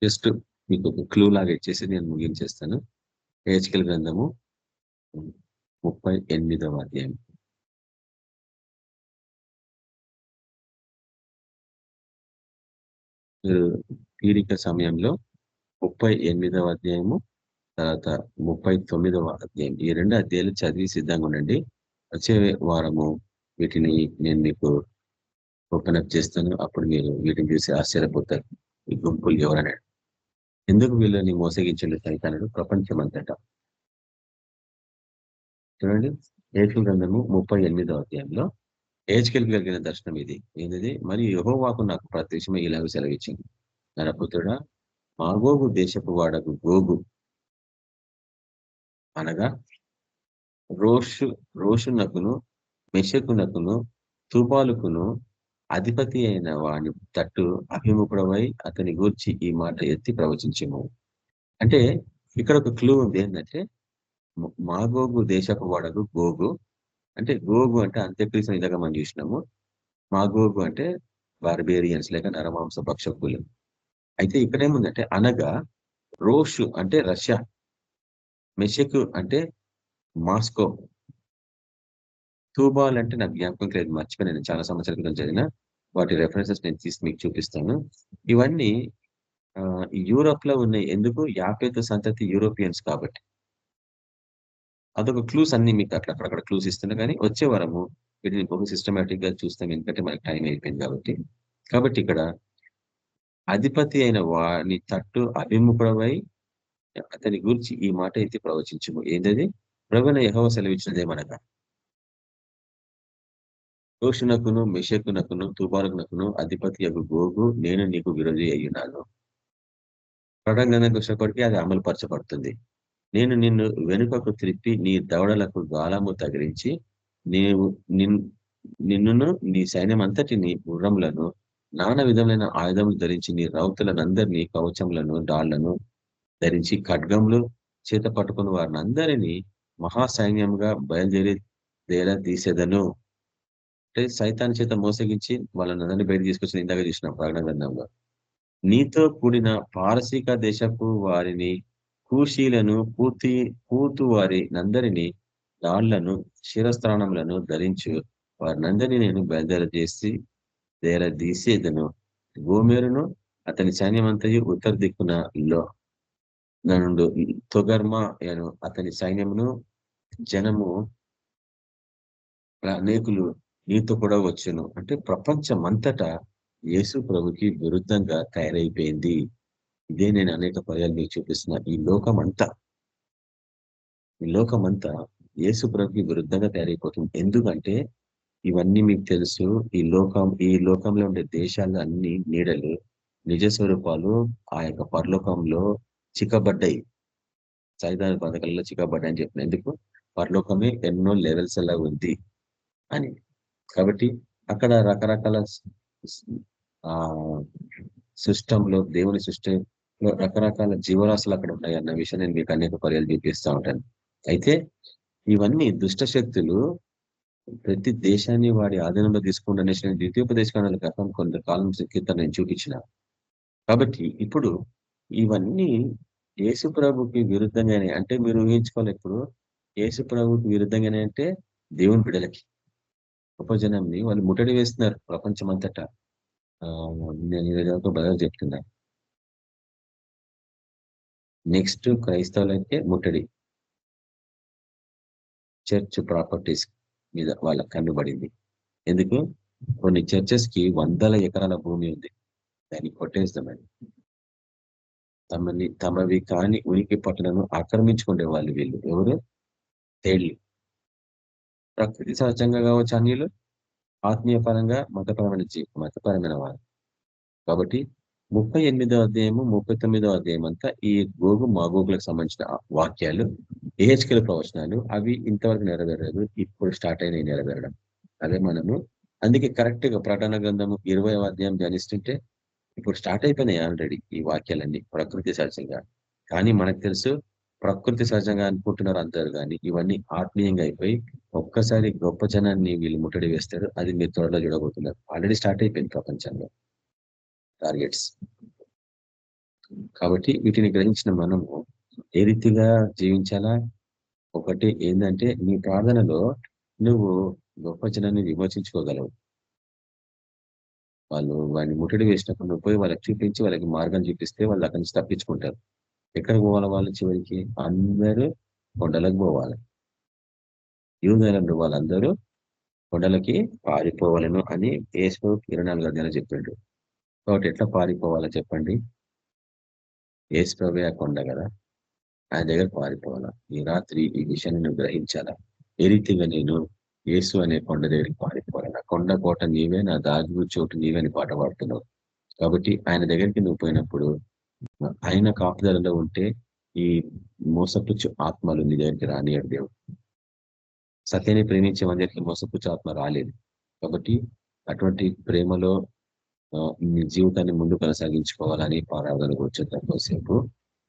జస్ట్ మీకు ఒక క్లూ లాగా ఇచ్చేసి నేను ముగించేస్తాను. హెచ్కెల్ గ్రంథము 38వ అధ్యాయం. మీరు తీరిక సమయంలో 38వ అధ్యాయము తర్వాత 39వ అధ్యాయం ఈ 2 అధ్యాయాలు చదివి సిద్ధంగా ఉండండి. వచ్చే వారము వీటిని నేను మీకు ఓపెన్ అప్ చేస్తాను. అప్పుడు మీరు వీటిని చూసి ఆశ్చర్యపోతారు. ఈ గుంపులు ఎవరన్నాడు, ఎందుకు వీళ్ళని మోసగించండి సైతానుడు ప్రపంచం అంతటా. చూడండి, హెచ్కెల్ గ్రంథము 38వ అధ్యాయంలో హెచ్కెల్ కలిగిన దర్శనం ఇది. ఏంటిది? మరియు యెహోవాకు నాకు ప్రత్యక్షమై ఇలాగ సెలవిచ్చింది, నరపుత్రుడా, మాగోగు దేశపు వాడకు గోగు అనగా రోషునకును మెషకునకును తూబాలుకును అధిపతి అయిన వాని తట్టు అభిముఖుడవై అతని గూర్చి ఈ మాట ఎత్తి ప్రవచించము. అంటే ఇక్కడ ఒక క్లూ ఉంది. ఏంటంటే మాగోగు దేశపు వాడకు గోగు అంటే, గోగు అంటే అంత్యక్రీస్తు ఇలాగా మనం చూసినాము. మాగోగు అంటే బార్బేరియన్స్ లేక నరమాంస భక్షకులు. అయితే ఇక్కడేముందంటే అనగా రోషు అంటే రష్యా, మెషకు అంటే మాస్కో, తూబాల్ అంటే నాకు జ్ఞాపకం లేదు, మర్చిపోయినా, నేను చాలా సంవత్సరాల క్రితం చదివిన వాటి రెఫరెన్సెస్ నేను తీసి మీకు చూపిస్తాను. ఇవన్నీ యూరోప్ లో ఉన్నాయి. ఎందుకు? యాపేతు సంతతి యూరోపియన్స్ కాబట్టి. అదొక క్లూస్ అన్ని మీకు అక్కడక్కడ క్లూస్ ఇస్తున్నా, కానీ వచ్చే వారము వీటిని ఒక సిస్టమేటిక్ గా చూస్తాం, ఎందుకంటే మనకి టైం అయిపోయింది కాబట్టి ఇక్కడ అధిపతి అయిన వాని తట్టు అభిముఖుడవై అతని గురించి ఈ మాట ఎత్తి ప్రవచించము. ఏంటది? ప్రభువైన యెహోవా సెలవిచ్చినదేమనగా, రోషునకును మెషకునకును తూబాలునకును అధిపతి యగు గోగు నేను నీకు విరోధి అయ్యున్నాను. ప్రకటన వచ్చేప్పటికీ అది అమలు పరచబడుతుంది. నేను నిన్ను వెనుకకు త్రిప్పి నీ దవడలకు గాలము తగిలించి నిన్నును నీ సైన్యం అంతటిని గుర్రములను నానా విధములైన ఆయుధములు ధరించి నీ రౌతులనందరినీ కవచములను డాళ్లను ధరించి ఖడ్గములు చేత పట్టుకుని వారిని అందరినీ మహాసైన్యంగా బయలుదేరి తీసేదను. అంటే సైతాన్ చేత మోసగించి వాళ్ళని అందరినీ బయట తీసుకొచ్చిన ఇందాక చూసిన ప్రకటన గ్రంథంలో, నీతో కూడిన పారసీక దేశపు వారిని, కూషీలను, పూతు వారినందరినీ దాళ్లను శిరస్త్రాణములను ధరించు వారినందరినీ నేను తీసేదను. గోమెరును అతని సైన్యమంతయు ఉత్తర దిక్కున నుండు తొగర్మా అను అతని సైన్యమును జనము అనేకులు నీతో కూడా వచ్చును. అంటే ప్రపంచమంతటా యేసు ప్రభుకి విరుద్ధంగా తయారైపోయింది. ఇదే నేను అనేక పర్యాలు మీకు చూపిస్తున్నా. ఈ లోకమంతా యేసు ప్రభుకి విరుద్ధంగా తయారైపోతుంది. ఎందుకంటే ఇవన్నీ మీకు తెలుసు, ఈ లోకంలో ఉండే దేశాలు అన్ని నీడలు నిజ స్వరూపాలు ఆ యొక్క పరలోకంలో చిక్కబడ్డాయి. సైతాను పథకాలలో చిక్కబడ్డాయి అని చెప్పిన. ఎందుకు? పరలోకమే ఎన్నో లెవెల్స్ అలా ఉంది అని. కాబట్టి అక్కడ రకరకాల సిస్టంలో, దేవుని సృష్టిలో రకరకాల జీవరాశులు అక్కడ ఉన్నాయి అన్న విషయం నేను మీకు అనేక పర్యాలు చూపిస్తూ ఉంటాను. అయితే ఇవన్నీ దుష్ట శక్తులు ప్రతి దేశాన్ని వాడి ఆధీనంలో తీసుకుంటే ద్వితీయోపదేశకాండాల కోసం కొంతకాలం కీర్తన నేను చూపించిన. కాబట్టి ఇప్పుడు ఇవన్నీ యేసు ప్రభుకి విరుద్ధంగానే, అంటే మీరు ఊహించుకోవాలి, ఇప్పుడు యేసు ప్రభుకి విరుద్ధంగానే అంటే దేవుని బిడ్డలకి, ఉపజనాన్ని వాళ్ళు ముట్టడి వేస్తున్నారు ప్రపంచం అంతటా. నేను ఈరోజు బదులు చెప్తున్నా. నెక్స్ట్ క్రైస్తవులైతే ముట్టడి, చర్చ్ ప్రాపర్టీస్ మీద వాళ్ళ కన్నుబడింది. ఎందుకు? కొన్ని చర్చెస్ కి 100 ఎకరాల భూమి ఉంది, దాన్ని కొట్టేస్తామని. తమవి కాని ఉనికి పట్టులను ఆక్రమించుకునే వాళ్ళు వీళ్ళు. ఎవరు? తేళ్లు. ప్రకృతి సహజంగా కావచ్చు అన్యులు, ఆత్మీయ పరంగా మతపరమైన వారు. కాబట్టి 38వ అధ్యాయము 39వ అధ్యాయం అంతా ఈ గోగు మాగోగులకు సంబంధించిన వాక్యాలు, హెచ్కెల్ ప్రవచనాలు. అవి ఇంతవరకు నెరవేరలేదు, ఇప్పుడు స్టార్ట్ అయినాయి నెరవేరడం. అదే మనము అందుకే కరెక్ట్ గా ప్రకటన గ్రంథము 20వ అధ్యాయం ధ్యానిస్తుంటే ఇప్పుడు స్టార్ట్ అయిపోయినాయి ఆల్రెడీ ఈ వాక్యాలన్నీ ప్రకృతి సహజంగా. కానీ మనకు తెలుసు ప్రకృతి సహజంగా అనుకుంటున్నారు అందరు, కానీ ఇవన్నీ ఆత్మీయంగా అయిపోయి ఒక్కసారి గొప్ప జనాన్ని వీళ్ళు ముట్టడి వేస్తారు. అది మీరు త్వరలో చూడబోతున్నారు. ఆల్రెడీ స్టార్ట్ అయిపోయింది ప్రపంచంలో టార్గెట్స్. కాబట్టి వీటిని గ్రహించిన మనము ఏ రీతిగా జీవించాలా? ఒకటి ఏంటంటే నీ ప్రార్థనలో నువ్వు గొప్ప జనాన్ని విమోచించుకోగలవు. వాళ్ళు వాడిని ముట్టడి వేసినప్పుడు నువ్వు పోయి వాళ్ళకి చూపించి వాళ్ళకి మార్గం చూపిస్తే వాళ్ళు అక్కడి నుంచి తప్పించుకుంటారు. ఎక్కడికి పోవాలి వాళ్ళు? చివరికి అందరూ కొండలకు పోవాలి. యూదులను వాళ్ళందరూ కొండలకి పారిపోవాలను అని యేసు 24 అధ్యాయంలో చెప్పాడు. కాబట్టి ఎట్లా పారిపోవాలో చెప్పండి? యేసు ప్రభువే ఆ కొండ కదా, ఆయన దగ్గర పారిపోవాలా. ఈ రాత్రి ఈ విషయాన్ని నువ్వు గ్రహించాలా. ఏ రీతిగా నేను యేసు అనే కొండ దగ్గరికి పారిపోవాలి. నా కొండ కోట నీవే, నా దాగు చోటు నీవే అని పాట పాడుతున్నావు. కాబట్టి ఆయన దగ్గరికి నువ్వు పోయినప్పుడు ఆయన కాపుదలలో ఉంటే ఈ మోసపుచ్చు ఆత్మలు నీ దగ్గరికి రానియడు దేవుడు. సత్యాన్ని ప్రేమించే అందరికి మోసపుచ్చు ఆత్మ రాలేదు. కాబట్టి అటువంటి ప్రేమలో నీ జీవితాన్ని ముందు కొనసాగించుకోవాలని ప్రార్థన కూర్చుంటాం. కోసేపు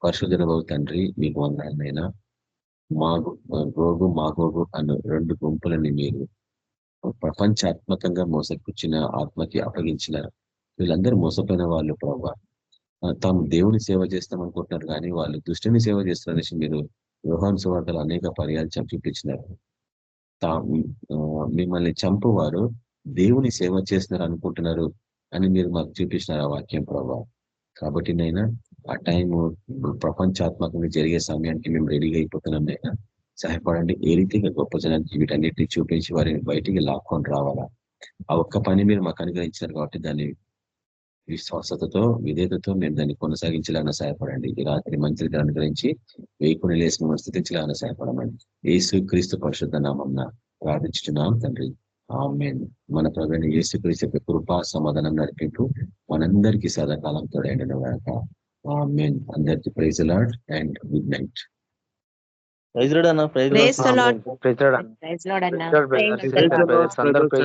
పరిశుద్ధ బాబు తండ్రి, మీకు వందనాలైనా మాగోగు అన్న 2 గుంపులని మీరు ప్రపంచాత్మకంగా మోసపుచ్చిన ఆత్మకి అప్పగించిన వీళ్ళందరూ మోసపోయిన వాళ్ళు ప్రభావ. తాము దేవుని సేవ చేస్తాం అనుకుంటున్నారు కానీ వాళ్ళు దుష్టుని సేవ చేస్తారనేసి మీరు యోహాను సువార్తలు అనేక పర్యాలు చూపించినారు. మిమ్మల్ని చంపువారు దేవుని సేవ చేస్తున్నారు అనుకుంటున్నారు అని మీరు మాకు చూపించినారు ఆ వాక్యం ప్రభావ. కాబట్టి నైనా ఆ టైము ప్రపంచాత్మకంగా జరిగే సమయానికి మేము రెడీగా అయిపోతున్నాం. నైనా సహాయపడండి. ఏ రీతిగా గొప్ప జనానికి వీటన్నిటిని చూపించి వారిని బయటికి లాక్కొని రావాలా. ఆ ఒక్క పని మీరు మాకు అనుగ్రహించారు కాబట్టి దాన్ని విశ్వాసతతో విధేయతతో మేము దాన్ని కొనసాగించాలని సహాయపడండి. ఈ రాత్రి మంచి అనుగ్రహించి వేకుని లేసి మనం స్థితించాలని సహాయపడమండి. యేసు క్రీస్తు పరిశుద్ధ నామమున ప్రార్థించుతున్నాం తండ్రి, ఆమేన్. మన ప్రభువైన యేసు క్రీస్తు యొక్క కృపా సమాధానం నడిపింపు మనందరికీ సదాకాలం తోడైండును గాక. ఆమేన్. అందరికీ praise the Lord and good night. Praise Lord అన్న. Praise Lord. Praise the Lord. Praise Lord అన్న. ప్రైజ్ లార్డ్ అన్న. Praise praise Lord Lord. Brothers, అందరూ praise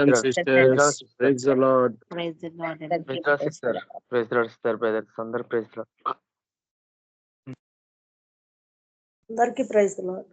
Lord. Praise the Lord. Praise Lord. Praise Lord sister, praise Lord sister brothers, అందరూ ప్రైజ్ లార్డ్. అందరికీ ప్రైజ్ ది లార్డ్.